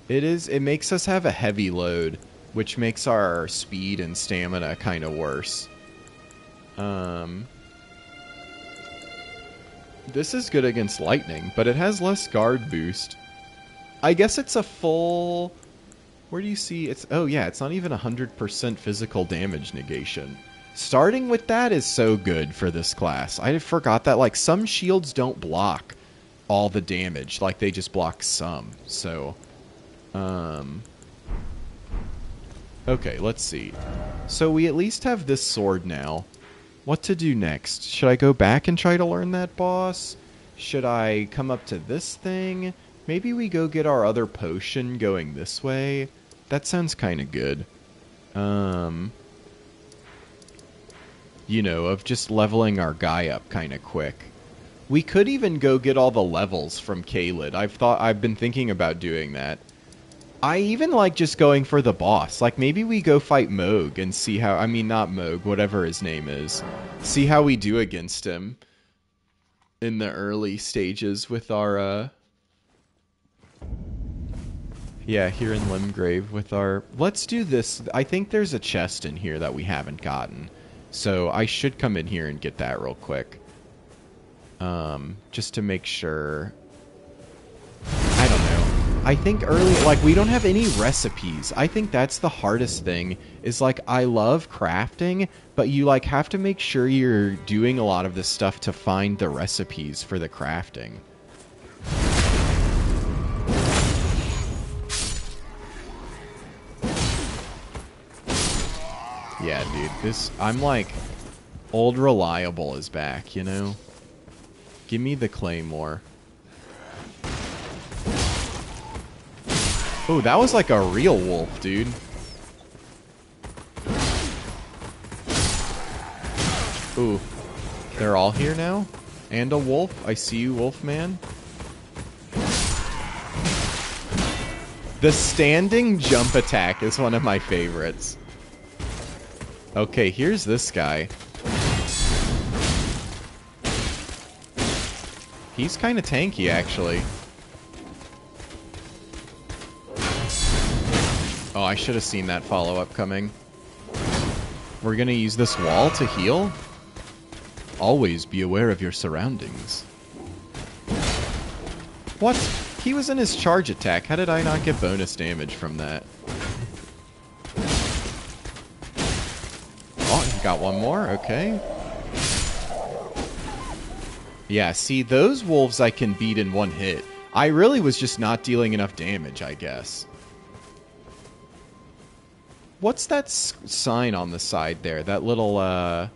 It makes us have a heavy load, which makes our speed and stamina kind of worse. This is good against lightning, but it has less guard boost. I guess it's a full... Where do you see... It's oh yeah, it's not even 100% physical damage negation. Starting with that is so good for this class. I forgot that, like, some shields don't block all the damage. Like, they just block some. So, okay, let's see. So we at least have this sword now. What to do next? Should I go back and try to learn that boss? Should I come up to this thing? Maybe we go get our other potion going this way. That sounds kind of good. You know, of just leveling our guy up kind of quick. We could even go get all the levels from Caelid. I've been thinking about doing that. I even like just going for the boss. Like, maybe we go fight Mohg and see how... I mean, not Mohg, whatever his name is. See how we do against him in the early stages with our, yeah, here in Limgrave with our... Let's do this. I think there's a chest in here that we haven't gotten. So I should come in here and get that real quick. Just to make sure... I don't know. I think early, like, we don't have any recipes. I think that's the hardest thing, is, like, I love crafting, but you, like, have to make sure you're doing a lot of this stuff to find the recipes for the crafting. Yeah, dude, I'm like, Old Reliable is back, you know? Give me the claymore. Oh, that was like a real wolf, dude. Ooh, they're all here now? And a wolf? I see you, Wolfman. The standing jump attack is one of my favorites. Okay, here's this guy. He's kind of tanky, actually. Oh, I should have seen that follow-up coming. We're gonna use this wall to heal? Always be aware of your surroundings. What? He was in his charge attack. How did I not get bonus damage from that? Oh, he got one more. Okay. Yeah, see, those wolves I can beat in one hit. I really was just not dealing enough damage, I guess. What's that sign on the side there? That little,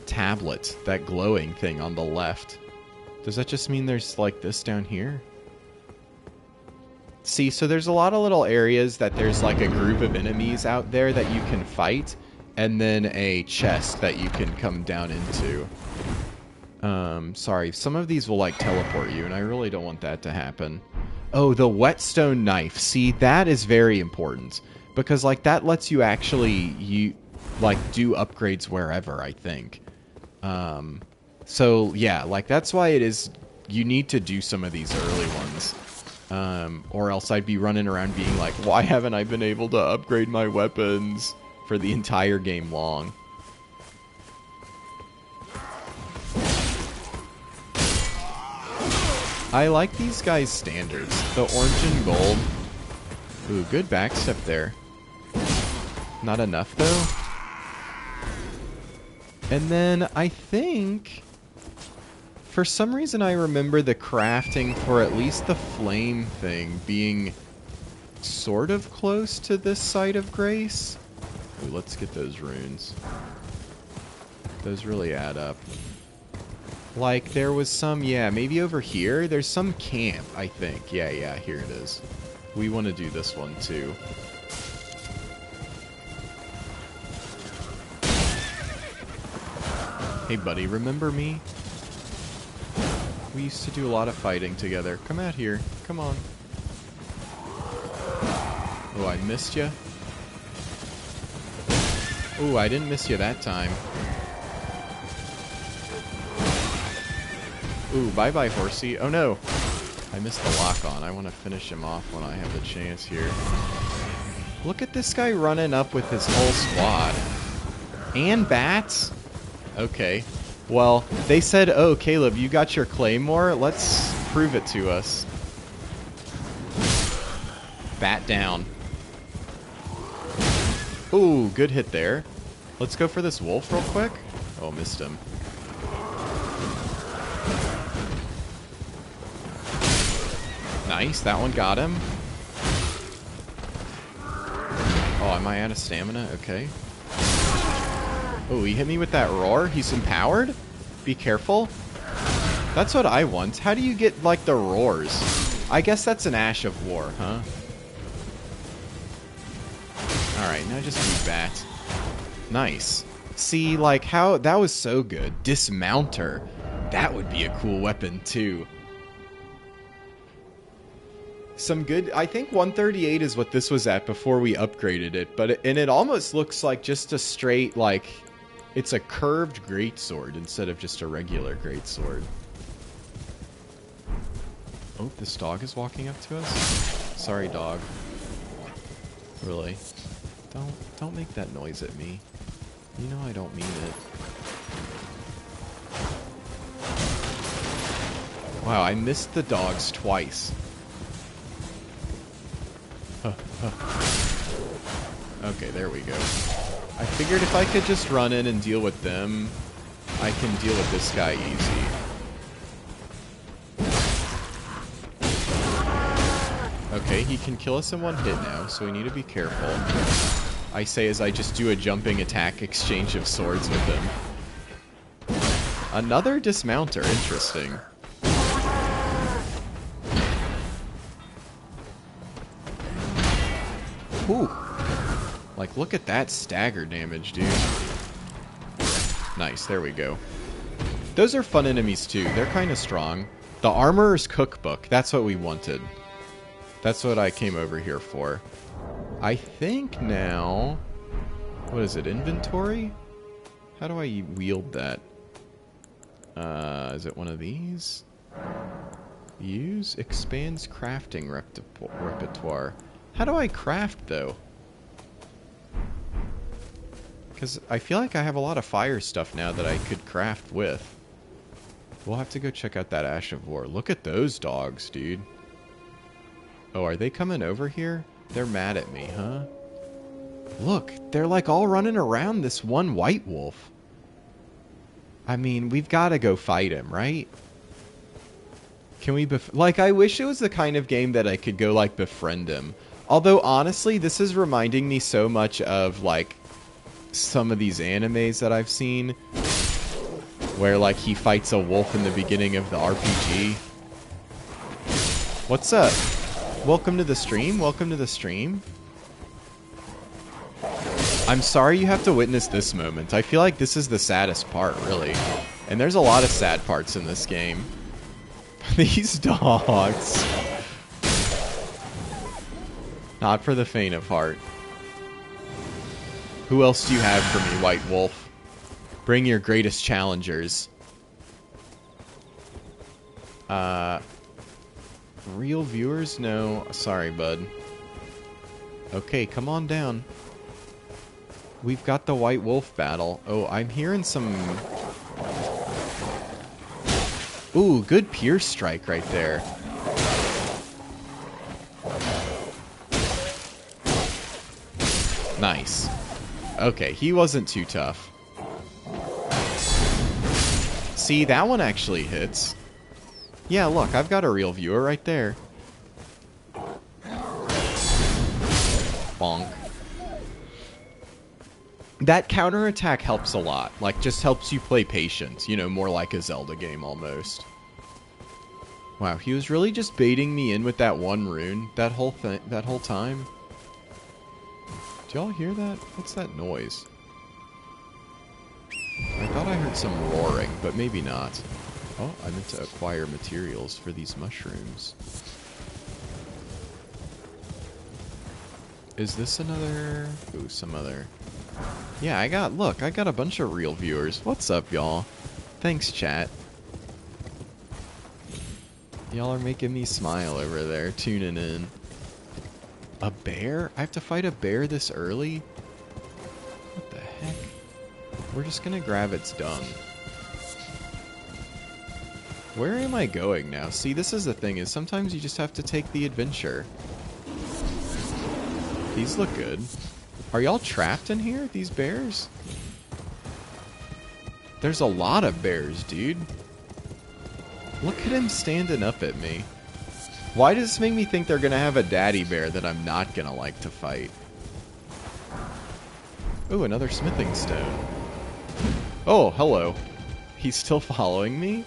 tablet. That glowing thing on the left. Does that just mean there's, like, this down here? See, so there's a lot of little areas that there's, like, a group of enemies out there that you can fight, and then a chest that you can come down into. Sorry, some of these will, like, teleport you, and I really don't want that to happen. Oh, the whetstone knife. See, that is very important. Because, like, that lets you actually, do upgrades wherever, I think. So, yeah, like, that's why it is, you need to do some of these early ones. Or else I'd be running around being like, why haven't I been able to upgrade my weapons for the entire game long? I like these guys' standards. The orange and gold. Ooh, good backstep there. Not enough, though. And then I think For some reason, I remember the crafting for at least the flame thing being sort of close to this site of grace. Ooh, let's get those runes. Those really add up. Like, there was some, yeah, maybe over here. There's some camp, I think. Yeah, here it is. We want to do this one, too. Hey, buddy, remember me? We used to do a lot of fighting together. Come out here. Come on. Oh, I missed you. Oh, I didn't miss you that time. Ooh, bye-bye, horsey. Oh, no. I missed the lock-on. I want to finish him off when I have the chance here. Look at this guy running up with his whole squad. And bats? Okay. Well, they said, oh, Caleb, you got your claymore? Let's prove it to us. Bat down. Ooh, good hit there. Let's go for this wolf real quick. Oh, missed him. Nice, that one got him. Oh, am I out of stamina? Okay. Oh, he hit me with that roar? He's empowered? Be careful. That's what I want. How do you get, like, the roars? I guess that's an Ash of War, huh? Alright, now just use bat. Nice. See, like, how... That was so good. Dismounter. That would be a cool weapon, too. Some good... I think 138 is what this was at before we upgraded it, but and it almost looks like just a straight, like... It's a curved greatsword instead of just a regular greatsword. Oh, this dog is walking up to us? Sorry, dog. Really? Don't make that noise at me. You know I don't mean it. Wow, I missed the dogs twice. Okay, there we go. I figured if I could just run in and deal with them, I can deal with this guy easy. Okay, he can kill us in one hit now, so we need to be careful. I say as I just do a jumping attack exchange of swords with him. Another dismounter, interesting. Ooh. Like, look at that stagger damage, dude. Nice, there we go. Those are fun enemies, too. They're kind of strong. The Armorer's Cookbook, that's what we wanted. That's what I came over here for. I think now... What is it, inventory? How do I wield that? Is it one of these? Use expands crafting repertoire. How do I craft, though? Because I feel like I have a lot of fire stuff now that I could craft with. We'll have to go check out that Ash of War. Look at those dogs, dude. Oh, are they coming over here? They're mad at me, huh? Look, they're like all running around this one white wolf. I mean, we've got to go fight him, right? Can we like, I wish it was the kind of game that I could go, like, befriend him. Although, honestly, this is reminding me so much of, like, some of these animes that I've seen. Where, like, he fights a wolf in the beginning of the RPG. What's up? Welcome to the stream? Welcome to the stream? I'm sorry you have to witness this moment. I feel like this is the saddest part, really. And there's a lot of sad parts in this game. These dogs. Not for the faint of heart. Who else do you have for me, White Wolf? Bring your greatest challengers. Real viewers? No. Sorry, bud. Okay, come on down. We've got the White Wolf battle. Oh, I'm hearing some... Ooh, good Pierce Strike right there. Nice. Okay, he wasn't too tough. See, that one actually hits. Yeah, look, I've got a real viewer right there. Bonk. That counterattack helps a lot. Like, just helps you play patient. You know, more like a Zelda game almost. Wow, he was really just baiting me in with that one rune that whole time. Do y'all hear that? What's that noise? I thought I heard some roaring, but maybe not. Oh, I meant to acquire materials for these mushrooms. Is this another... Ooh, some other... Yeah, I got a bunch of real viewers. What's up, y'all? Thanks, chat. Y'all are making me smile over there, tuning in. A bear? I have to fight a bear this early? What the heck? We're just gonna grab its dung. Where am I going now? See, this is the thing, is sometimes you just have to take the adventure. These look good. Are y'all trapped in here, these bears? There's a lot of bears, dude. Look at him standing up at me. Why does this make me think they're gonna have a daddy bear that I'm not gonna like to fight? Ooh, another smithing stone. Oh, hello. He's still following me?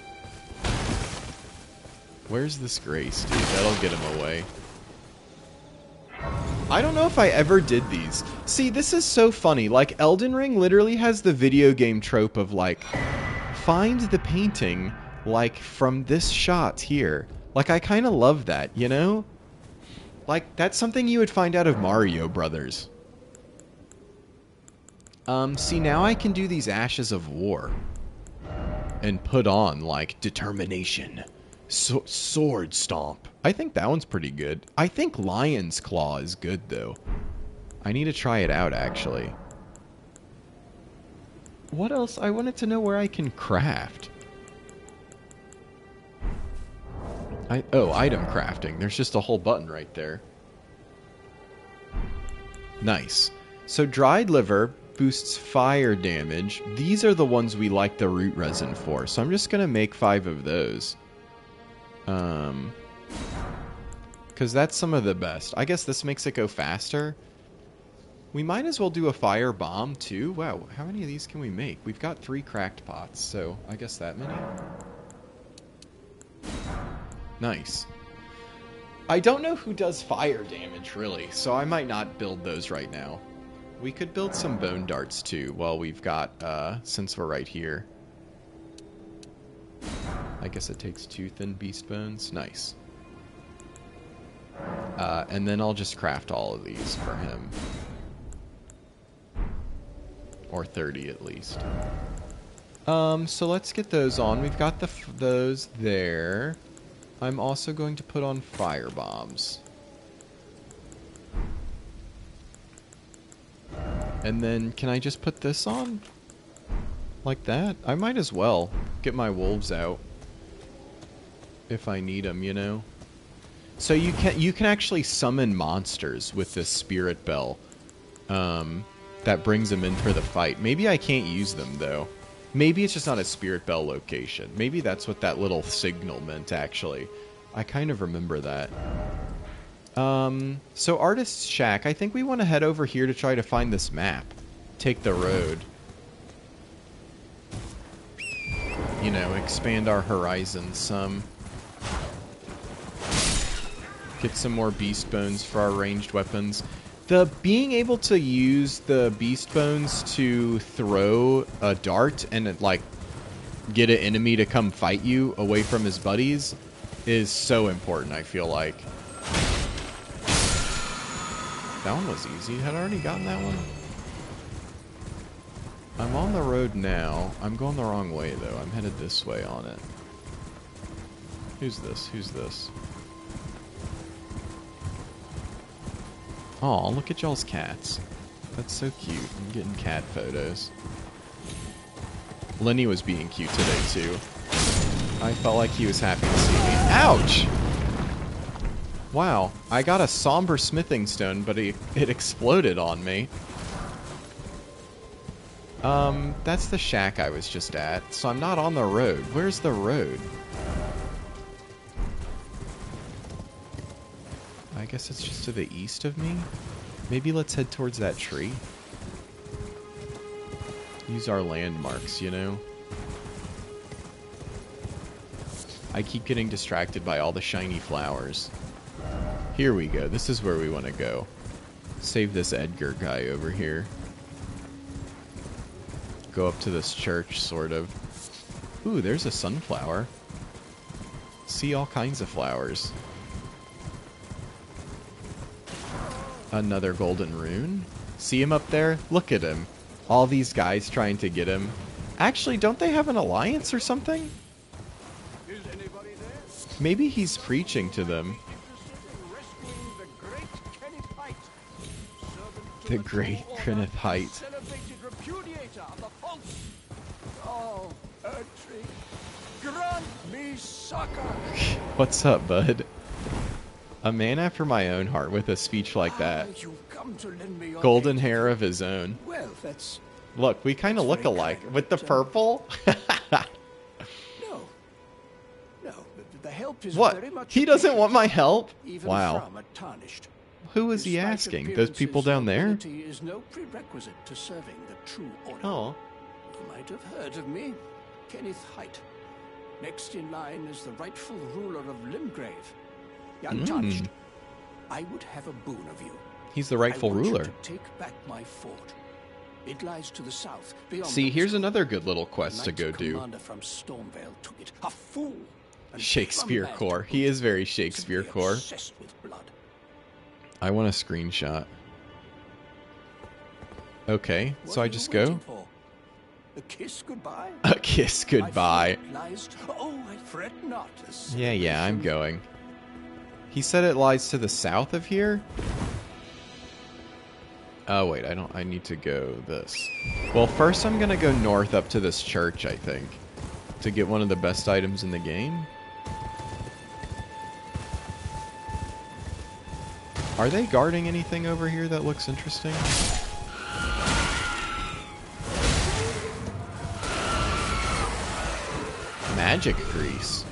Where's this Grace, dude? That'll get him away. I don't know if I ever did these. See, this is so funny. Like, Elden Ring literally has the video game trope of, like, find the painting, like, from this shot here. Like, I kind of love that, you know? Like, that's something you would find out of Mario Brothers. See, now I can do these Ashes of War. And put on, like, Determination. Sword Stomp. I think that one's pretty good. I think Lion's Claw is good, though. I need to try it out, actually. What else? I wanted to know where I can craft. Oh, item crafting. There's just a whole button right there. Nice. So dried liver boosts fire damage. These are the ones we like the root resin for. So I'm just going to make 5 of those. Because that's some of the best. I guess this makes it go faster. We might as well do a fire bomb, too. Wow, how many of these can we make? We've got 3 cracked pots, so I guess that many. Nice. I don't know who does fire damage, really, so I might not build those right now. We could build some bone darts, too, while we've got, since we're right here. I guess it takes 2 thin beast bones. Nice. And then I'll just craft all of these for him. Or 30 at least. So let's get those on. We've got those there. I'm also going to put on fire bombs. And then, can I just put this on? Like that? I might as well get my wolves out. If I need them, you know? So you can actually summon monsters with this spirit bell. That brings them in for the fight. Maybe I can't use them, though. Maybe it's just not a spirit bell location. Maybe that's what that little signal meant, actually. I kind of remember that. So Artist's Shack, I think we want to head over here to try to find this map. Take the road. You know, expand our horizons some. Get some more beast bones for our ranged weapons. Being able to use the beast bones to throw a dart and like get an enemy to come fight you away from his buddies is so important, I feel like. That one was easy. Had I already gotten that one? I'm on the road now. I'm going the wrong way, though. I'm headed this way on it. Who's this? Who's this? Aw, look at y'all's cats. That's so cute. I'm getting cat photos. Lenny was being cute today, too. I felt like he was happy to see me. Ouch! Wow, I got a somber smithing stone, but it exploded on me. That's the shack I was just at, so I'm not on the road. Where's the road? I guess it's just to the east of me? Maybe let's head towards that tree. Use our landmarks, you know? I keep getting distracted by all the shiny flowers. Here we go. This is where we want to go. Save this Edgar guy over here. Go up to this church, sort of. Ooh, there's a sunflower. See all kinds of flowers. Another golden rune. See him up there? Look at him. All these guys trying to get him. Actually, don't they have an alliance or something? Maybe he's preaching to them. The Great Kenneth Height. Oh, Erdtree, grant me succor. What's up, bud? A man after my own heart with a speech like that. You've come to lend me your Golden aid. hair of his own. Well, that's Look, we kind of look very alike. kind, With the but, purple? no. The help is What? very much He doesn't want my help? even Wow. from a tarnished. Who is he Despite asking? Those people down there? nobility is no prerequisite to serving the true order. Oh. You might have heard of me, Kenneth Height. Next in line is the rightful ruler of Limgrave, the Untarnished. I would have a boon of you. He's the rightful I want ruler. You to take back my fort. It lies to the south, beyond See, the here's Whistle. another good little quest to Knight go do. commander from Stormvale took it. A fool. and Shakespeare plumb core. mad to He boot. is very Shakespeare Simply core. obsessed with blood. I want a screenshot. Okay, What so are I you just waiting go. for? A kiss goodbye? A kiss goodbye. My fort lies oh, I fret not. The Yeah, I'm celebration- going. He said it lies to the south of here? Oh, wait, I need to go this. Well, first I'm gonna go north up to this church, I think. To get one of the best items in the game. Are they guarding anything over here that looks interesting? Magic grease.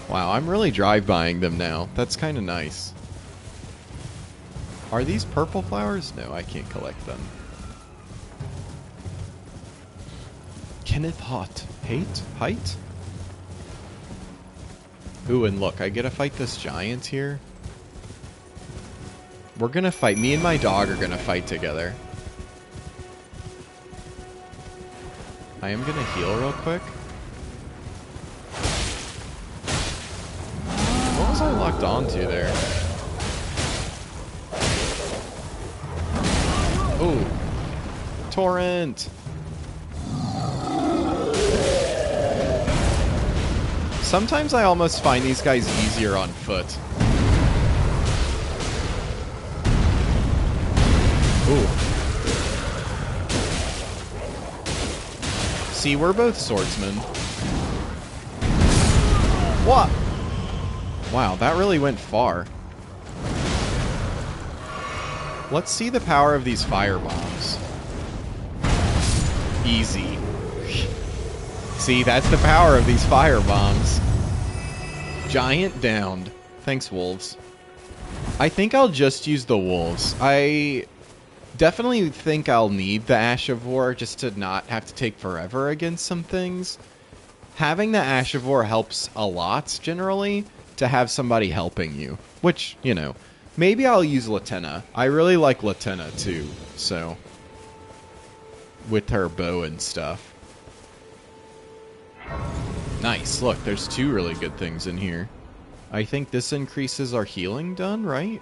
Wow, I'm really drive-buying them now. That's kind of nice. Are these purple flowers? No, I can't collect them. Kenneth Height? Ooh, and look, I get to fight this giant here. We're gonna fight. Me and my dog are gonna fight together. I am gonna heal real quick. What was I locked onto there? Ooh. Torrent! Sometimes I almost find these guys easier on foot. Ooh. See, we're both swordsmen. What? Wow, that really went far. Let's see the power of these fire bombs. Easy. See, that's the power of these fire bombs. Giant downed. Thanks, wolves. I think I'll just use the wolves. I definitely think I'll need the Ash of War just to not have to take forever against some things. Having the Ash of War helps a lot, generally, to have somebody helping you. Which, you know, maybe I'll use Latenna. I really like Latenna, too, so... with her bow and stuff. Nice, look, there's two really good things in here. I think this increases our healing done, right?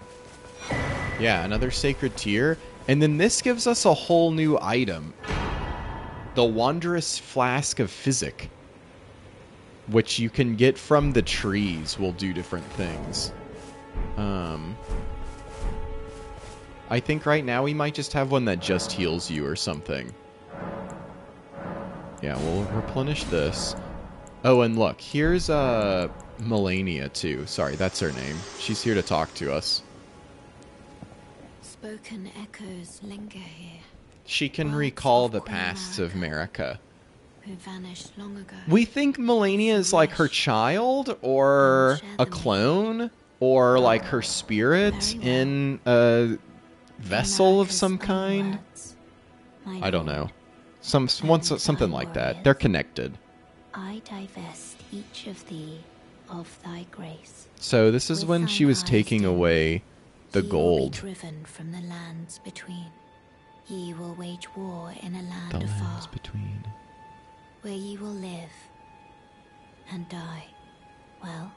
Yeah, another Sacred Tear. And then this gives us a whole new item. The Wondrous Flask of Physic. Which you can get from the trees will do different things. I think right now we might just have one that just heals you or something. Yeah, we'll replenish this. Oh, and look, here's Melania too. Sorry, that's her name. She's here to talk to us. unspoken echoes linger here. She can Words recall of the Queen pasts of Marika. Who vanished long ago. We think Melania is like her child, or a clone, or like her spirit in a vessel of some kind. I don't know. Something like that. They're connected. I divest each of thee of thy grace. So this is when she was taking away the gold. Driven from the lands between. Ye will wage war in a land The afar. lands between. Where ye will live and die. Well,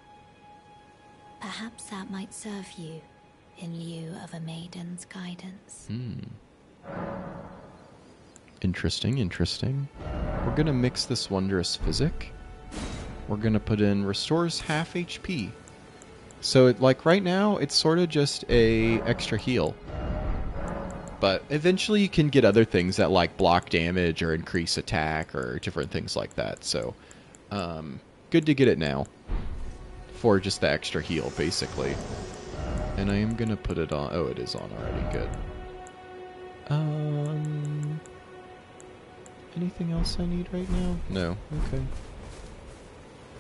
perhaps that might serve you in lieu of a maiden's guidance. Interesting, interesting. We're gonna mix this wondrous physic. We're gonna put in restores half HP. So, like right now, it's sort of just a extra heal. But eventually you can get other things that like block damage or increase attack or different things like that. So, good to get it now. For just the extra heal, basically. And I am gonna put it on... Oh, it is on already. Good. Anything else I need right now? No. Okay.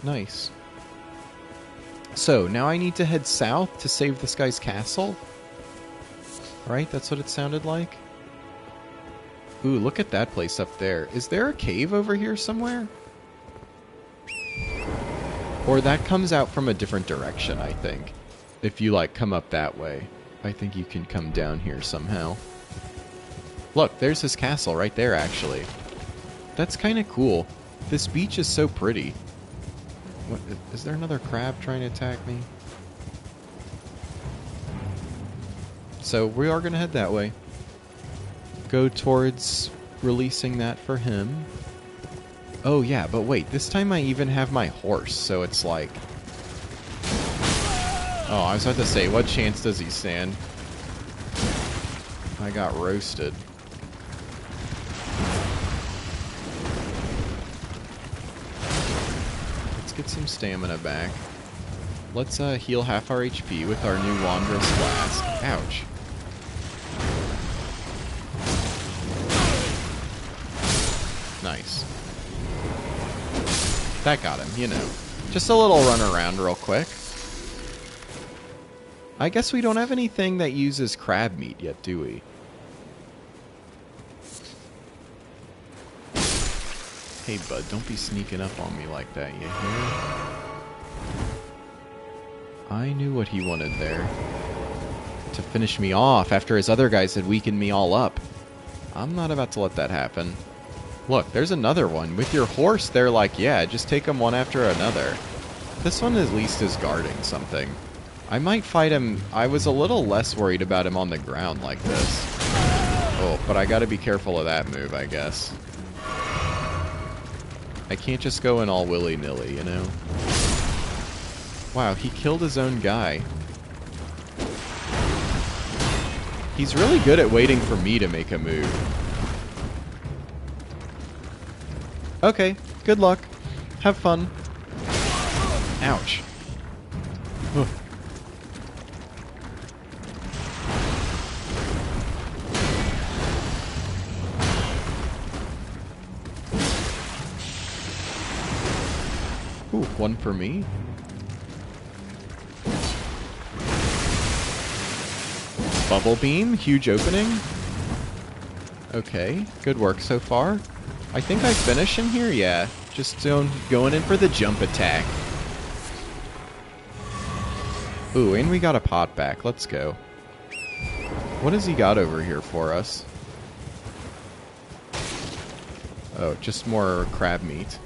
Nice. So, now I need to head south to save this guy's castle? Right? That's what it sounded like? Ooh, look at that place up there. Is there a cave over here somewhere? Or that comes out from a different direction, I think. If you, like, come up that way. I think you can come down here somehow. Look, there's his castle right there, actually. That's kind of cool. This beach is so pretty. What, is there another crab trying to attack me? So we are going to head that way. Go towards releasing that for him. Oh yeah, but wait, this time I even have my horse, so it's like... Oh, I was about to say, what chance does he stand? I got roasted. Let's get some stamina back. Let's heal half our HP with our new Wondrous Flask. Ouch. Nice. That got him, you know. Just a little run around real quick. I guess we don't have anything that uses crab meat yet, do we? Hey, bud, don't be sneaking up on me like that, you hear? I knew what he wanted there. To finish me off after his other guys had weakened me all up. I'm not about to let that happen. Look, there's another one. With your horse, they're like, yeah, just take them one after another. This one at least is guarding something. I might fight him. I was a little less worried about him on the ground like this. Oh, but I gotta be careful of that move, I guess. I can't just go in all willy-nilly, you know? Wow, he killed his own guy. He's really good at waiting for me to make a move. Okay, good luck. Have fun. Ouch. Ugh. Ooh, one for me. Bubble beam, huge opening. Okay, good work so far. I think I finish him here, yeah. Just going in for the jump attack. Ooh, and we got a pot back. Let's go. What has he got over here for us? Oh, just more crab meat.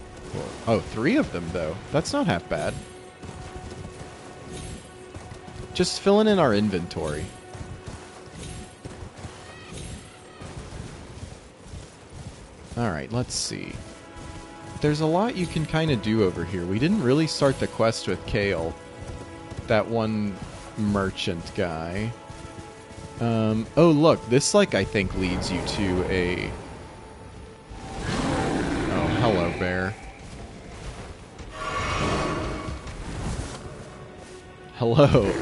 Oh, 3 of them, though. That's not half bad. Just filling in our inventory. Alright, let's see. There's a lot you can kind of do over here. We didn't really start the quest with Kale. That one merchant guy. Oh, look. This, like, I think leads you to a... Oh, hello, bear. Hello.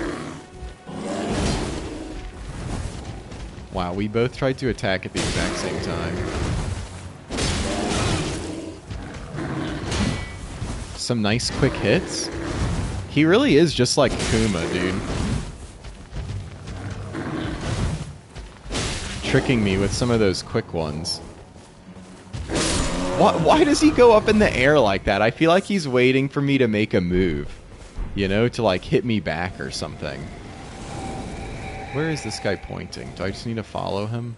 Wow, we both tried to attack at the exact same time. Some nice quick hits. He really is just like Kuma, dude. Tricking me with some of those quick ones. Why does he go up in the air like that? I feel like he's waiting for me to make a move. You know, to like hit me back or something. Where is this guy pointing? Do I just need to follow him?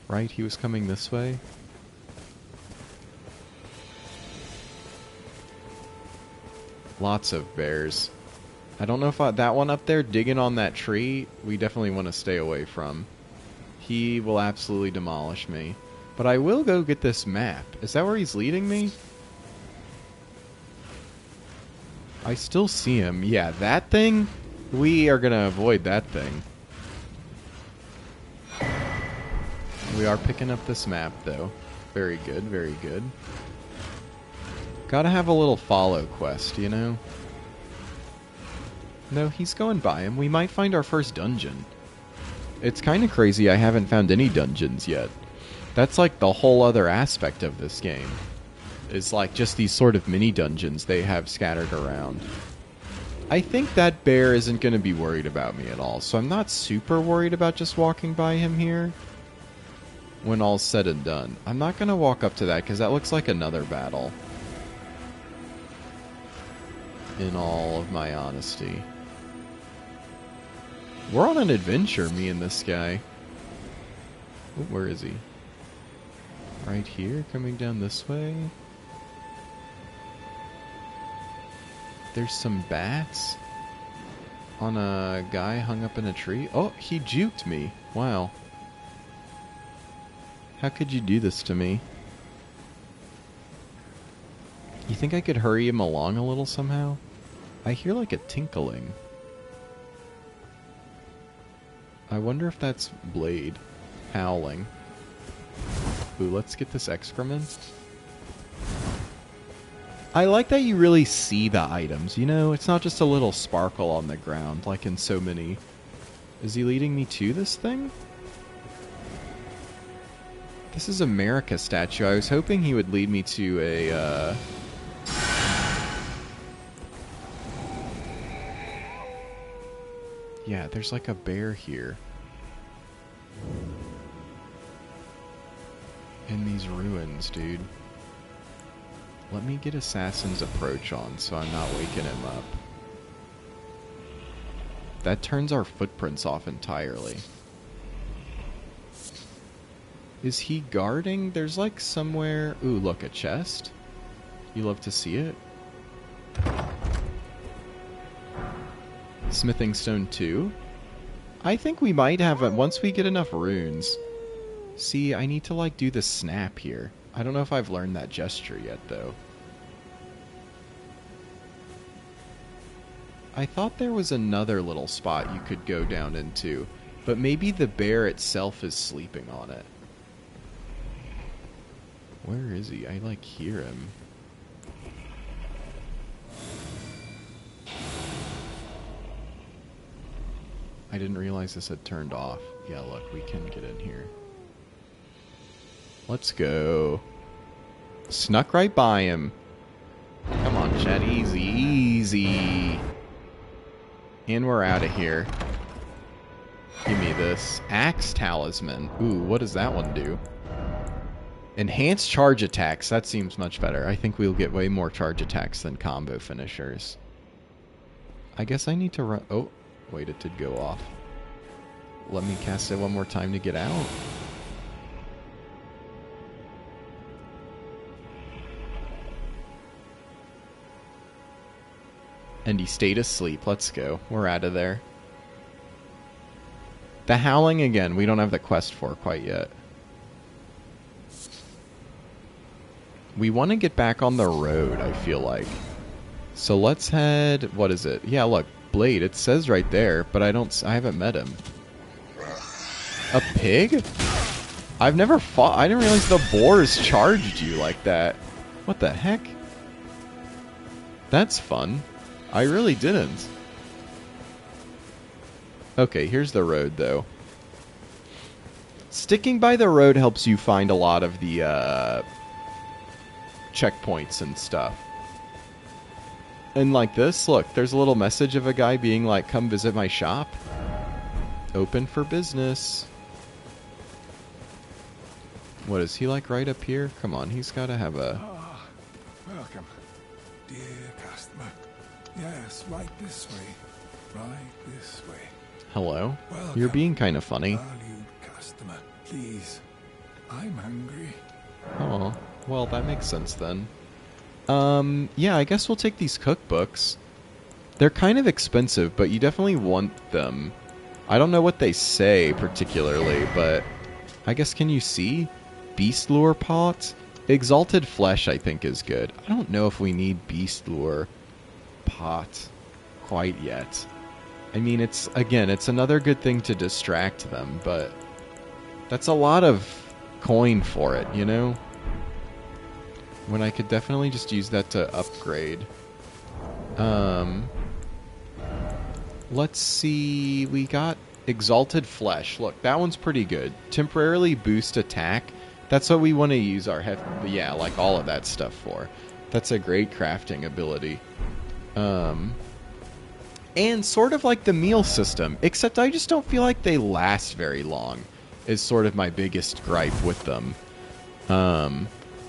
Right, he was coming this way. Lots of bears. I don't know if that one up there digging on that tree, we definitely want to stay away from. He will absolutely demolish me. But I will go get this map. Is that where he's leading me? I still see him. Yeah, that thing? We are going to avoid that thing. We are picking up this map, though. Very good, very good. Gotta have a little follow quest, you know? No, he's going by him. We might find our first dungeon. It's kind of crazy I haven't found any dungeons yet. That's like the whole other aspect of this game. It's like just these sort of mini dungeons they have scattered around. I think that bear isn't going to be worried about me at all, so I'm not super worried about just walking by him here. When all's said and done. I'm not going to walk up to that because that looks like another battle. In all of my honesty. We're on an adventure, me and this guy. Ooh, where is he? Right here, coming down this way. There's some bats on a guy hung up in a tree. Oh, he juked me. Wow. How could you do this to me? You think I could hurry him along a little somehow? I hear like a tinkling. I wonder if that's Blade howling. Ooh, let's get this excrement. I like that you really see the items, you know? It's not just a little sparkle on the ground, like in so many. Is he leading me to this thing? This is America statue. I was hoping he would lead me to a, Yeah, there's like a bear here. In these ruins, dude. Let me get Assassin's Approach on so I'm not waking him up. That turns our footprints off entirely. Is he guarding? There's like somewhere... Ooh, look, a chest? You love to see it? Smithing Stone 2? I think we might have it once we get enough runes. See, I need to like do the snap here. I don't know if I've learned that gesture yet, though. I thought there was another little spot you could go down into, but maybe the bear itself is sleeping on it. Where is he? I like hear him. I didn't realize this had turned off. Yeah, look, we can get in here. Let's go. Snuck right by him. Come on, chat. Easy, easy. And we're out of here. Give me this. Axe Talisman. Ooh, what does that one do? Enhanced charge attacks. That seems much better. I think we'll get way more charge attacks than combo finishers. I guess I need to run... Oh, wait, it did go off. Let me cast it one more time to get out. And he stayed asleep. Let's go. We're out of there. The Howling again. We don't have the quest for quite yet. We want to get back on the road, I feel like. So let's head... What is it? Yeah, look. Blade. It says right there, but I haven't met him. A pig? I've never fought... I didn't realize the boars charged you like that. What the heck? That's fun. I really didn't. Okay, here's the road, though. Sticking by the road helps you find a lot of the checkpoints and stuff. And like this, look, there's a little message of a guy being like, come visit my shop. Open for business. What is he like right up here? Come on, he's got to have a... Welcome, dear customer. Yes, right this way. Right this way. Hello? Welcome, You're being kind of funny. valued customer. Please, I'm hungry. Oh, well, that makes sense then. Yeah, I guess we'll take these cookbooks. They're kind of expensive, but you definitely want them. I don't know what they say particularly, but I guess, can you see? Beast Lure Pot? Exalted Flesh, I think, is good. I don't know if we need Beast Lure Pot quite yet. I mean, it's another good thing to distract them, but that's a lot of coin for it, you know? When I could definitely just use that to upgrade. Let's see. We got Exalted Flesh. Look, that one's pretty good. Temporarily boost attack. That's what we want to use our yeah, like all of that stuff for. That's a great crafting ability. And sort of like the meal system, except I just don't feel like they last very long, is sort of my biggest gripe with them.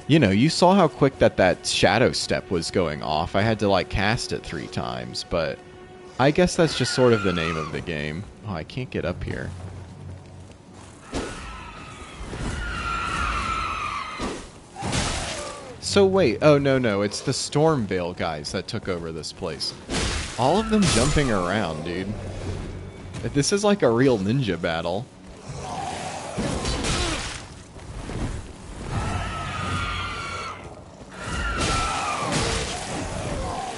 You know, you saw how quick that shadow step was going off. I had to, like, cast it 3 times, but I guess that's just sort of the name of the game. Oh, I can't get up here. So wait, oh no, it's the Stormveil guys that took over this place. All of them jumping around, dude. This is like a real ninja battle.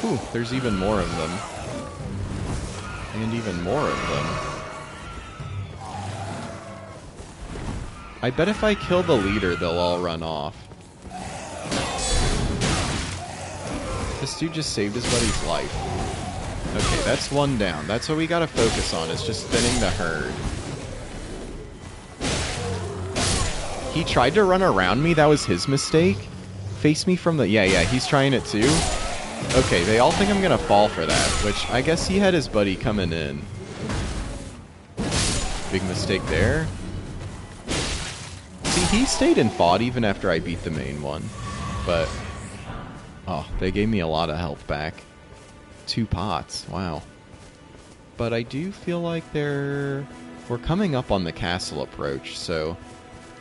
Ooh, there's even more of them. And even more of them. I bet if I kill the leader, they'll all run off. This dude just saved his buddy's life. Okay, that's one down. That's what we gotta focus on, is just thinning the herd. He tried to run around me, that was his mistake. Face me from the... Yeah, he's trying it too. Okay, they all think I'm gonna fall for that, which I guess he had his buddy coming in. Big mistake there. See, he stayed and fought even after I beat the main one. But... oh, they gave me a lot of health back. 2 pots, wow. But I do feel like we're coming up on the castle approach, so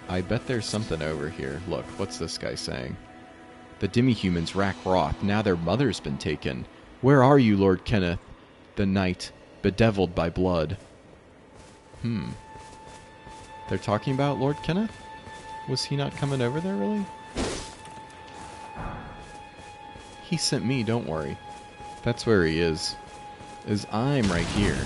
I bet there's something over here. Look, what's this guy saying? The demi-humans rack wrath, now their mother's been taken. Where are you, Lord Kenneth? The knight, bedeviled by blood. They're talking about Lord Kenneth? Was he not coming over there, really? He sent me, don't worry. That's where he is. I'm right here.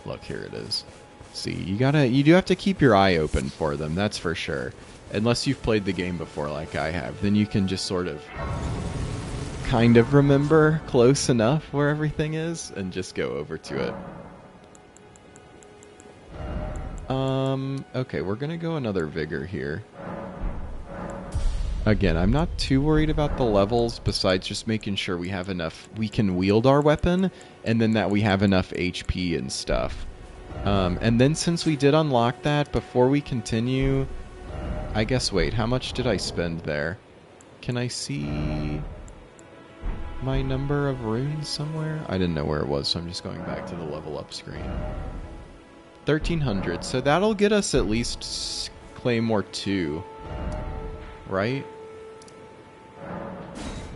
Look, here it is. See, you do have to keep your eye open for them, that's for sure. Unless you've played the game before like I have, then you can just sort of kind of remember close enough where everything is and just go over to it. Okay, we're gonna go another vigor here. Again, I'm not too worried about the levels, besides just making sure we have enough, we can wield our weapon, and then that we have enough HP and stuff. And then since we did unlock that, before we continue, I guess, wait, how much did I spend there? Can I see my number of runes somewhere? I didn't know where it was, so I'm just going back to the level up screen. 1,300, so that'll get us at least Claymore 2, right?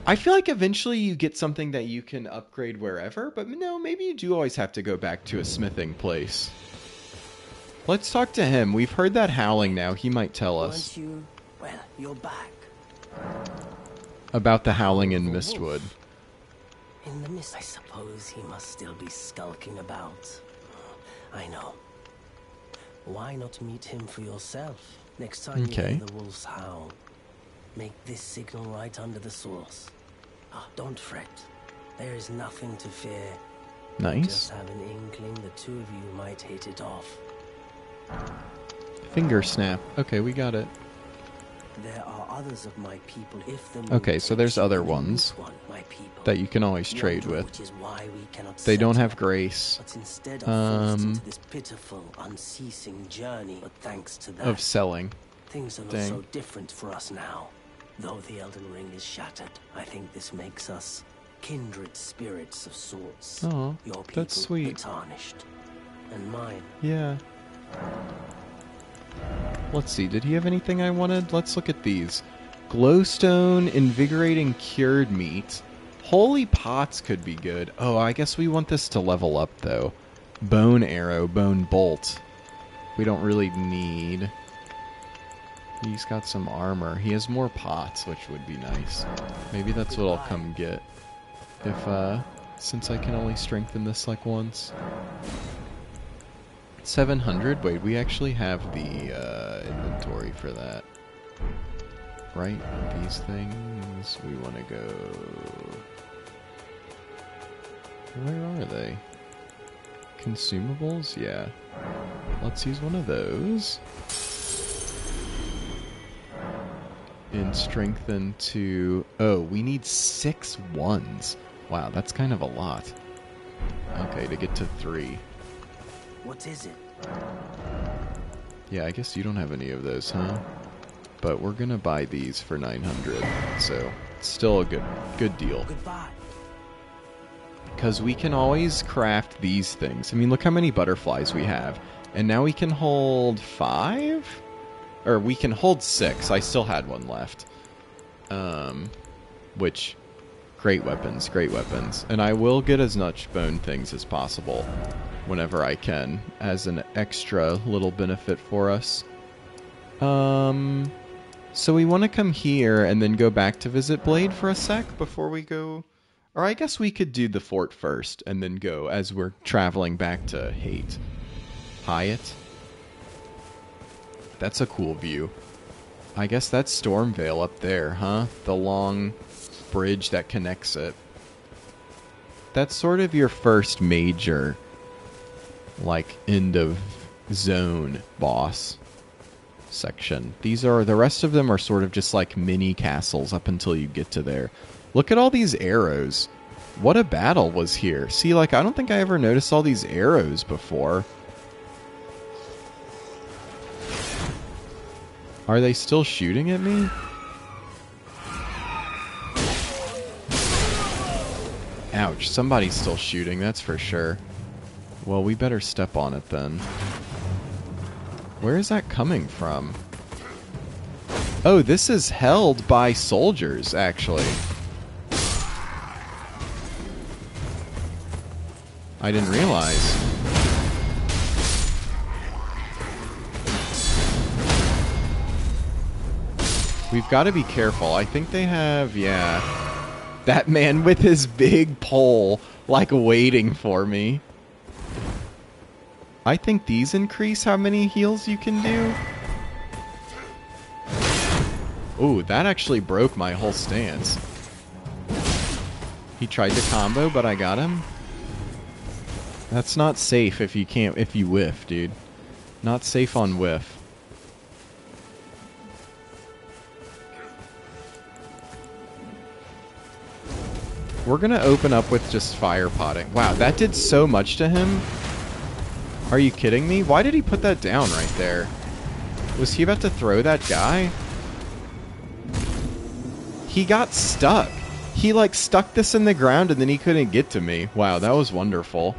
I feel like eventually you get something that you can upgrade wherever, but no, maybe you do always have to go back to a smithing place. Let's talk to him. We've heard that howling now. He might tell us. Well, you're back. About the howling in Mistwood. In the mist, I suppose he must still be skulking about. I know. Why not meet him for yourself next time you hear the wolves howl? Make this signal right under the source. Don't fret. There is nothing to fear. Nice. Just have an inkling the two of you might hit it off. Finger snap. Okay, we got it. There are others of my people. If the Okay, so there's other ones that you can always trade with. They don't have grace. But instead into this pitiful, unceasing journey. But thanks to that, of selling. Things are not so different for us now. Though the Elden Ring is shattered, I think this makes us kindred spirits of sorts. Oh, your people that's sweet. Tarnished, and mine. Yeah. Let's see, did he have anything I wanted? Let's look at these. Glowstone, invigorating cured meat. Holy pots could be good. Oh, I guess we want this to level up, though. Bone arrow, bone bolt. We don't really need... He's got some armor. He has more pots, which would be nice. Maybe that's what I'll come get. If, since I can only strengthen this, like, once. 700? Wait, we actually have the, inventory for that. Right? These things, we want to go... Where are they? Consumables? Yeah. Let's use one of those. And strengthen to... Oh, we need 6 ones. Wow, that's kind of a lot. Okay, to get to 3. What is it? Yeah, I guess you don't have any of those, huh? But we're gonna buy these for 900, so it's still a good deal. Goodbye. Because we can always craft these things. I mean, look how many butterflies we have. And now we can hold 5? Or we can hold 6. I still had one left. Which, great weapons, great weapons. And I will get as much bone things as possible whenever I can, as an extra little benefit for us. So we want to come here and then go back to visit Blade for a sec before we go... Or I guess we could do the fort first and then go as we're traveling back to Hyatt. That's a cool view. I guess that's Stormveil up there, huh? The long bridge that connects it. That's sort of your first major, like, end of zone boss section. The rest of them are sort of just like mini castles up until you get to there. Look at all these arrows. What a battle was here. See, like, I don't think I ever noticed all these arrows before. Are they still shooting at me? Ouch, somebody's still shooting, that's for sure. Well, we better step on it then. Where is that coming from? Oh, this is held by soldiers, actually. I didn't realize. We've got to be careful. I think they have, yeah. That man with his big pole, like, waiting for me. I think these increase how many heals you can do. Ooh, that actually broke my whole stance. He tried to combo, but I got him. That's not safe if you whiff, dude. Not safe on whiff. We're gonna open up with just fire potting. Wow, that did so much to him. Are you kidding me? Why did he put that down right there? Was he about to throw that guy? He got stuck. He, like, stuck this in the ground and then he couldn't get to me. Wow, that was wonderful.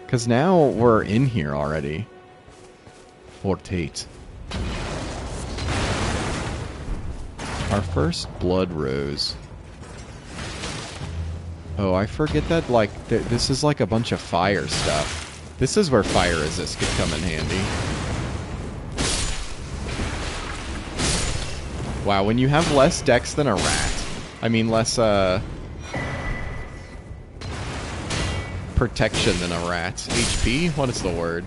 Because now we're in here already. Fort 8. Our first blood rose. Oh, I forget that, like, this is like a bunch of fire stuff. This is where fire resist could come in handy. Wow, when you have less dex than a rat, I mean less, protection than a rat. HP? What is the word?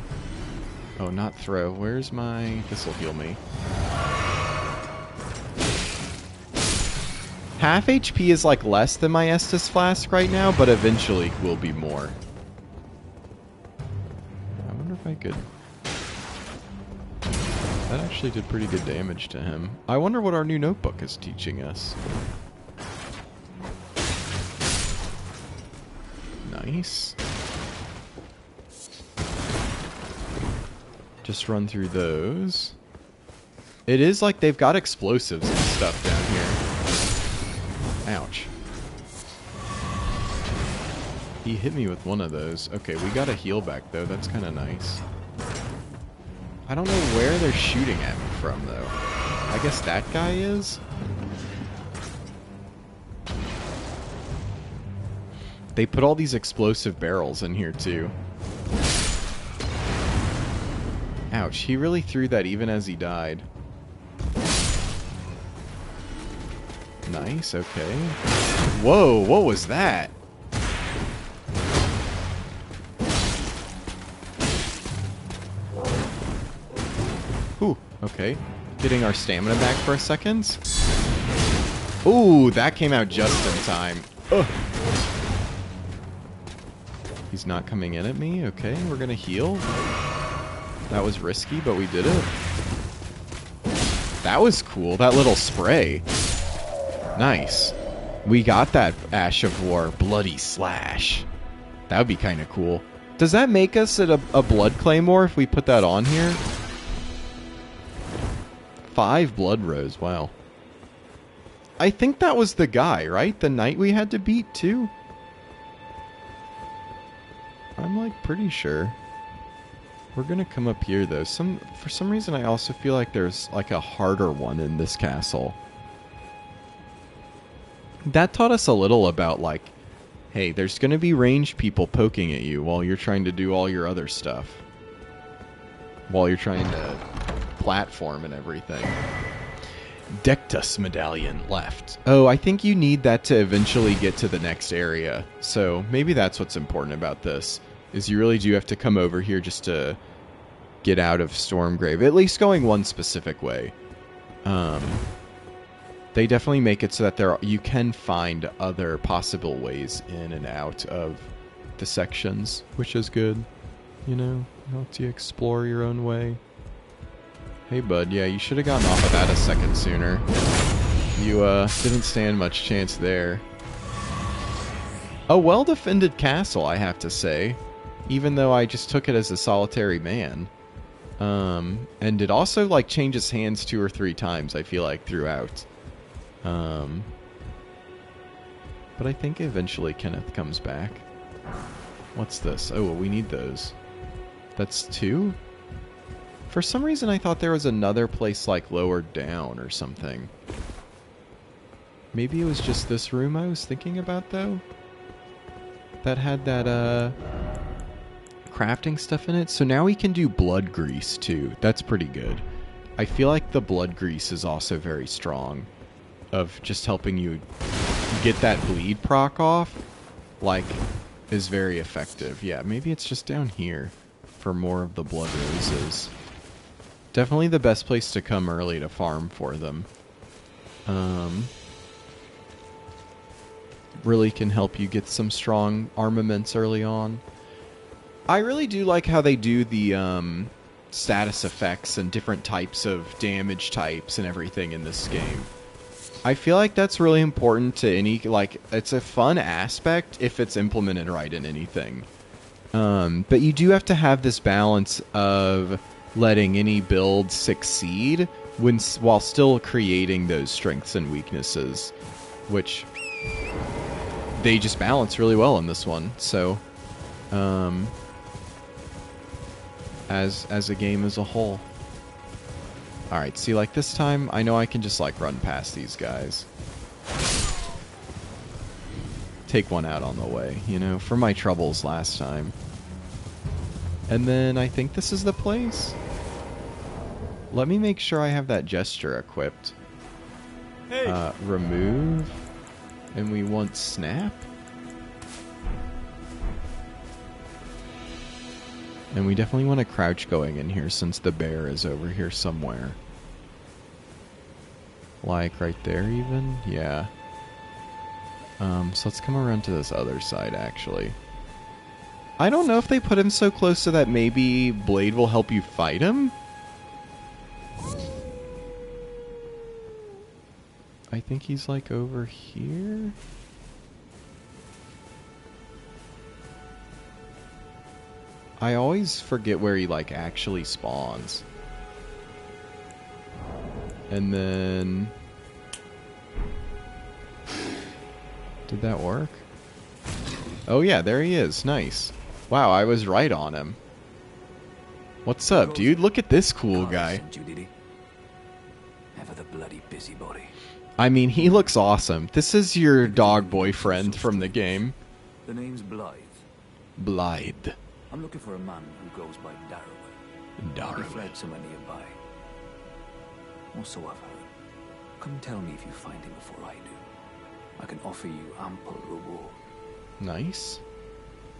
Oh, not throw. Where's my... This'll heal me. Half HP is like less than my Estus Flask right now, but eventually will be more. I wonder if I could... That actually did pretty good damage to him. I wonder what our new notebook is teaching us. Nice. Just run through those. It is like they've got explosives and stuff down here. Ouch. He hit me with one of those. Okay, we got a heal back though. That's kind of nice. I don't know where they're shooting at me from though. I guess that guy is? They put all these explosive barrels in here too. Ouch, he really threw that even as he died. Nice, okay. Whoa, what was that? Ooh, okay. Getting our stamina back for a second. Ooh, that came out just in time. Ugh. He's not coming in at me. Okay, we're gonna heal. That was risky, but we did it. That was cool, that little spray. Nice. We got that Ash of War Bloody Slash. That would be kind of cool. Does that make us a Blood Claymore if we put that on here? 5 Blood Rose, wow. I think that was the guy, right? The knight we had to beat too? I'm like pretty sure. We're gonna come up here though. For some reason I also feel like there's like a harder one in this castle. That taught us a little about like, hey, there's gonna be ranged people poking at you while you're trying to do all your other stuff. While you're trying to platform and everything. Dectus medallion left. Oh, I think you need that to eventually get to the next area. So maybe that's what's important about this. Is you really do have to come over here just to get out of Stormgrave. At least going one specific way. They definitely make it so that you can find other possible ways in and out of the sections, which is good. You know, helps you explore your own way. Hey bud, yeah, you should have gotten off of that a second sooner. You didn't stand much chance there. A well-defended castle, I have to say. Even though I just took it as a solitary man. And it also like changes hands 2 or 3 times, I feel like, throughout. But I think eventually Kenneth comes back. What's this? Oh, well, we need those. That's 2? For some reason I thought there was another place like lower down or something. Maybe it was just this room I was thinking about though? That had that crafting stuff in it. So now we can do blood grease too. That's pretty good. I feel like the blood grease is also very strong. Of just helping you get that bleed proc off. Like, is very effective. Yeah, maybe it's just down here for more of the blood roses. Definitely the best place to come early to farm for them. Really can help you get some strong armaments early on. I really do like how they do the status effects and different types of damage types and everything in this game. I feel like that's really important to any, like, it's a fun aspect if it's implemented right in anything. But you do have to have this balance of letting any build succeed while still creating those strengths and weaknesses, which they just balance really well in this one. So, as a game as a whole. Alright, see, like this time, I know I can just like run past these guys. Take one out on the way, you know, for my troubles last time. And then I think this is the place. Let me make sure I have that gesture equipped. Hey. Remove. And we want snap. And we definitely want to crouch going in here since the bear is over here somewhere. Like right there even? Yeah. So let's come around to this other side, actually. I don't know if they put him so close so that maybe Blade will help you fight him. I think he's like over here. I always forget where he like actually spawns. And then... Did that work? Oh yeah, there he is. Nice. Wow, I was right on him. What's up, dude? Look at this cool guy. Ever the bloody busybody. I mean, he looks awesome. This is your dog boyfriend from the game. The name's Blythe. Blythe. I'm looking for a man who goes by Darrow. Darrow. He fled somewhere nearby. Or so I've heard. Come tell me if you find him before I do. I can offer you ample reward. Nice.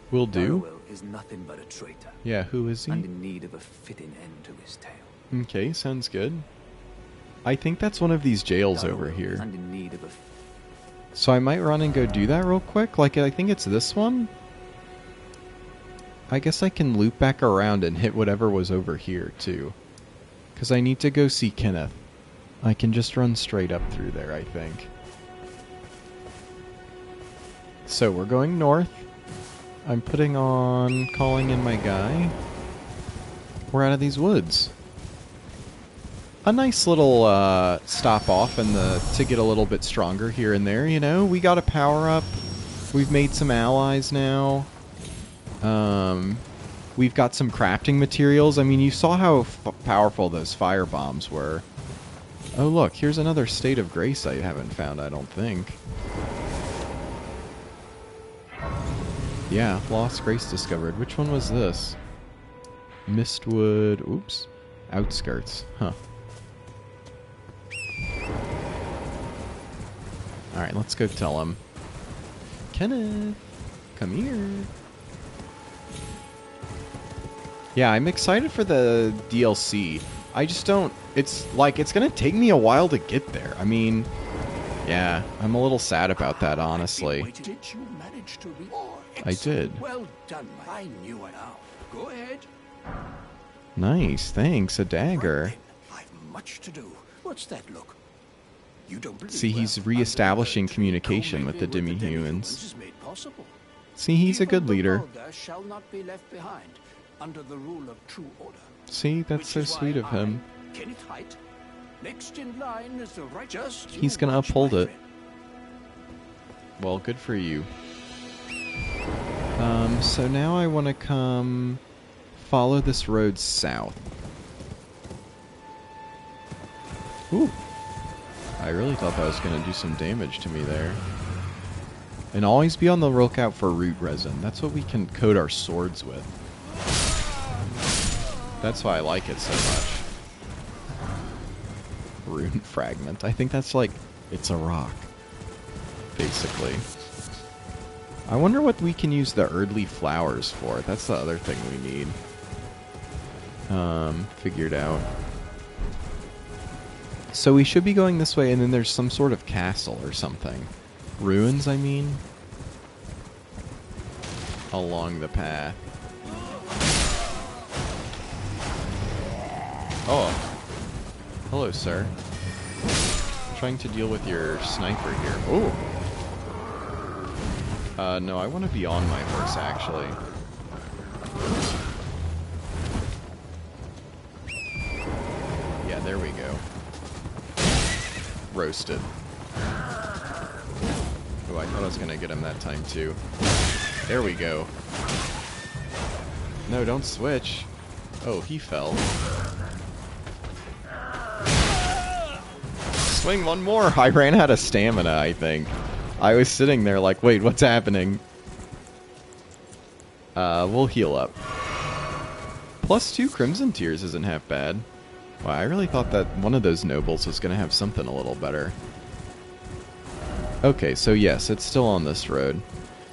Will do. Darrow is nothing but a traitor. Yeah, who is he? And in need of a fitting end to his tale. Okay, sounds good. I think that's one of these jails Darrow over here. and in need of a So I might run and go do that real quick. Like, I think it's this one. I guess I can loop back around and hit whatever was over here, too. Because I need to go see Kenneth. I can just run straight up through there, I think. So we're going north. I'm putting on calling in my guy. We're out of these woods. A nice little stop off in the to get a little bit stronger here and there, you know. We got a power up. We've made some allies now. We've got some crafting materials. I mean, you saw how powerful those fire bombs were. Oh look, here's another State of Grace I haven't found, I don't think. Yeah, Lost Grace discovered. Which one was this? Mistwood... Oops. Outskirts. Huh. Alright, let's go tell him. Kenneth! Come here! Yeah, I'm excited for the DLC. I just don't... It's like, it's gonna take me a while to get there. I mean... Yeah, I'm a little sad about that, honestly. Did you manage to read? I did. Well done, I knew it. Now, go ahead. Nice, thanks. A dagger. I've much to do. What's that look? You don't believe? See, he's re-establishing communication with the demi-humans. Possible. See, he's a good leader. Shall not be left behind under the rule of true order. See, that's so sweet of him. Kenneth Haight, next in line is the righteous. He's gonna uphold it. Well, good for you. So now I want to come follow this road south. Ooh. I really thought that was going to do some damage to me there. And always be on the lookout for root resin. That's what we can coat our swords with. That's why I like it so much. Rune fragment. I think that's like, it's a rock. Basically. I wonder what we can use the Erdly flowers for. That's the other thing we need. Figured out. So we should be going this way, and then there's some sort of castle or something. Ruins, I mean. Along the path. Oh. Hello, sir. Trying to deal with your sniper here. Oh. No, I want to be on my horse, actually. Yeah, there we go. Roasted. Oh, I thought I was going to get him that time, too. There we go. No, don't switch. Oh, he fell. Swing one more! I ran out of stamina, I think. I was sitting there like, wait, what's happening? We'll heal up. +2 Crimson Tears isn't half bad. Wow, I really thought that one of those nobles was going to have something a little better. Okay, so yes, it's still on this road.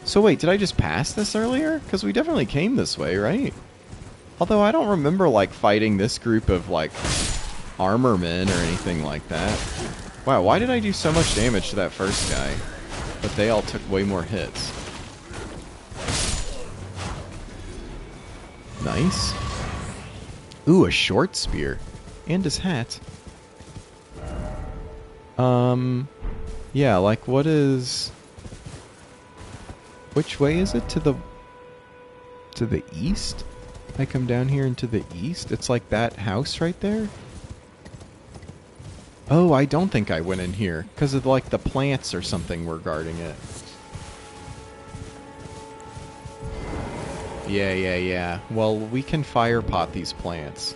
So wait, did I just pass this earlier? Because we definitely came this way, right? Although I don't remember, like, fighting this group of, like, armor men or anything like that. Wow, why did I do so much damage to that first guy? but they all took way more hits. Nice. Ooh, a short spear. And his hat. Yeah, like what is... Which way is it? To the east? I come down here into the east? It's like that house right there? Oh, I don't think I went in here. Because of like the plants or something were guarding it. Yeah. Well, we can fire pot these plants.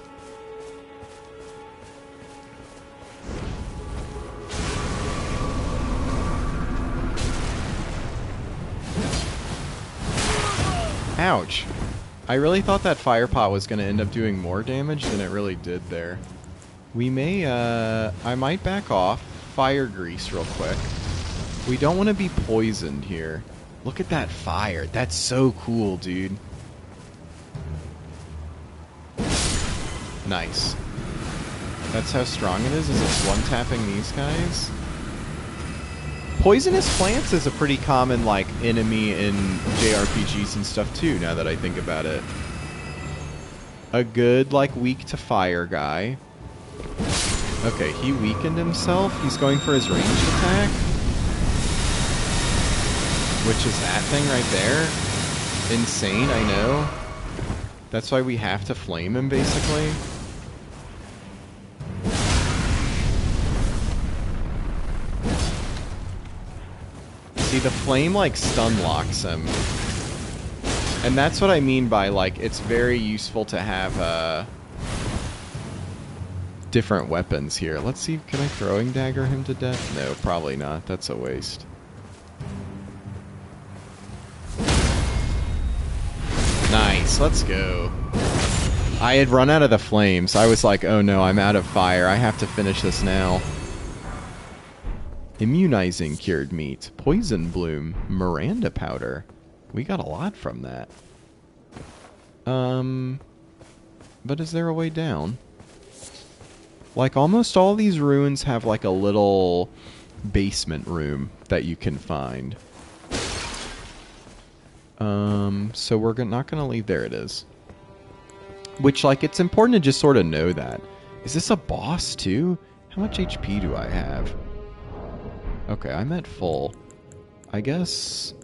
Ouch. I really thought that fire pot was going to end up doing more damage than it really did there. We may, I might back off. Fire grease real quick. We don't want to be poisoned here. Look at that fire. That's so cool, dude. Nice. That's how strong it is it's one-tapping these guys. Poisonous plants is a pretty common, like, enemy in JRPGs and stuff, too, now that I think about it. A good, like, weak to fire guy. Okay, he weakened himself. He's going for his ranged attack. Which is that thing right there. Insane, I know. That's why we have to flame him, basically. See, the flame, like, stun locks him. And that's what I mean by, like, it's very useful to have, different weapons here. Let's see, can I throwing dagger him to death? No, probably not. That's a waste. Nice, let's go. I had run out of the flames. I was like, oh no, I'm out of fire. I have to finish this now. Immunizing cured meat. Poison bloom. Miranda powder. We got a lot from that. But is there a way down? Like, almost all these ruins have, like, a little basement room that you can find. So we're not gonna leave. There it is. Which, like, it's important to just sort of know that. Is this a boss, too? How much HP do I have? Okay, I'm at full. I guess...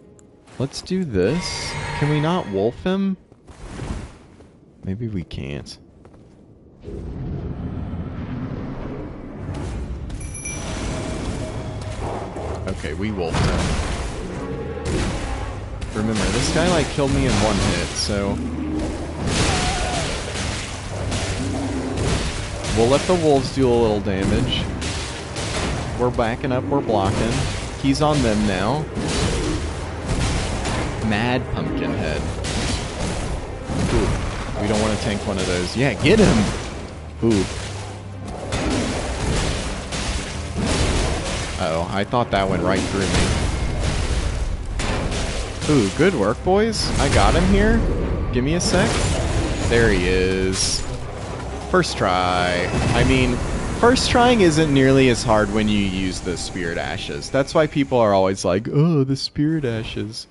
Let's do this. Can we not wolf him? Maybe we can't. Okay, we wolfed him. Remember, this guy, like, killed me in one hit, so... We'll let the wolves do a little damage. We're backing up, we're blocking. He's on them now. Mad Pumpkinhead. Ooh, we don't want to tank one of those. Yeah, get him! Ooh. Uh-oh, I thought that went right through me. Ooh, good work, boys. I got him here. Give me a sec. There he is. First try. I mean, first trying isn't nearly as hard when you use the Spirit Ashes. That's why people are always like, oh, the Spirit Ashes.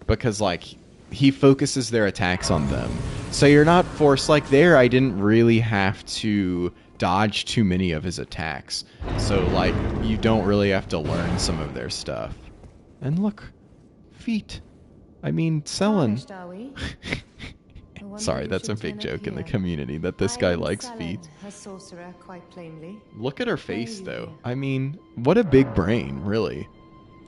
Because, like, he focuses their attacks on them. So you're not forced. Like, there, I didn't really have to dodge too many of his attacks. So, like, you don't really have to learn some of their stuff. And look. Feet. I mean, Sellen. Sorry, that's a big joke in the community that this guy likes feet. Look at her face, though. I mean, what a big brain, really.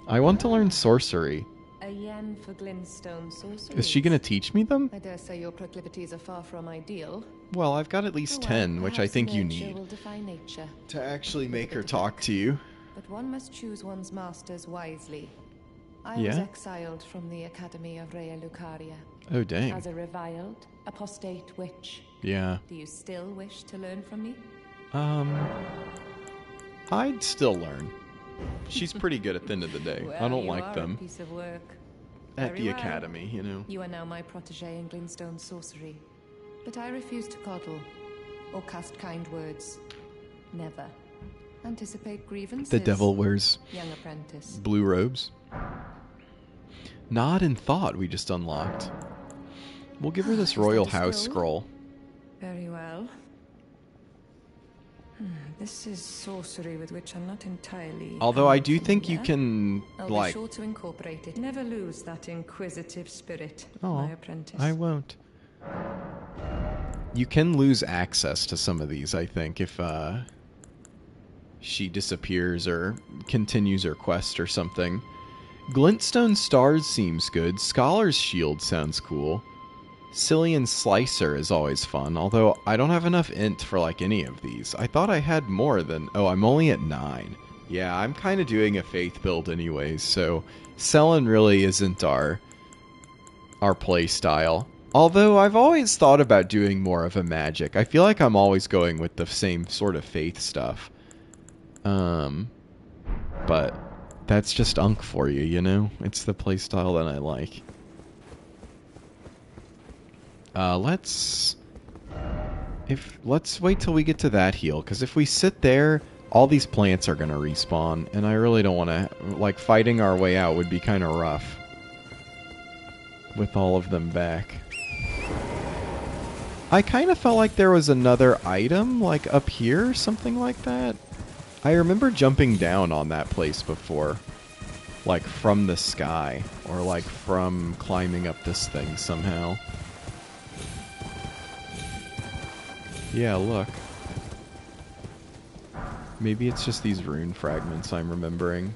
I want to learn sorcery. A yen for glintstone sorcery. Is she going to teach me them? I dare say your proclivities are far from ideal. Well, I've got at least 10, which I think you need to actually make her talk to you. But one must choose one's masters wisely. I was exiled from the Academy of Raya Lucaria. Oh, dang. As a reviled, apostate witch. Yeah. Do you still wish to learn from me? I'd still learn. She's pretty good at the end of the day. Well, I don't like them. A piece of work. At Very the well. academy, you know. You are now my protege in glintstone sorcery. But I refuse to coddle or cast kind words. Never. Anticipate grievances. The devil wears young apprentice. Blue robes. Nod and Thought we just unlocked. We'll give her this Royal House scroll. Very well. This is sorcery with which I'm not entirely... Although I do think you can, I'll be sure to incorporate it. Never lose that inquisitive spirit, my apprentice. I won't. You can lose access to some of these, I think, if she disappears or continues her quest or something. Glintstone Stars seems good. Scholar's Shield sounds cool. Cillian Slicer is always fun, although I don't have enough int for like any of these. I thought I had more than... Oh, I'm only at 9. Yeah, I'm kind of doing a faith build anyways, so Sellen really isn't our play style. Although I've always thought about doing more of a magic. I feel like I'm always going with the same sort of faith stuff. But that's just Unk for you, you know? It's the play style that I like. Let's wait till we get to that heal, because if we sit there, all these plants are gonna respawn, and I really don't want to, like, fighting our way out would be kind of rough with all of them back. I kind of felt like there was another item, like, up here, something like that. I remember jumping down on that place before, like, from the sky, or, like, from climbing up this thing somehow. Yeah, look. Maybe it's just these rune fragments I'm remembering.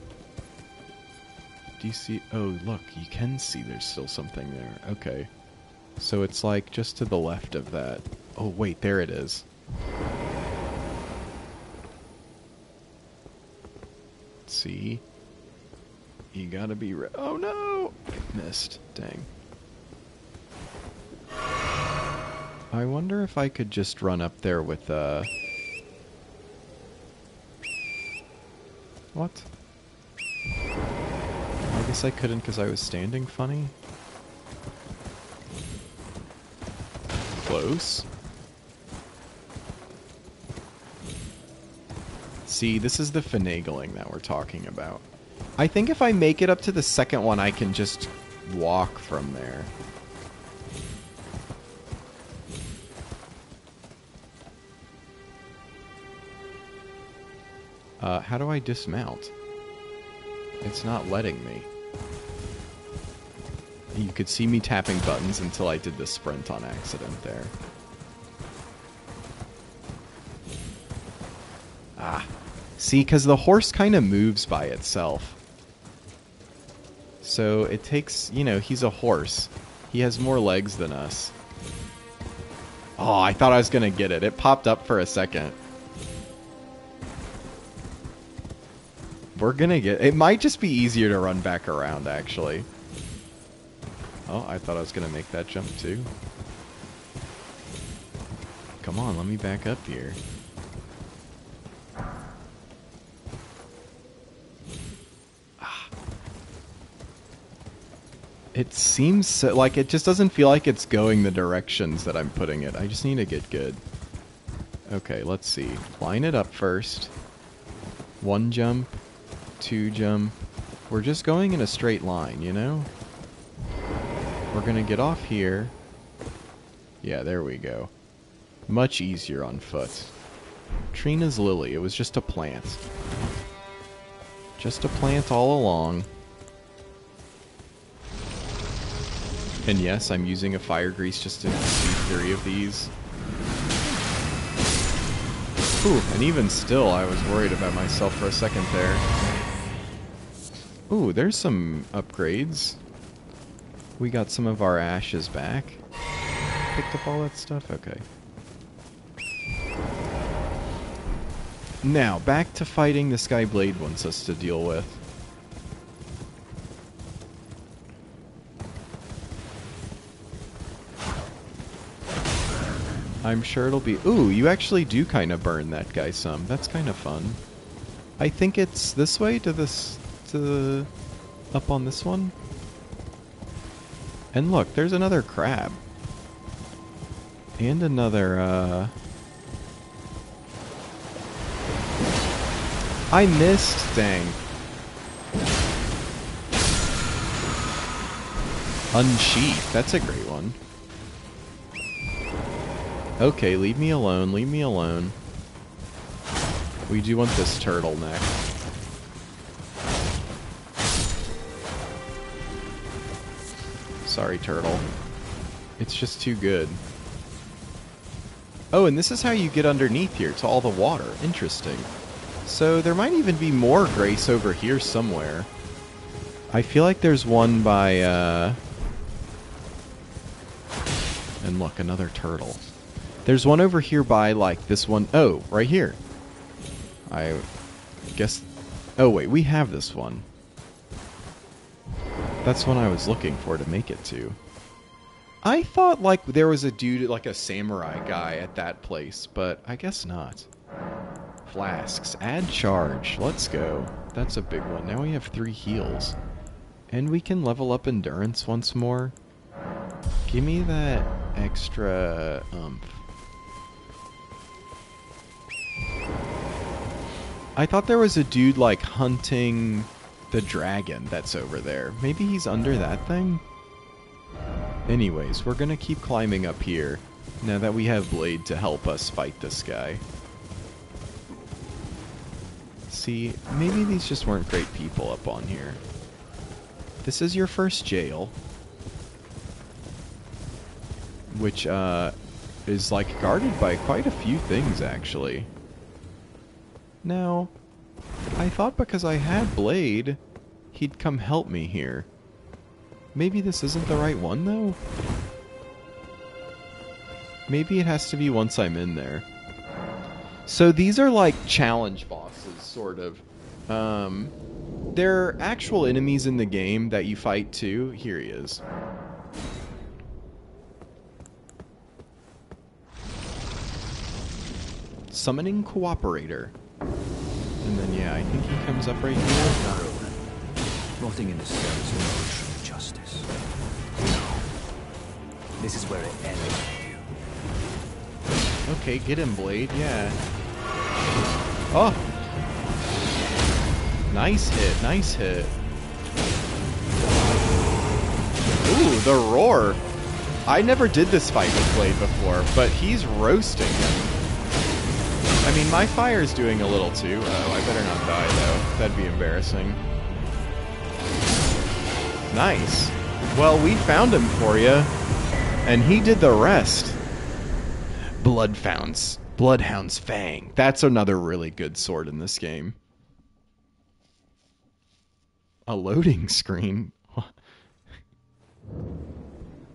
Do you see? Oh, look, you can see there's still something there. Okay. So it's like just to the left of that. Oh, wait, there it is. See? You gotta be oh no! I missed. Dang. I wonder if I could just run up there with, What? I guess I couldn't because I was standing funny. Close. See, this is the finagling that we're talking about. I think if I make it up to the second one, I can just walk from there. How do I dismount? It's not letting me. You could see me tapping buttons until I did the sprint on accident there. Ah. See, because the horse kind of moves by itself. So it takes, you know, he's a horse. He has more legs than us. Oh, I thought I was going to get it. It popped up for a second. We're gonna get... It might just be easier to run back around, actually. Oh, I thought I was gonna make that jump, too. Come on, let me back up here. Ah. It seems so, like it just doesn't feel like it's going the directions that I'm putting it. I just need to get good. Okay, let's see. Line it up first. 1 jump. 2 jump. We're just going in a straight line, you know? We're gonna get off here. Yeah, there we go. Much easier on foot. Trina's lily. It was just a plant. Just a plant all along. And yes, I'm using a fire grease just to see 3 of these. Ooh, and even still, I was worried about myself for a second there. Ooh, there's some upgrades. We got some of our ashes back. Picked up all that stuff? Okay. Now, back to fighting this guy Blade wants us to deal with. I'm sure it'll be... Ooh, you actually do kind of burn that guy some. That's kind of fun. I think it's this way to this... up on this one. And look, there's another crab. And another, I missed, dang. Unsheath, that's a great one. Okay, leave me alone, leave me alone. We do want this turtleneck. Sorry, turtle. It's just too good. Oh, and this is how you get underneath here, to all the water. Interesting. So there might even be more Grace over here somewhere. I feel like there's one by, And look, another turtle. There's one over here by, like, this one. Oh, right here. I guess... Oh, wait, we have this one. That's one I was looking for to make it to. I thought, like, there was a dude, like a samurai guy at that place, but I guess not. Flasks. Add charge. Let's go. That's a big one. Now we have 3 heals. And we can level up endurance once more. Give me that extra oomph. I thought there was a dude, like, hunting the dragon that's over there. Maybe he's under that thing? Anyways, we're gonna keep climbing up here, now that we have Blade to help us fight this guy. See, maybe these just weren't great people up on here. This is your first jail. Which, is, like, guarded by quite a few things, actually. Now, I thought because I had Blade, he'd come help me here. Maybe this isn't the right one, though? Maybe it has to be once I'm in there. So these are like challenge bosses, sort of. They're actual enemies in the game that you fight too. Here he is. Summoning Cooperator. And then, yeah, I think he comes up right here. Rotting in a cell is no true justice. No. This is where it ends for you. Okay, get him, Blade, yeah. Oh! Nice hit, nice hit. Ooh, the roar! I never did this fight with Blade before, but he's roasting him. I mean, my fire's doing a little too. Oh, I better not die, though. That'd be embarrassing. Nice. Well, we found him for you, and he did the rest. Bloodhound's Fang. That's another really good sword in this game. A loading screen?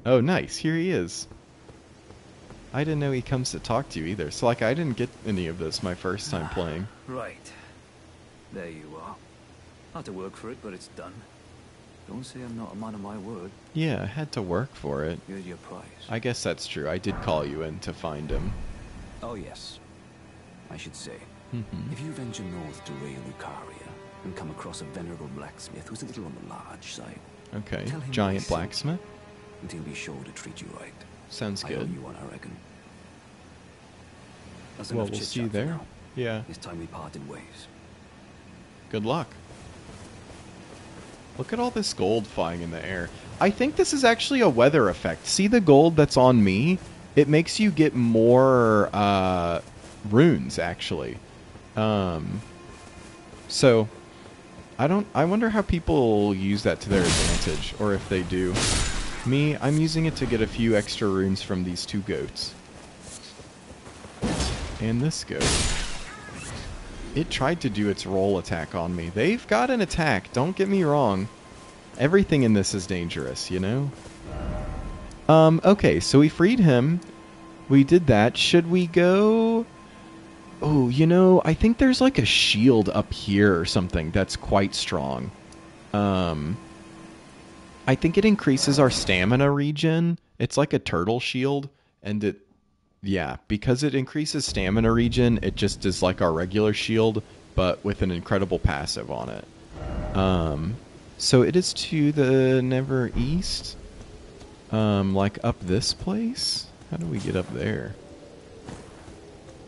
Oh, nice. Here he is. I didn't know he comes to talk to you either. So, like, I didn't get any of this my first time playing. Right. There you are. Had to work for it, but it's done. Don't say I'm not a man of my word. Yeah, I had to work for it. Here's your prize. I guess that's true. I did call you in to find him. Oh, yes. I should say. If you venture north to Raya Lucaria and come across a venerable blacksmith who's a little on the large side. Okay, giant blacksmith? And he'll be sure to treat you right. Sounds good. I owe you one, I reckon. That's well, we'll see you there. Yeah. It's time we parted ways. Good luck. Look at all this gold flying in the air. I think this is actually a weather effect. See the gold that's on me? It makes you get more runes, actually. So, I wonder how people use that to their advantage, or if they do. Me, I'm using it to get a few extra runes from these 2 goats. And this goat. It tried to do its roll attack on me. They've got an attack, don't get me wrong. Everything in this is dangerous, you know? Okay, so we freed him. We did that. Should we go... Oh, you know, I think there's like a shield up here or something that's quite strong. I think it increases our stamina regen. It's like a turtle shield, and it... Yeah, because it increases stamina regen, it just is like our regular shield, but with an incredible passive on it. So it is to the Never East. Like up this place? How do we get up there?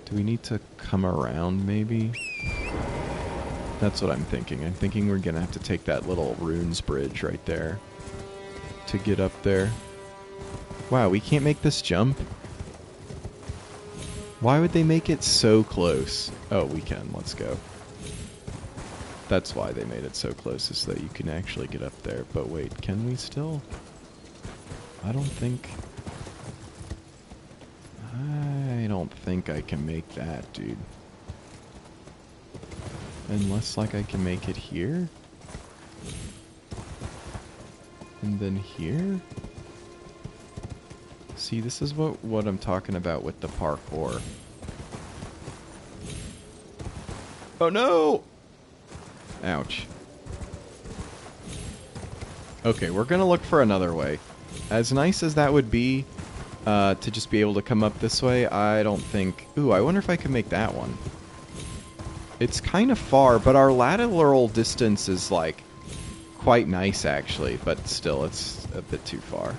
Do we need to come around, maybe? That's what I'm thinking. I'm thinking we're gonna have to take that little runes bridge right there to get up there. Wow, we can't make this jump? Why would they make it so close? Oh, we can. Let's go. That's why they made it so close, is that you can actually get up there. But wait, can we still? I don't think I can make that, dude. Unless, like, I can make it here? And then here? See, this is what I'm talking about with the parkour. Oh no! Ouch. Okay, we're gonna look for another way. As nice as that would be, to just be able to come up this way, I don't think... Ooh, I wonder if I can make that one. It's kind of far, but our lateral distance is, like, quite nice, actually. But still, it's a bit too far.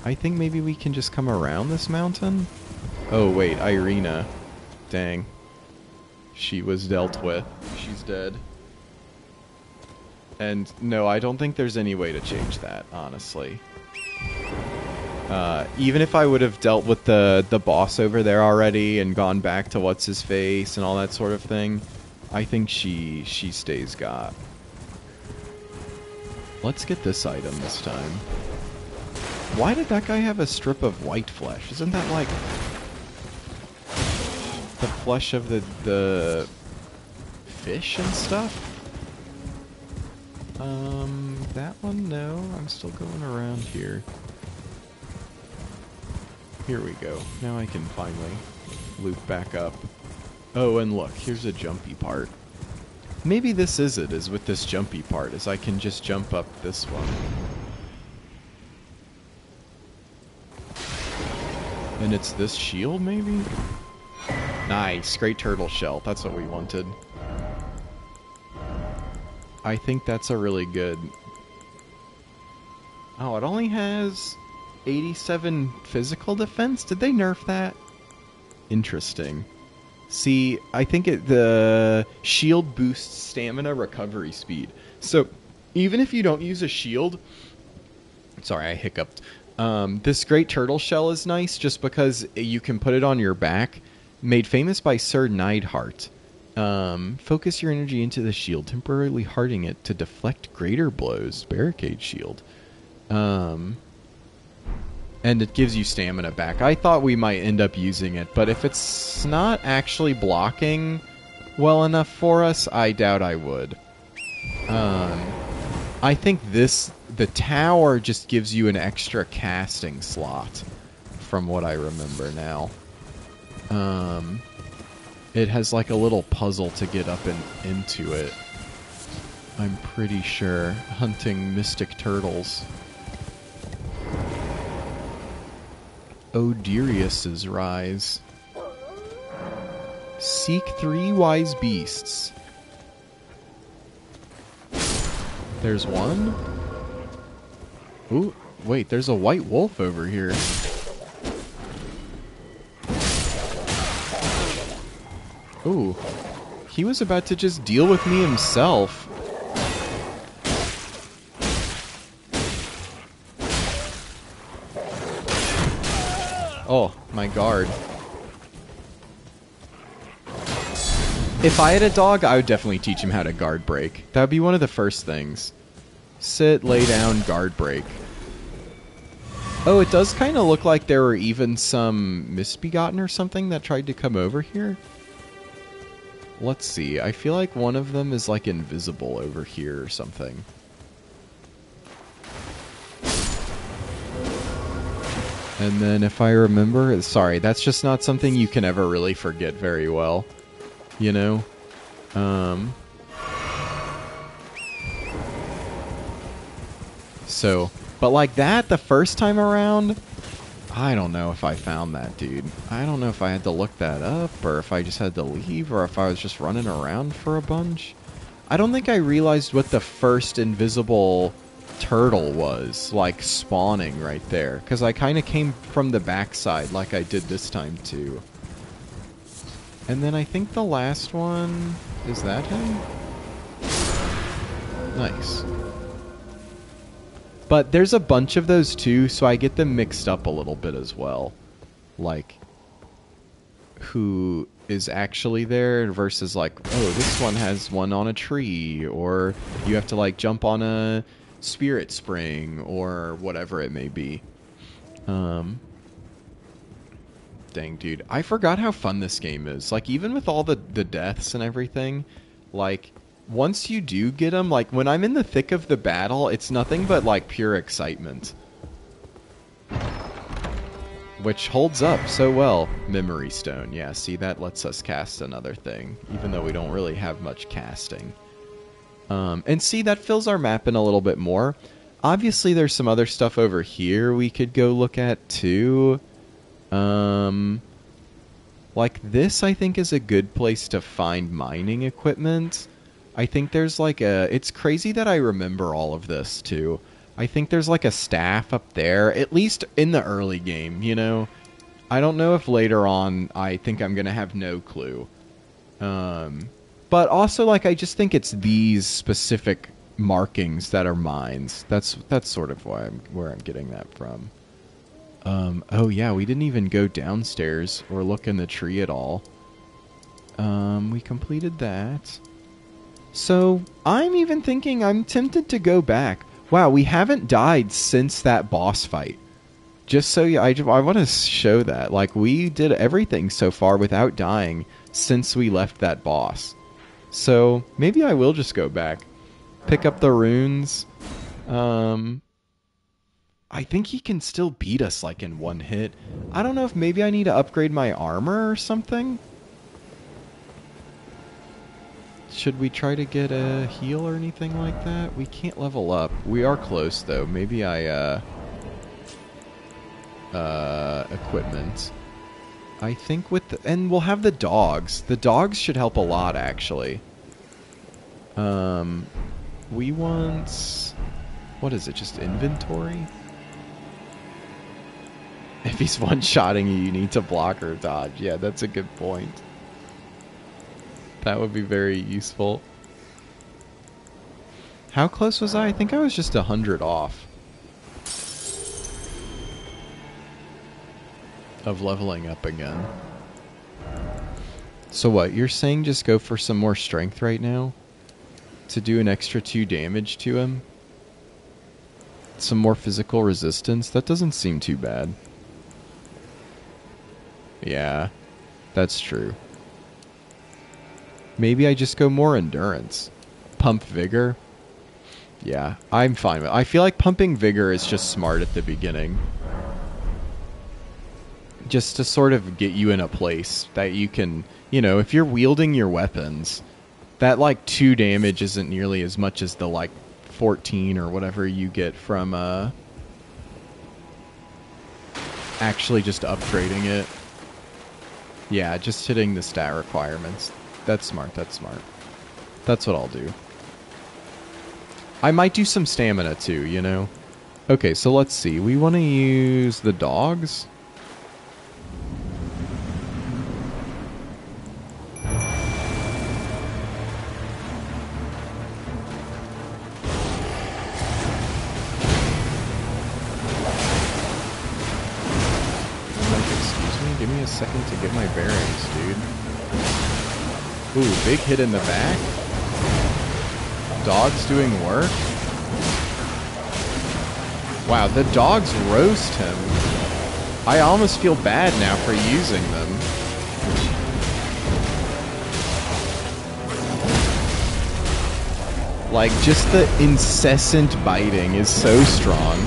I think maybe we can just come around this mountain? Oh, wait, Irina. Dang. She was dealt with. She's dead. And, no, I don't think there's any way to change that, honestly. Even if I would have dealt with the boss over there already and gone back to what's-his-face and all that sort of thing, I think she stays got. Let's get this item this time. Why did that guy have a strip of white flesh? Isn't that like the flesh of the fish and stuff? That one? No. I'm still going around here. Here we go. Now I can finally loop back up. Oh, and look, here's a jumpy part. Maybe this is it, is with this jumpy part, is I can just jump up this one. And it's this shield, maybe? Nice, great turtle shell. That's what we wanted. I think that's a really good... Oh, it only has 87 physical defense? Did they nerf that? Interesting. See, I think the shield boosts stamina recovery speed. So, even if you don't use a shield... Sorry, I hiccuped. This great turtle shell is nice just because you can put it on your back. Made famous by Sir Neidhart. Focus your energy into the shield, temporarily hardening it to deflect greater blows. Barricade shield. And it gives you stamina back. I thought we might end up using it, but if it's not actually blocking well enough for us, I doubt I would. I think the tower just gives you an extra casting slot, from what I remember now. It has like a little puzzle to get up and into it. I'm pretty sure. Hunting mystic turtles. Odirius's Rise. Seek 3 wise beasts. There's one? Ooh, wait, there's a white wolf over here. Ooh, he was about to just deal with me himself. Oh, my guard. If I had a dog, I would definitely teach him how to guard break. That would be one of the first things. Sit, lay down, guard break. Oh, it does kind of look like there were even some misbegotten or something that tried to come over here. Let's see. I feel like one of them is like invisible over here or something. And then if I remember... Sorry, that's just not something you can ever really forget very well. You know? So, but like that the first time around, I don't know if I found that, dude. I don't know if I had to look that up, or if I just had to leave, or if I was just running around for a bunch. I don't think I realized what the first invisible turtle was, like, spawning right there. Because I kind of came from the backside like I did this time, too. And then I think the last one... Is that him? Nice. But there's a bunch of those too, so I get them mixed up a little bit as well. Like, who is actually there versus like, oh, this one has one on a tree, or you have to like jump on a spirit spring, or whatever it may be. Dang, dude. I forgot how fun this game is. Like, even with all the deaths and everything, like, once you do get them, like, when I'm in the thick of the battle, it's nothing but, like, pure excitement. Which holds up so well. Memory Stone. Yeah, see, that lets us cast another thing, even though we don't really have much casting. And see, that fills our map in a little bit more. Obviously, there's some other stuff over here we could go look at, too. Like this, I think, is a good place to find mining equipment. I think there's like a... It's crazy that I remember all of this, too. I think there's like a staff up there, at least in the early game, you know? I don't know if later on I think I'm going to have no clue. But also, like, I just think it's these specific markings that are mines. That's sort of where I'm getting that from. Oh yeah, we didn't even go downstairs or look in the tree at all. We completed that. So, I'm even thinking I'm tempted to go back. Wow, we haven't died since that boss fight. Just so I want to show that. Like, we did everything so far without dying since we left that boss. So, maybe I will just go back. Pick up the runes. I think he can still beat us, like, in one hit. I don't know if maybe I need to upgrade my armor or something. Should we try to get a heal or anything like that? We can't level up. We are close, though. Maybe I, equipment. I think with the... And we'll have the dogs. The dogs should help a lot, actually. We want... What is it? Just inventory? If he's one-shotting you, you need to block or dodge. Yeah, that's a good point. That would be very useful. How close was I? I think I was just 100 off of leveling up again. So what, you're saying just go for some more strength right now? To do an extra 2 damage to him? Some more physical resistance? That doesn't seem too bad. Yeah, that's true. Maybe I just go more endurance. Pump vigor? Yeah, I'm fine with it. I feel like pumping vigor is just smart at the beginning. Just to sort of get you in a place that you can, you know, if you're wielding your weapons, that like 2 damage isn't nearly as much as the like 14 or whatever you get from actually just upgrading it. Yeah, just hitting the stat requirements. That's smart, that's smart. That's what I'll do. I might do some stamina too, you know? Okay, so let's see. We want to use the dogs. Give me a second to get my bearings, dude. Ooh, big hit in the back. Dogs doing work. Wow, the dogs roast him. I almost feel bad now for using them. Like, just the incessant biting is so strong.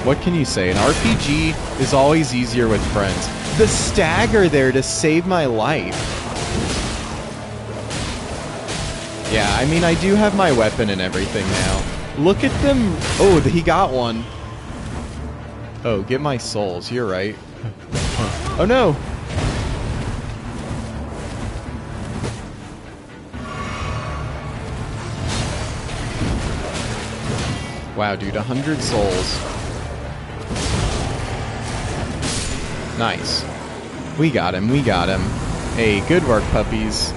What can you say? An RPG is always easier with friends. The stagger there to save my life. Yeah, I mean, I do have my weapon and everything now. Look at them. Oh, he got one. Oh, get my souls. You're right. Oh, no. Wow, dude, 100 souls. Nice. We got him, we got him. Hey, good work, puppies.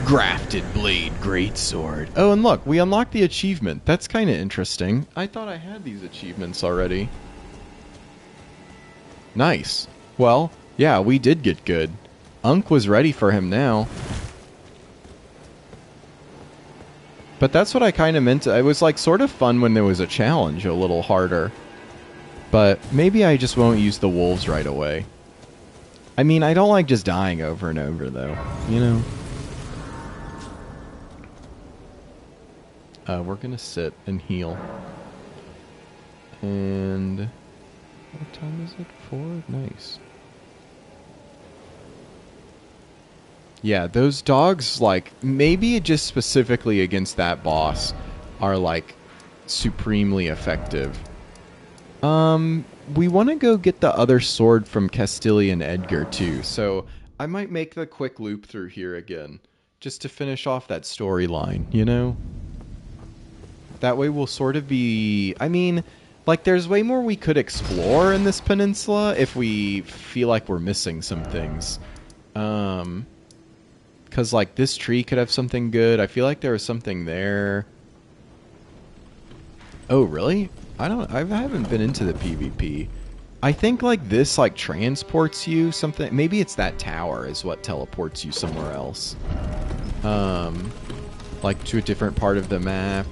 Grafted Blade Greatsword. Oh, and look, we unlocked the achievement. That's kind of interesting. I thought I had these achievements already. Nice. Well, yeah, we did get good. Unk was ready for him now. But that's what I kind of meant to... It was like sort of fun when there was a challenge a little harder. But maybe I just won't use the wolves right away. I mean, I don't like just dying over and over, though. You know? We're gonna sit and heal. And... what time is it? 4? Nice. Yeah, those dogs, like, maybe just specifically against that boss, are, like, supremely effective. We want to go get the other sword from Castilian Edgar, too, so I might make the quick loop through here again, just to finish off that storyline, you know? That way we'll sort of be... I mean, like, there's way more we could explore in this peninsula if we feel like we're missing some things. Because, like, this tree could have something good. I feel like there was something there. Oh, really? I haven't been into the PvP. I think, like, this, like, transports you something. Maybe it's that tower is what teleports you somewhere else. Like, to a different part of the map.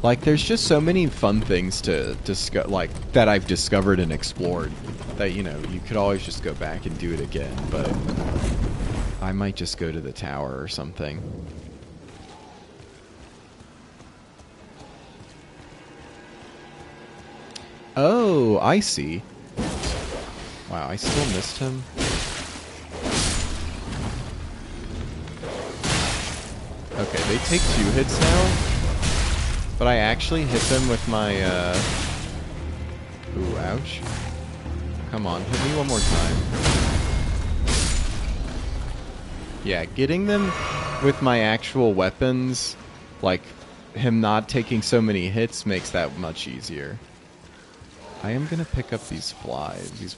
Like, there's just so many fun things to discuss, like, that I've discovered and explored that, you know, you could always just go back and do it again, but I might just go to the tower or something. Oh, I see. Wow, I still missed him. Okay, they take 2 hits now. But I actually hit them with my, Ooh, ouch. Come on, hit me one more time. Yeah, getting them with my actual weapons, like, him not taking so many hits makes that much easier. I am gonna pick up these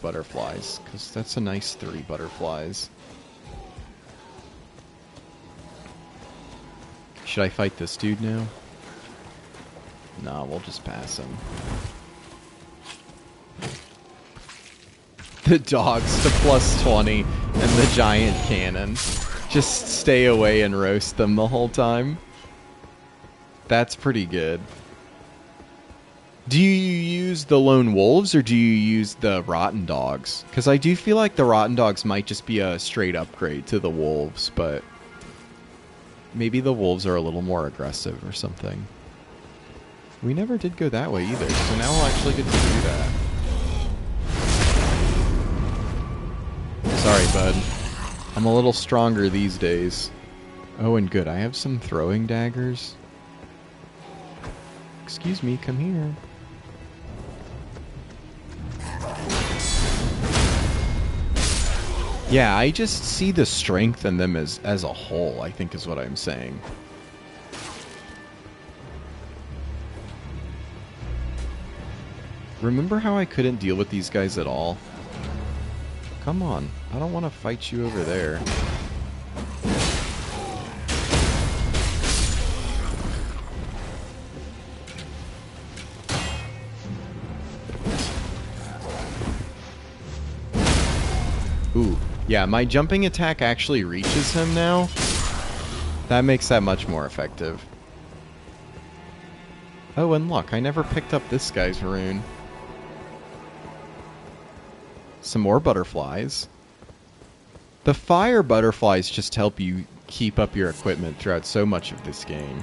butterflies, because that's a nice 3 butterflies. Should I fight this dude now? Nah, we'll just pass him. The dogs to +20 and the giant cannon. Just stay away and roast them the whole time. That's pretty good. Do you use the lone wolves or do you use the rotten dogs? Because I do feel like the rotten dogs might just be a straight upgrade to the wolves, but maybe the wolves are a little more aggressive or something. We never did go that way either, so now we'll actually get to do that. Sorry, bud. I'm a little stronger these days. Oh, and good. I have some throwing daggers. Excuse me, come here. Yeah, I just see the strength in them as a whole, I think is what I'm saying. Remember how I couldn't deal with these guys at all? Come on, I don't want to fight you over there. Ooh, yeah, my jumping attack actually reaches him now. That makes that much more effective. Oh, and look, I never picked up this guy's rune. Some more butterflies. The fire butterflies just help you keep up your equipment throughout so much of this game.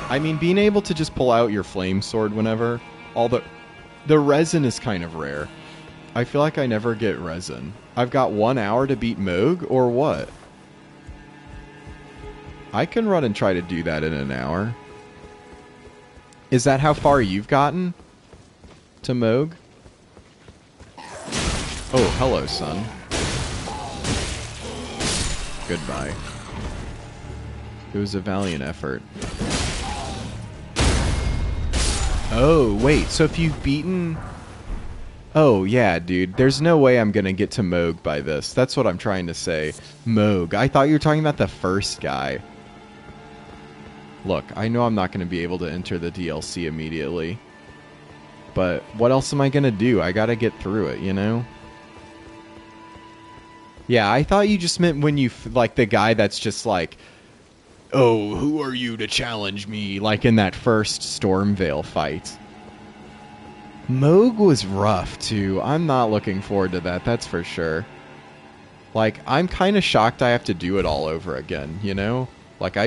I mean, being able to just pull out your flame sword whenever, the resin is kind of rare. I feel like I never get resin. I've got 1 hour to beat Mohg, or what? I can run and try to do that in an hour. Is that how far you've gotten? To Mohg? Oh, hello, son. Goodbye. It was a valiant effort. Oh, wait, so if you've beaten... Oh, yeah, dude. There's no way I'm going to get to Mohg by this. That's what I'm trying to say. Mohg. I thought you were talking about the first guy. Look, I know I'm not going to be able to enter the DLC immediately. But what else am I going to do? I got to get through it, you know? Yeah, I thought you just meant when you, like, the guy that's just like, oh, who are you to challenge me? Like in that first Stormveil fight. Mohg was rough, too. I'm not looking forward to that, that's for sure. Like, I'm kind of shocked I have to do it all over again, you know? Like,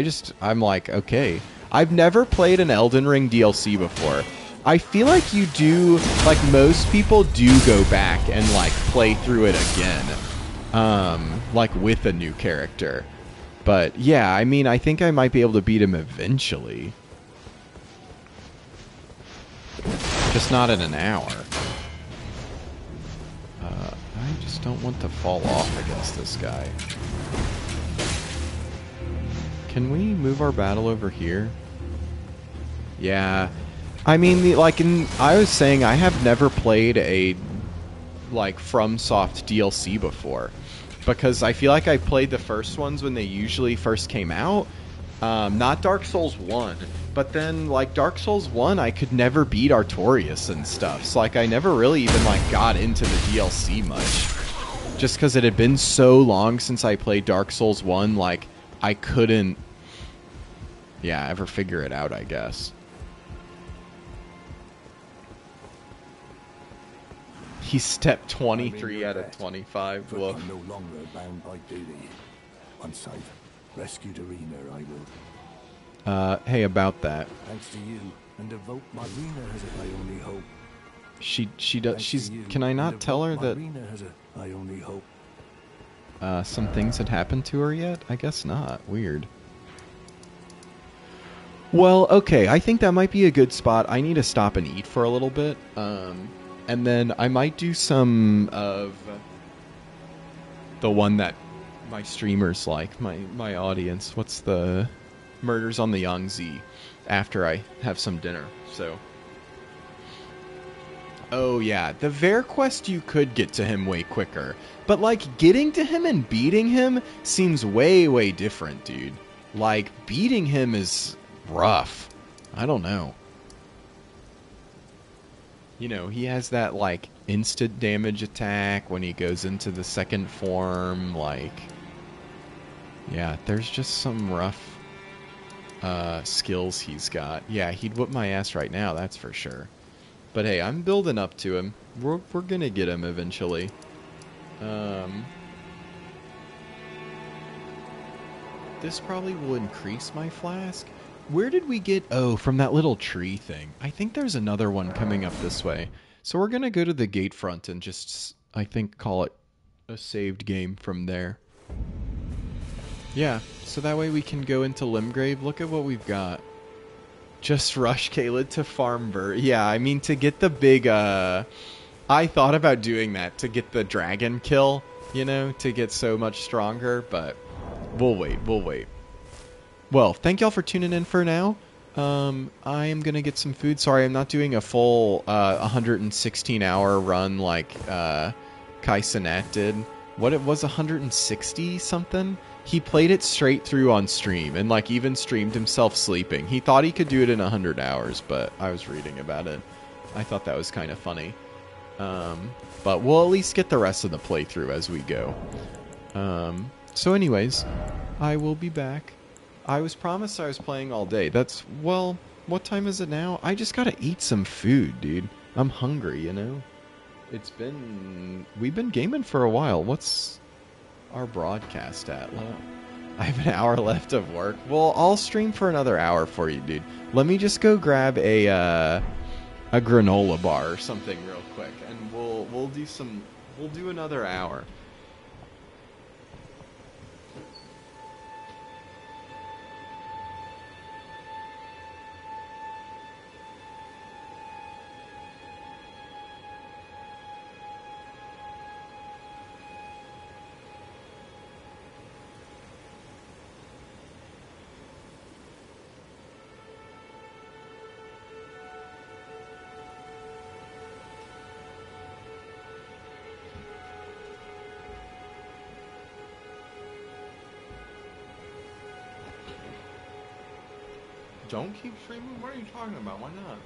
I'm like, okay. I've never played an Elden Ring DLC before. I feel like you do, like, most people do go back and, like, play through it again. Like, with a new character. But, yeah, I mean, I think I might be able to beat him eventually. Just not in an hour. I just don't want to fall off against this guy. Can we move our battle over here? Yeah. I mean, I was saying, I have never played a, like, FromSoft DLC before. Because I feel like I played the first ones when they usually first came out. Not Dark Souls 1. But then, like, Dark Souls 1, I could never beat Artorias and stuff. So, like, I never really even, like, got into the DLC much. Just because it had been so long since I played Dark Souls 1, like, I couldn't, yeah, ever figure it out, I guess. He's step 23 out of 25. Woof. I'm no longer bound by duty. Once I've rescued Irina, I will. Hey, about that. Thanks to you, and devote Marina has my only hope. She does. She's. Can I not tell her that? Marina has my only hope. Some things had happened to her yet? I guess not. Weird. Well, okay. I think that might be a good spot. I need to stop and eat for a little bit. And then I might do some of the one that my streamers like, my audience. What's the Murders on the Yangtze after I have some dinner. So, oh yeah, the Vare quest you could get to him way quicker, but like getting to him and beating him seems way different, dude. Like beating him is rough. I don't know. You know, he has that, like, instant damage attack when he goes into the second form, like... Yeah, there's just some rough skills he's got. Yeah, he'd whoop my ass right now, that's for sure. But hey, I'm building up to him. We're gonna get him eventually. This probably will increase my flask. Where did we get... Oh, from that little tree thing. I think there's another one coming up this way. So we're going to go to the gate front and just, I think, call it a saved game from there. Yeah, so that way we can go into Limgrave. Look at what we've got. Just rush Caelid to farm Ver. Yeah, I mean, to get the big... I thought about doing that, to get the dragon kill, you know, to get so much stronger, but we'll wait. Well, thank y'all for tuning in for now. I am going to get some food. Sorry, I'm not doing a full 116-hour run like Kai Cenat did. What, it was 160-something? He played it straight through on stream and like even streamed himself sleeping. He thought he could do it in 100 hours, but I was reading about it. I thought that was kind of funny. But we'll at least get the rest of the playthrough as we go. So anyways, I will be back. I was promised I was playing all day. That's, well, what time is it now? I just gotta eat some food, dude. I'm hungry, you know? We've been gaming for a while. What's our broadcast at? I have an hour left of work. Well, I'll stream for another hour for you, dude. Let me just go grab a granola bar or something real quick, and we'll do another hour. don't keep streaming? What are you talking about? Why not?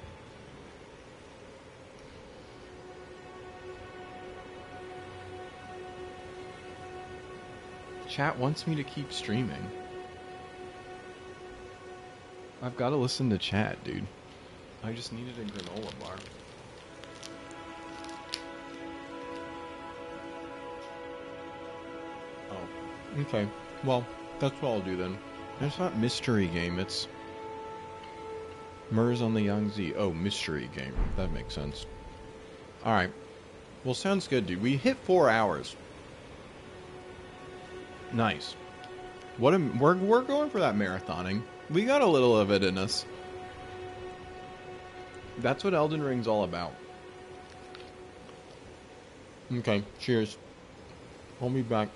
Chat wants me to keep streaming. I've got to listen to chat, dude. I just needed a granola bar. Oh, okay. Well, that's what I'll do then. It's not mystery game, it's Mers on the Yangtze. Oh, mystery game. That makes sense. Alright. Well, sounds good, dude. We hit 4 hours. Nice. We're going for that marathoning. We got a little of it in us. That's what Elden Ring's all about. Okay, cheers. I'll be back.